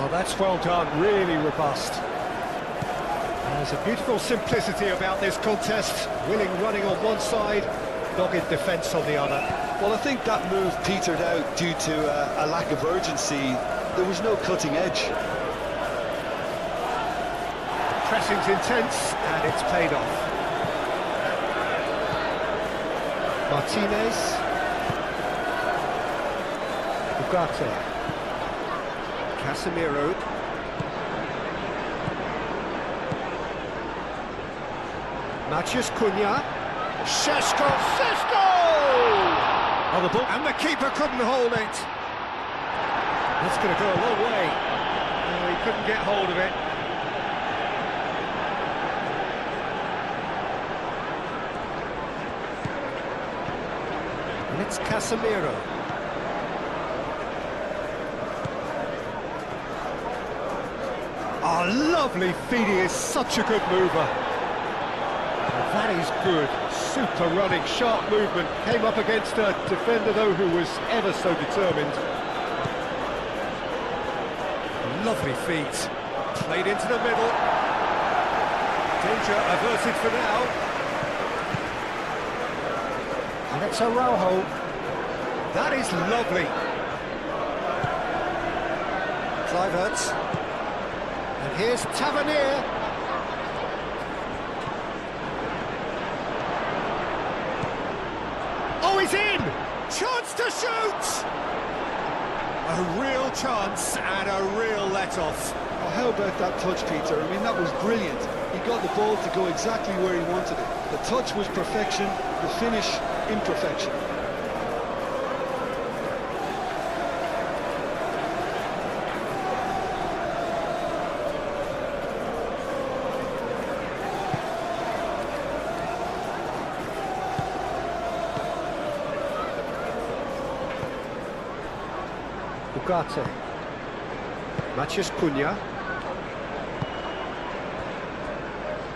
Oh, that's well done, really robust. There's a beautiful simplicity about this contest. Willing running on one side, dogged defence on the other. Well, I think that move petered out due to a lack of urgency. There was no cutting edge. Pressing's intense, and it's paid off. Martinez. Ugarte. Casemiro. Matheus Cunha. Šeško! On the ball. And the keeper couldn't hold it. That's going to go a long way. Oh, he couldn't get hold of it. And it's Casemiro. Oh, lovely feed. He is such a good mover. That is good. Super running, sharp movement. Came up against a defender, though, who was ever so determined. Lovely feet. Played into the middle. Danger averted for now. And it's Araujo. That is lovely. Kluivert. And here's Tavernier. Oh, he's in! Chance to shoot! A real chance and a real let-off. Well, how about that touch, Peter? I mean, that was brilliant. He got the ball to go exactly where he wanted it. The touch was perfection, the finish imperfection. Ugarte. Matheus Cunha.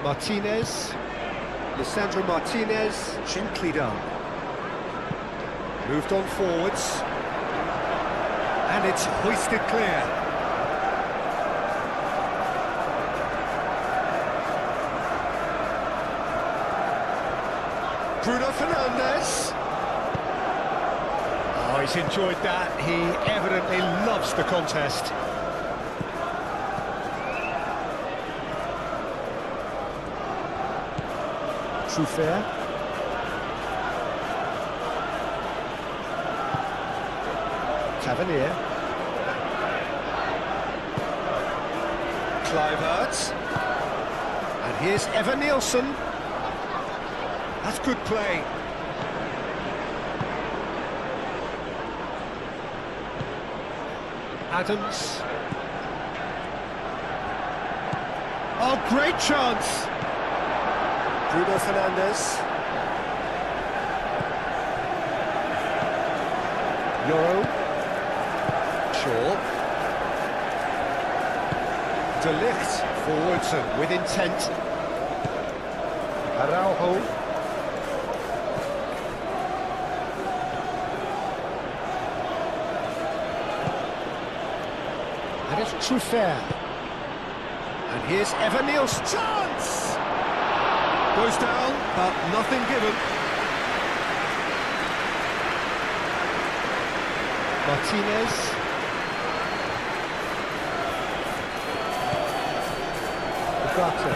Martinez. Lisandro Martinez. Gently done. Moved on forwards. And it's hoisted clear. Bruno Fernandes. Oh, he's enjoyed that. He evidently loves the contest. Truffert. Tavernier. Kluivert. And here's Evan Nielsen. That's good play. Adams. Oh, great chance! Bruno Fernandes. Euro. Shaw. De Ligt forwards and with intent. Araujo. And it's Truffert. And here's Evan Nielsen. Chance! Goes down, but nothing given. Martinez. Ugarte.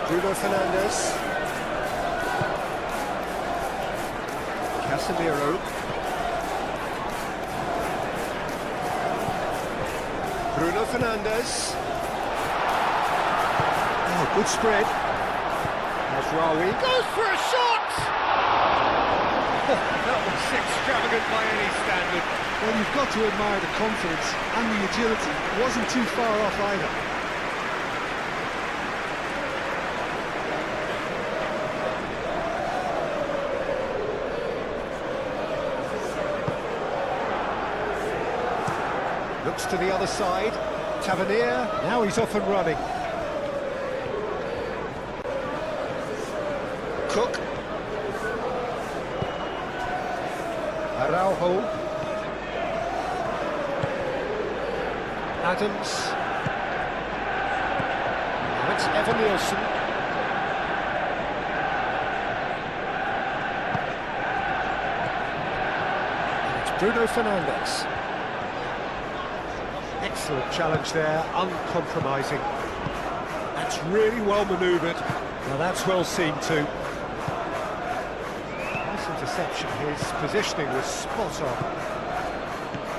Bruno Fernandes. Casemiro. Bruno Fernandes. Oh, good spread. Mazraoui goes for a shot! That was extravagant by any standard. Well, you've got to admire the confidence and the agility. It wasn't too far off either. Looks to the other side. Tavernier, now he's off and running. Cook. Araujo. Adams. Now it's Evan Nielsen. And it's Bruno Fernandes. Excellent challenge there, uncompromising. That's really well manoeuvred. Now that's well seen too. Nice interception, his positioning was spot on.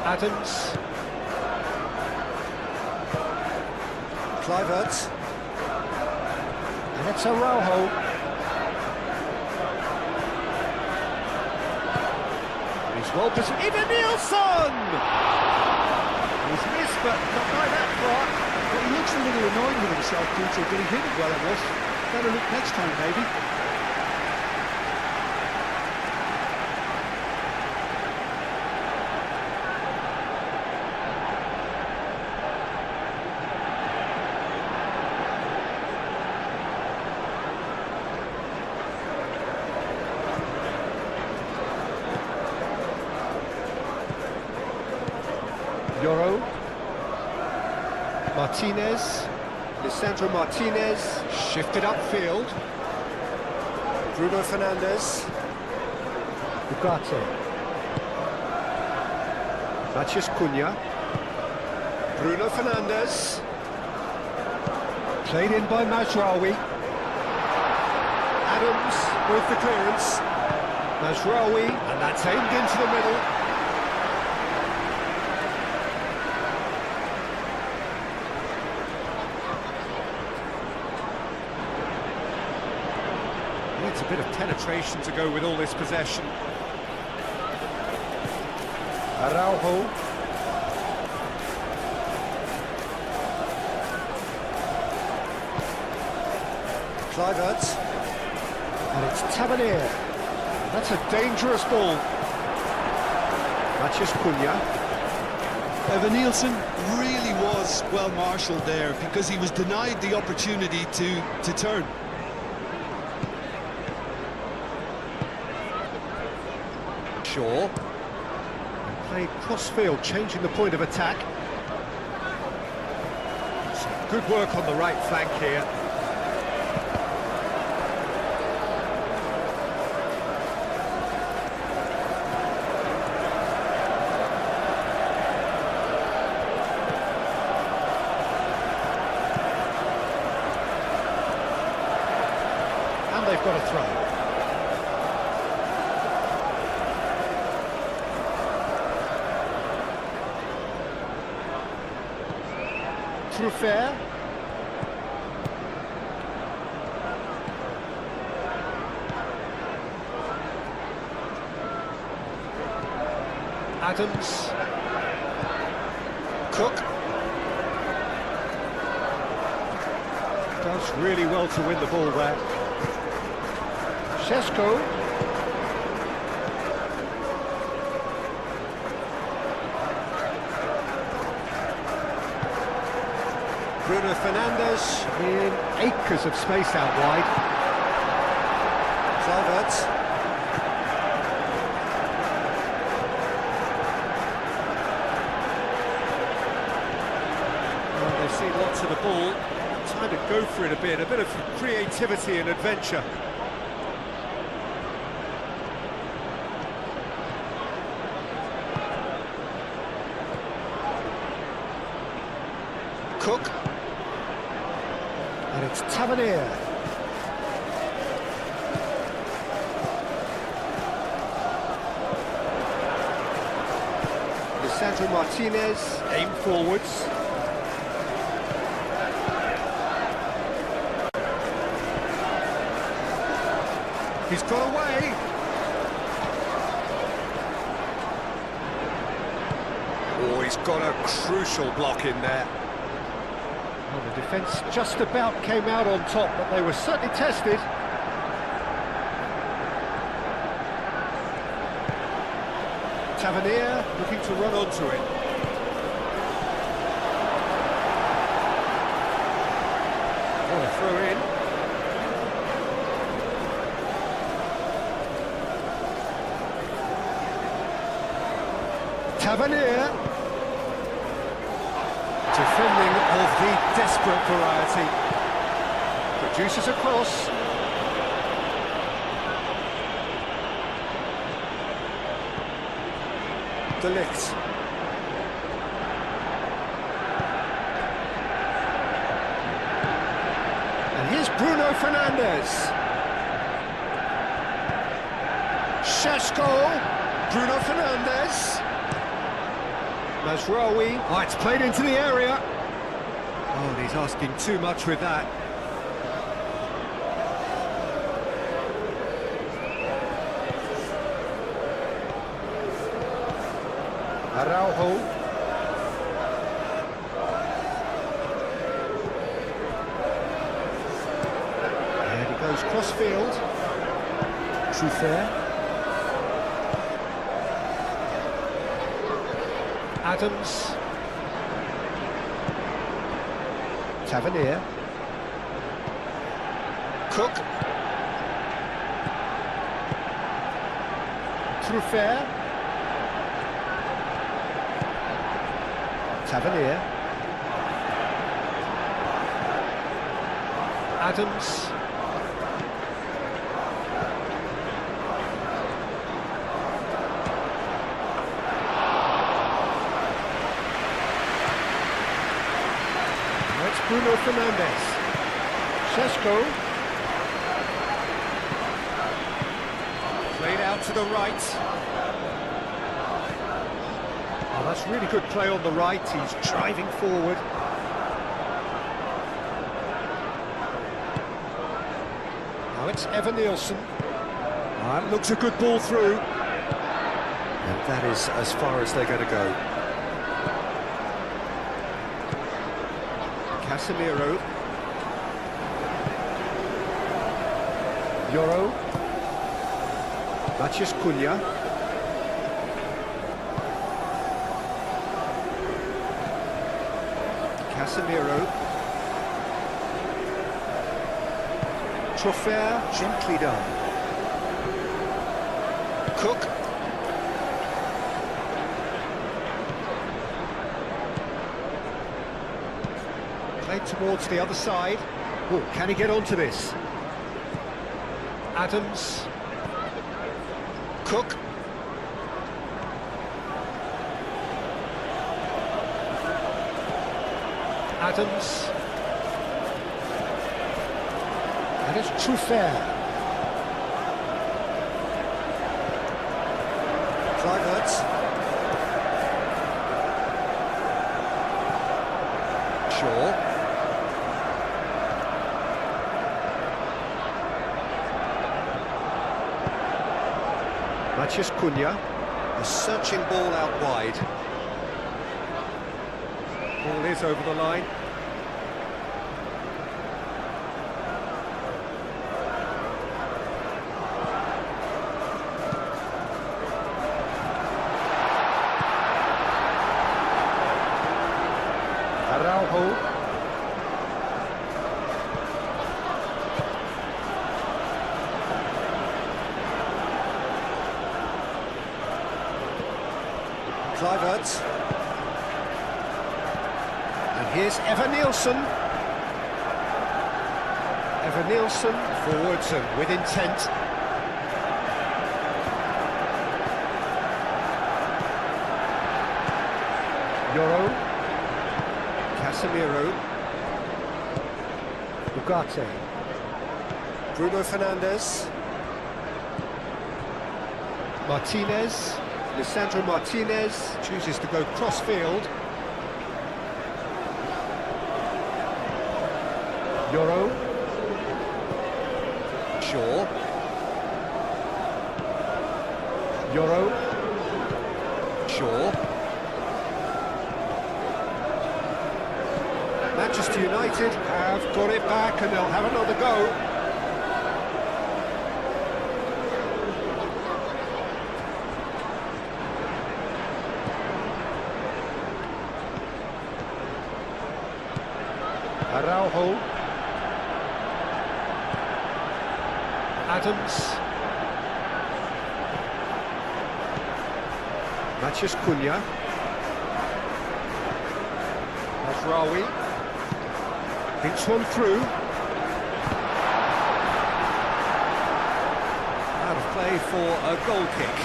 Adams. Kluivert. And it's Araujo. He's well positioned. Even Nielsen! He's missed, but not by that far. But he looks a little annoyed with himself, Peter, but he hit it well enough. Better look next time, maybe. Yoro. Martinez. Lisandro Martinez. Shifted upfield. Bruno Fernandes. Ugarte. Matheus Cunha. Bruno Fernandes. Played in by Mazraoui. Adams with the clearance. Mazraoui, and that's aimed into the middle. Needs a bit of penetration to go with all this possession. Araujo. Kluivert. And it's Tavernier. That's a dangerous ball. Matheus Cunha. Evan Nielsen really was well marshalled there because he was denied the opportunity to turn. Shaw. And played cross-field, changing the point of attack. Some good work on the right flank here. And they've got a throw. Truffert. Adams. Cook. Does really well to win the ball there. Šeško. Bruno Fernandes in acres of space out wide. Kluivert. Well, they've seen lots of the ball. Time to go for it a bit of creativity and adventure. Cook. And it's Tavernier. Lisandro Martinez, aim forwards. He's got away. he's got a crucial block in there. Well, the defence just about came out on top, but they were certainly tested. Tavernier looking to run onto it. Oh, a throw in. Tavernier. Defending of the desperate variety. Produces a cross. De Ligt. And here's Bruno Fernandes. Šeško. Bruno Fernandes. Mazraoui. Oh, it's played into the area. Oh, and he's asking too much with that. Araujo. And he goes cross-field. Truffert. Adams. Tavernier. Cook. Truffert. Tavernier. Adams. That's Bruno Fernandes. Šeško. Played out to the right. Oh, that's really good play on the right. He's driving forward. Now it's Evan Nielsen. That looks a good ball through. And that is as far as they're going to go. Casemiro. Yoro. Matías Cunha. Casemiro. Truffert, gently done. Cook. Played towards the other side. Oh, can he get onto this? Adams. Cook. Adams. And it's Truffert. Kluivert. Shaw. Matías Cunha. A searching ball out wide. Ball is over the line. Araujo. Kluivert. And here's Evan Nielsen. Evan Nielsen forwards and with intent. Yoro. Casemiro. Ugarte. Bruno Fernandes. Martinez. Lisandro Martinez chooses to go cross-field. Yoro. Shaw. Yoro. Shaw. United have got it back and they'll have another go. Araujo. Adams. Mathias Cunha. Mazraoui. Thinks one through. Out of play for a goal kick.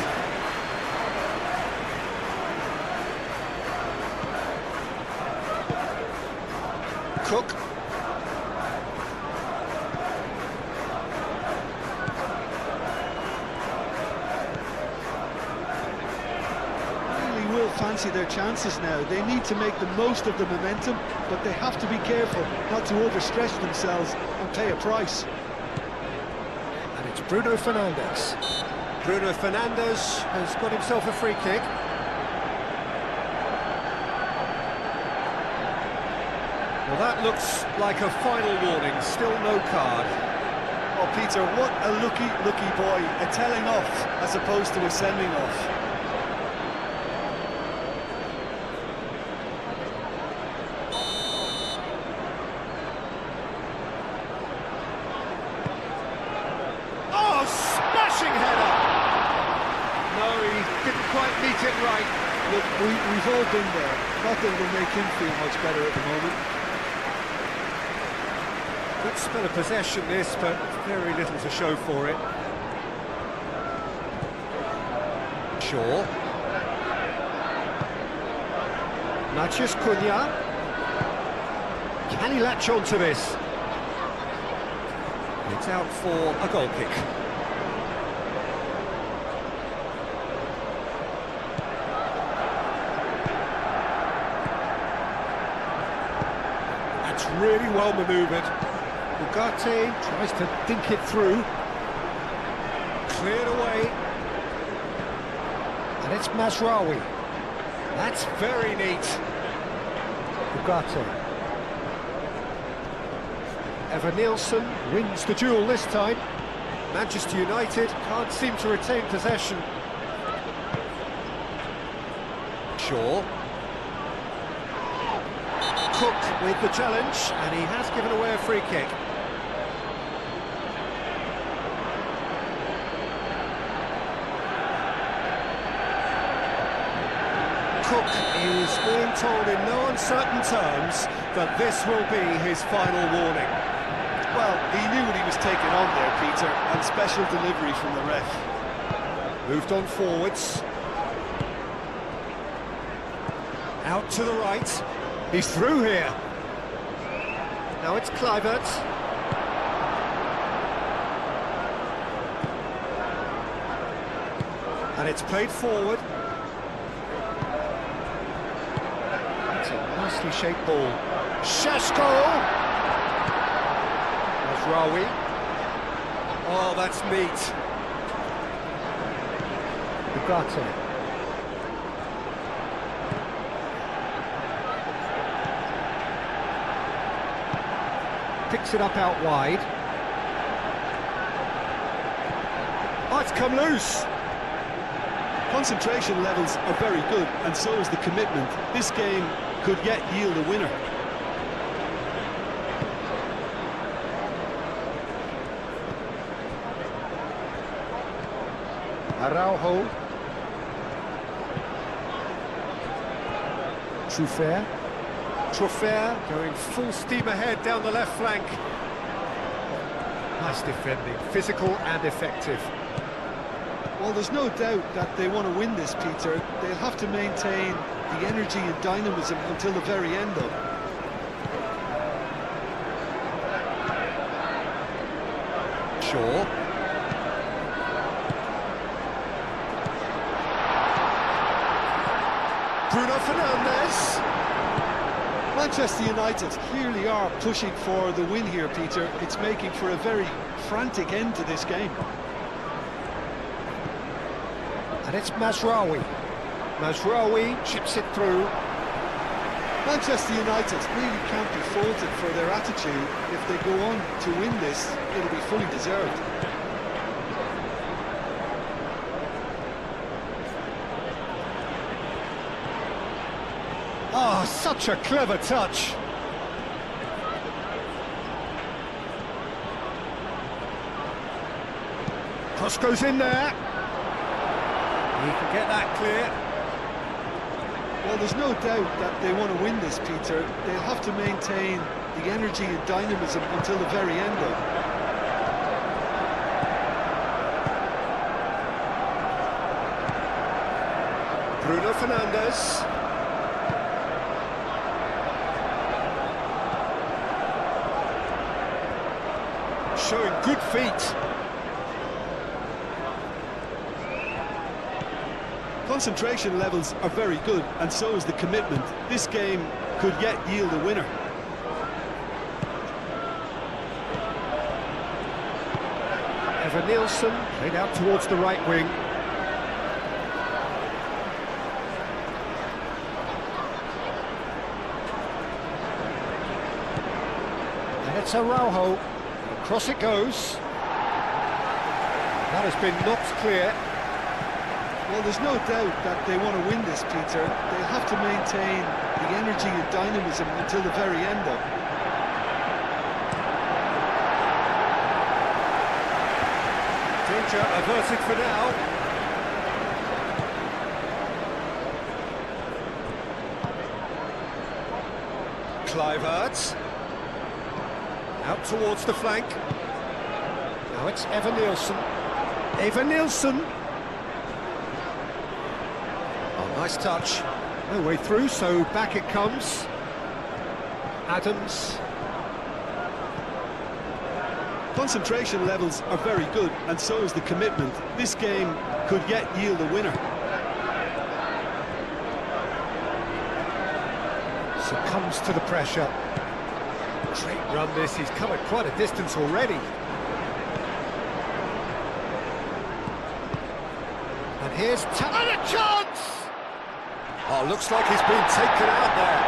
Cook. Fancy their chances now. They need to make the most of the momentum, but they have to be careful not to overstretch themselves and pay a price. And it's Bruno Fernandes. Bruno Fernandes has got himself a free kick. Well, that looks like a final warning, still no card. Oh, Peter, what a lucky boy. A telling off as opposed to a sending off. Quite meet it right. Look, we've all been there. Not that it'll make him feel much better at the moment. Good spell of possession this, but very little to show for it. Shaw. Mathias Cunha. Can he latch on to this? It's out for a goal kick. Really well manoeuvred. Ugarte tries to dink it through. Cleared away. And it's Mazraoui. That's very neat. Ugarte. Evan Nielsen wins the duel this time. Manchester United can't seem to retain possession. Shaw. Cook with the challenge, and he has given away a free kick. Cook is being told in no uncertain terms that this will be his final warning. Well, he knew what he was taking on there, Peter, and special delivery from the ref. Moved on forwards. Out to the right. He's through here. Now it's Kluivert. And it's played forward. That's a nicely shaped ball. Šeško! Mazraoui. Oh, that's neat. Ugarte. Picks it up out wide. Oh, it's come loose. Concentration levels are very good, and so is the commitment. This game could yet yield a winner. Araujo. Truffert going full steam ahead down the left flank. Nice defending, physical and effective. Well, there's no doubt that they want to win this, Peter. They'll have to maintain the energy and dynamism until the very end, though. Shaw. Bruno Fernandes. Manchester United clearly are pushing for the win here, Peter. It's making for a very frantic end to this game. And it's Mazraoui. Mazraoui chips it through. Manchester United really can't be faulted for their attitude. If they go on to win this, it'll be fully deserved. Oh, such a clever touch. Cross goes in there. He can get that clear. Well, there's no doubt that they want to win this, Peter. They'll have to maintain the energy and dynamism until the very end, though. Bruno Fernandes. Showing good feet. Concentration levels are very good, and so is the commitment. This game could yet yield a winner. Evan Nielsen played out towards the right wing. And it's Araujo. Across it goes. That has been knocked clear. Well, there's no doubt that they want to win this, Peter. They'll have to maintain the energy and dynamism until the very end, though. Danger averted for now. Kluivert. Out towards the flank. Now it's Evan Nielsen. Evan Nielsen. Oh, nice touch. No way through, so back it comes. Adams. Concentration levels are very good, and so is the commitment. This game could yet yield a winner. Succumbs to the pressure. Great run this, he's covered quite a distance already. And here's and a chance! Oh, looks like he's been taken out there.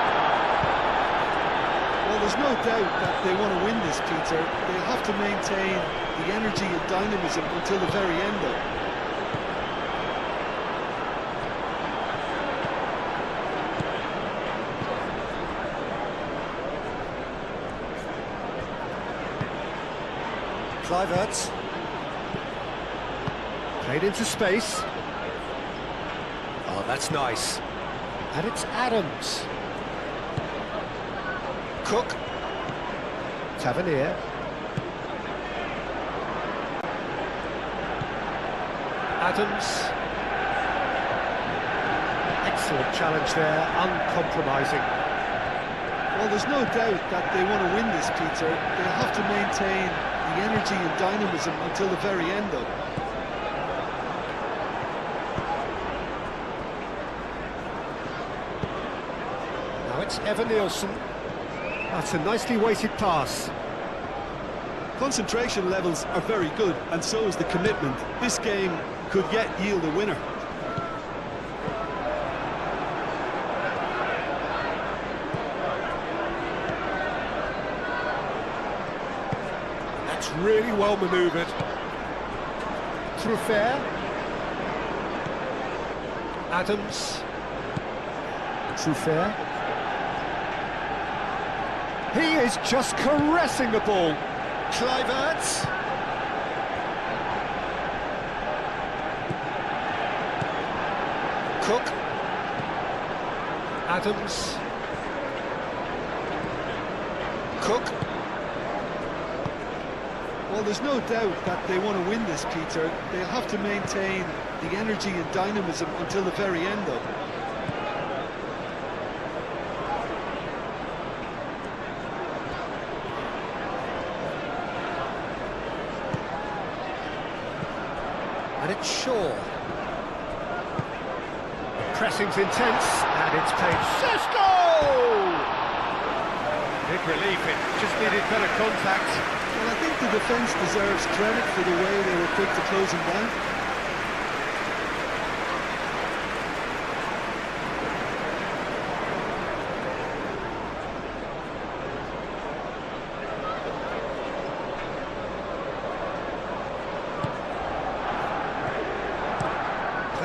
Well, there's no doubt that they want to win this, Peter. They'll have to maintain the energy and dynamism until the very end, though. Kluivert. Played into space. Oh, that's nice. And it's Adams. Cook. Tavernier. Adams. Excellent challenge there, uncompromising. Well, there's no doubt that they want to win this, Peter. They'll have to maintain the energy and dynamism until the very end, though. Now it's Evan Nielsen. That's a nicely weighted pass. Concentration levels are very good, and so is the commitment. This game could yet yield a winner. That's really well manoeuvred. Truffert. Adams. Truffert. He is just caressing the ball. Kluivert. Cook. Adams. Cook. Well, there's no doubt that they want to win this, Peter. They'll have to maintain the energy and dynamism until the very end, though. And it's Shaw. The pressing's intense, and it's played. Sesko! Big relief, it just needed better contact. Well, I think the defence deserves credit for the way they were quick to close him down.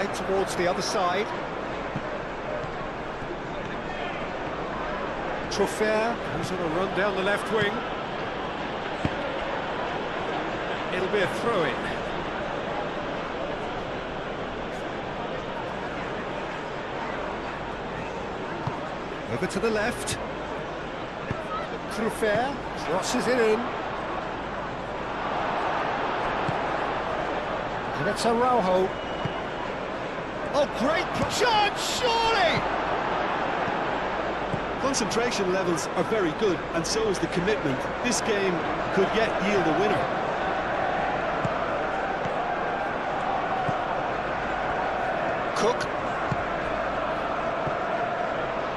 Played towards the other side. Truffert goes on a run down the left wing. It'll be a throw-in. Over to the left. Truffert crosses it in. And it's Araujo. Oh, great chance, surely! Concentration levels are very good, and so is the commitment. This game could yet yield a winner. Cook.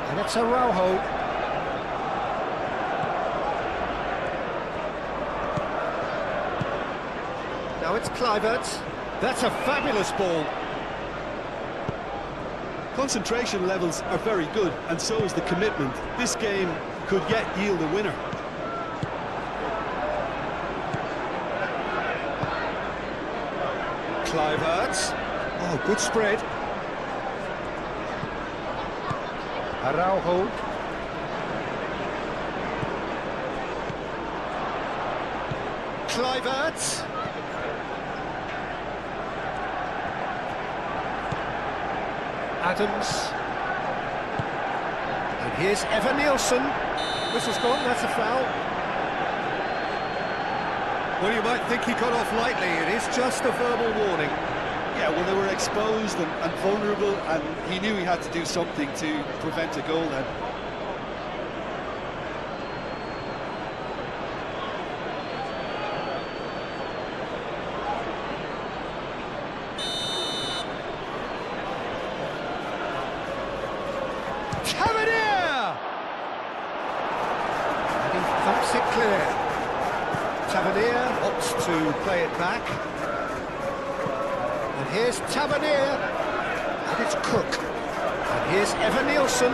And it's Araujo. Now it's Kluivert. That's a fabulous ball. Concentration levels are very good, and so is the commitment. This game could yet yield a winner. Kluivert. Oh, good spread. Araujo. Kluivert. Adams. And here's Evan Nielsen. Whistle's gone, that's a foul. Well, you might think he got off lightly. It is just a verbal warning. Yeah, well, they were exposed and vulnerable, and he knew he had to do something to prevent a goal then. Tavernier! And he thumps it clear. Tavernier opts to play it back. And here's Tavernier. And it's Cook. And here's Evan Nielsen.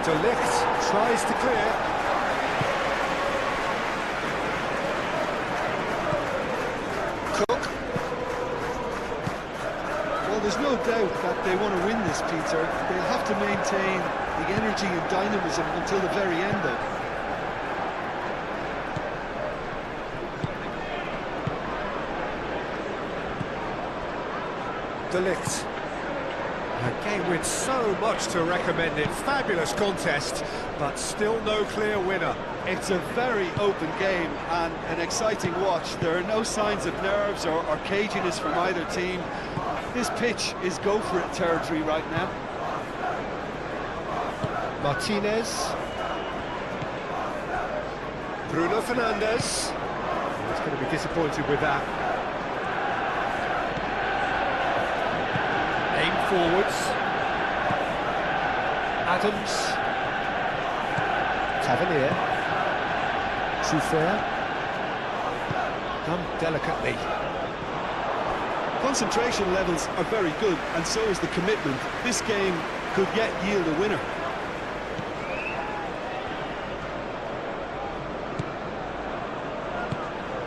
De Ligt tries to clear. Cook. Well, there's no doubt that they want to win this, Peter. They'll have to maintain the energy and dynamism until the very end, though. De Ligt. A game with so much to recommend it. Fabulous contest, but still no clear winner. It's a very open game and an exciting watch. There are no signs of nerves or caginess from either team. This pitch is go-for-it territory right now. Martinez. Bruno Fernandes. He's going to be disappointed with that. Aim forwards. Adams. Tavernier. Truffert. Done delicately. Concentration levels are very good, and so is the commitment. This game could yet yield a winner.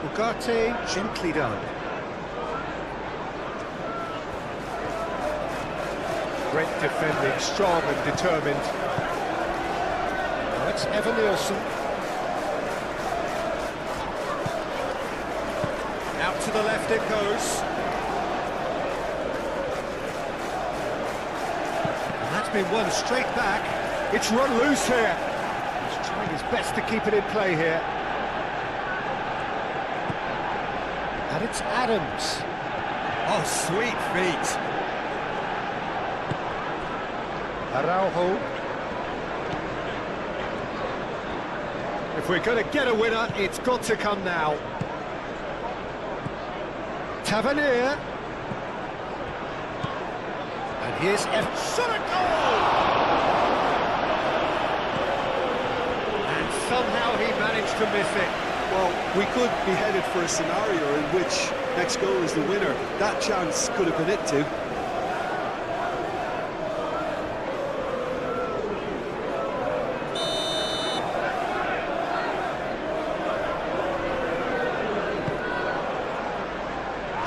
Ugarte, gently done. Great defending, strong and determined. Now it's Evan Nielsen. Out to the left it goes. And that's been won straight back. It's run loose here. He's trying his best to keep it in play here. And it's Adams. Oh, sweet feet. Araujo. If we're going to get a winner, it's got to come now. Tavernier. And here's shot a goal! And somehow he managed to miss it. Well, we could be headed for a scenario in which next goal is the winner. That chance could have been it too.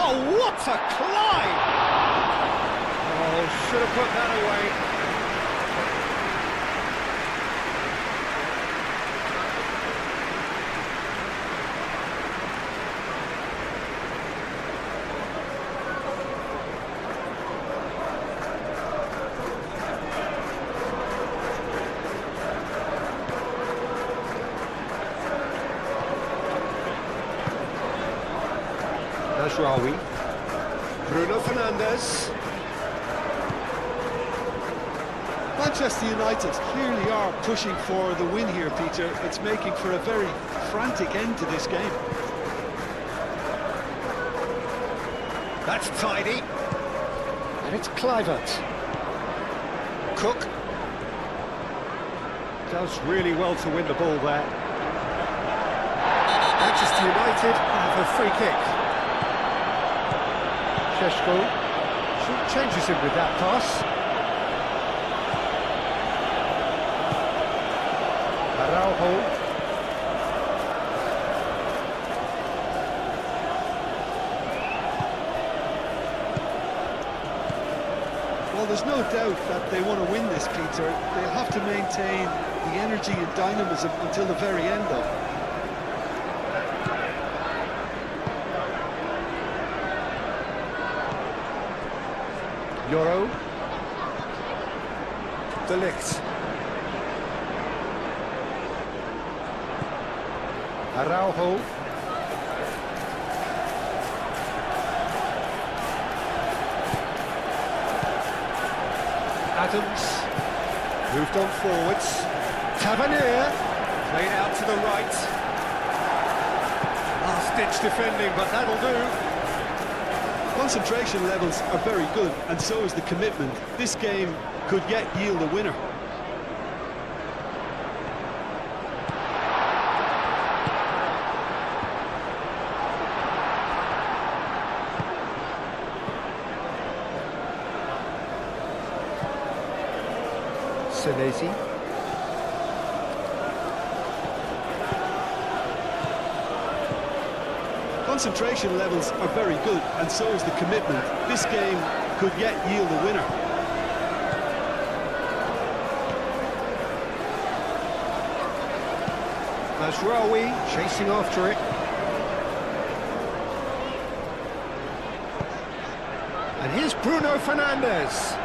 Oh, what a climb! Oh, should have put that away. Nasraoui, Bruno Fernandes. Manchester United clearly are pushing for the win here, Peter. It's making for a very frantic end to this game. That's tidy. And it's Kluivert. Cook. Does really well to win the ball there. Manchester United have a free kick. Sheshko changes him with that pass. Araujo. Well, there's no doubt that they want to win this, Peter. They'll have to maintain the energy and dynamism until the very end, though. Euro. De Ligt. Araujo. Adams. Moved on forwards. Tavernier. Played out to the right. Last-ditch defending, but that'll do. Concentration levels are very good, and so is the commitment. This game could yet yield a winner. Senesi. Concentration levels are very good, and so is the commitment. This game could yet yield a winner. Mazraoui chasing after it. And here's Bruno Fernandes.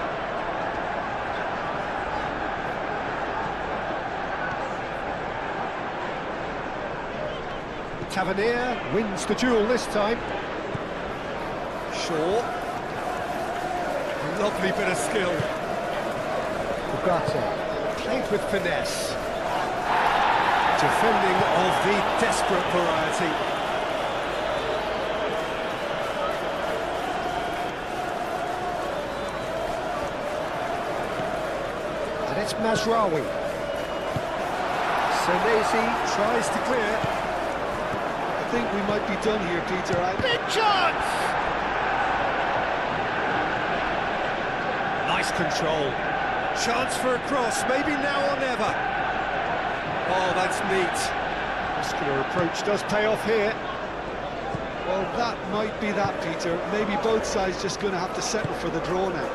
Tavernier wins the duel this time. Shaw. Lovely bit of skill. Ugarte played with finesse. Defending of the desperate variety. And it's Mazraoui. Senesi tries to clear. I think we might be done here, Peter. Big chance! Nice control. Chance for a cross, maybe now or never. Oh, that's neat. Muscular approach does pay off here. Well, that might be that, Peter. Maybe both sides just going to have to settle for the draw now.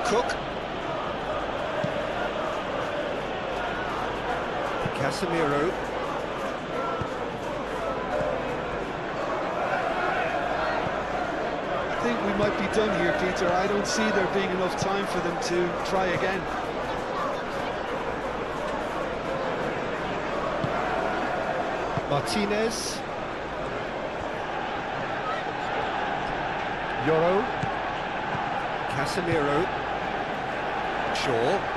Cook. Casemiro. I think we might be done here, Peter. I don't see there being enough time for them to try again. Martinez. Euro. Casemiro. Shaw.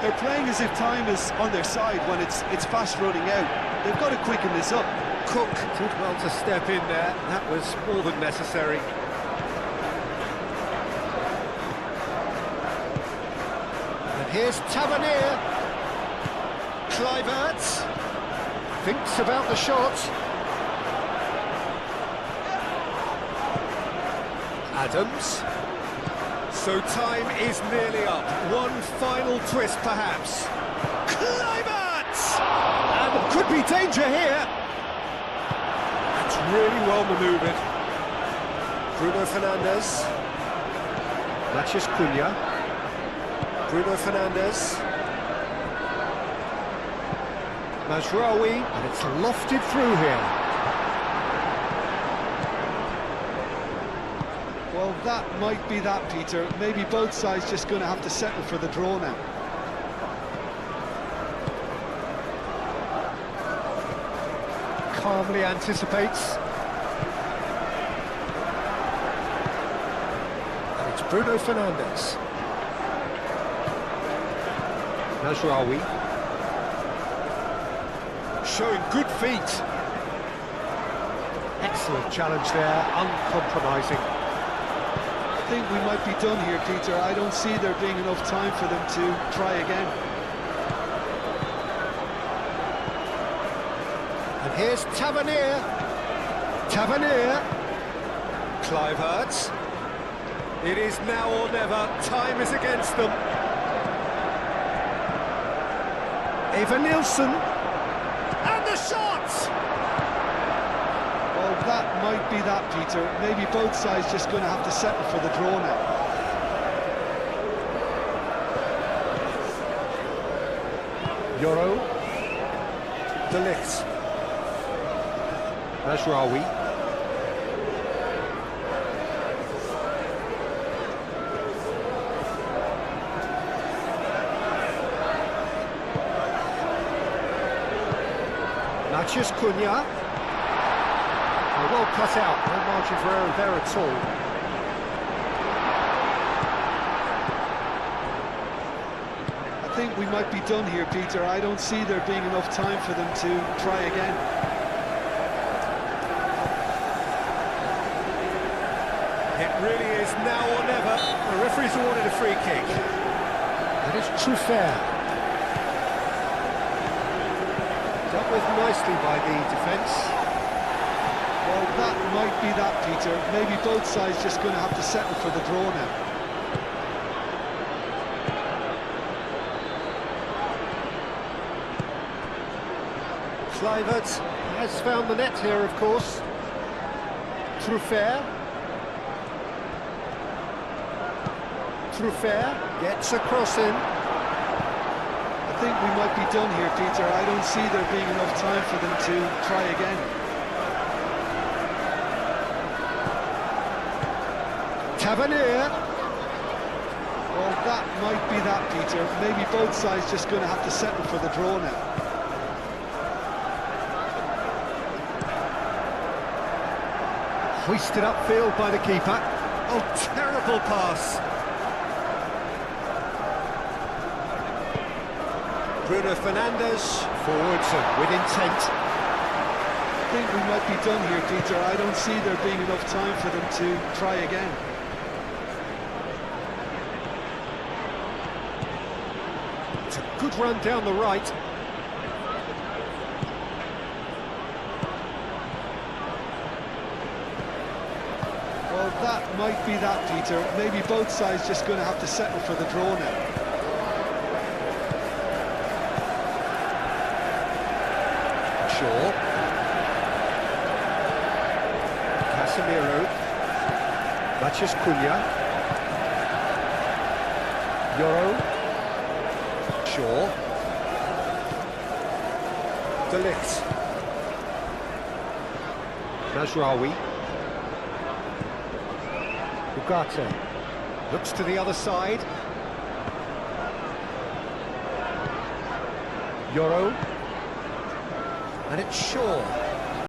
They're playing as if time is on their side when it's fast running out. They've got to quicken this up. Cook did well to step in there. That was more than necessary. And here's Tavernier. Kluivert thinks about the shot. Adams. So time is nearly up. One final twist, perhaps. Kluivert! And could be danger here. That's really well manoeuvred. Bruno Fernandes. Matheus Cunha. Bruno Fernandes. Mazraoui, and it's lofted through here. Well, that might be that, Peter. Maybe both sides just going to have to settle for the draw now. Calmly anticipates. And it's Bruno Fernandes. Mazraoui. Showing good feet. Excellent challenge there, uncompromising. I think we might be done here, Peter. I don't see there being enough time for them to try again. And here's Tavernier. Tavernier. Clive Hurts. It is now or never. Time is against them. Eva Nilsson. And the shot! Well, that might be that, Peter. Maybe both sides just going to have to settle for the draw now. Yoro. De Ligt. Mazraoui. Matheus Cunha. Well cut out, no margin for error there at all. I think we might be done here, Peter. I don't see there being enough time for them to try again. It really is now or never. The referee's awarded a free kick. That is Truffert. Dealt with nicely by the defence. Well, that might be that, Peter. Maybe both sides just going to have to settle for the draw now. Kluivert has found the net here, of course. Truffert. Truffert gets a cross in. I think we might be done here, Peter. I don't see there being enough time for them to try again. Tavernier. Well, that might be that, Peter. Maybe both sides just going to have to settle for the draw now. Hoisted upfield by the keeper. Oh, terrible pass. Bruno Fernandes, forwards and with intent. I think we might be done here, Peter. I don't see there being enough time for them to try again. It's a good run down the right. Well, that might be that, Peter. Maybe both sides just going to have to settle for the draw now. Shaw. Casemiro. Matheus Cunha. Yoro. Shaw. De Ligt. Mazraoui. Ugarte. Looks to the other side. Yoro. And it's Shaw.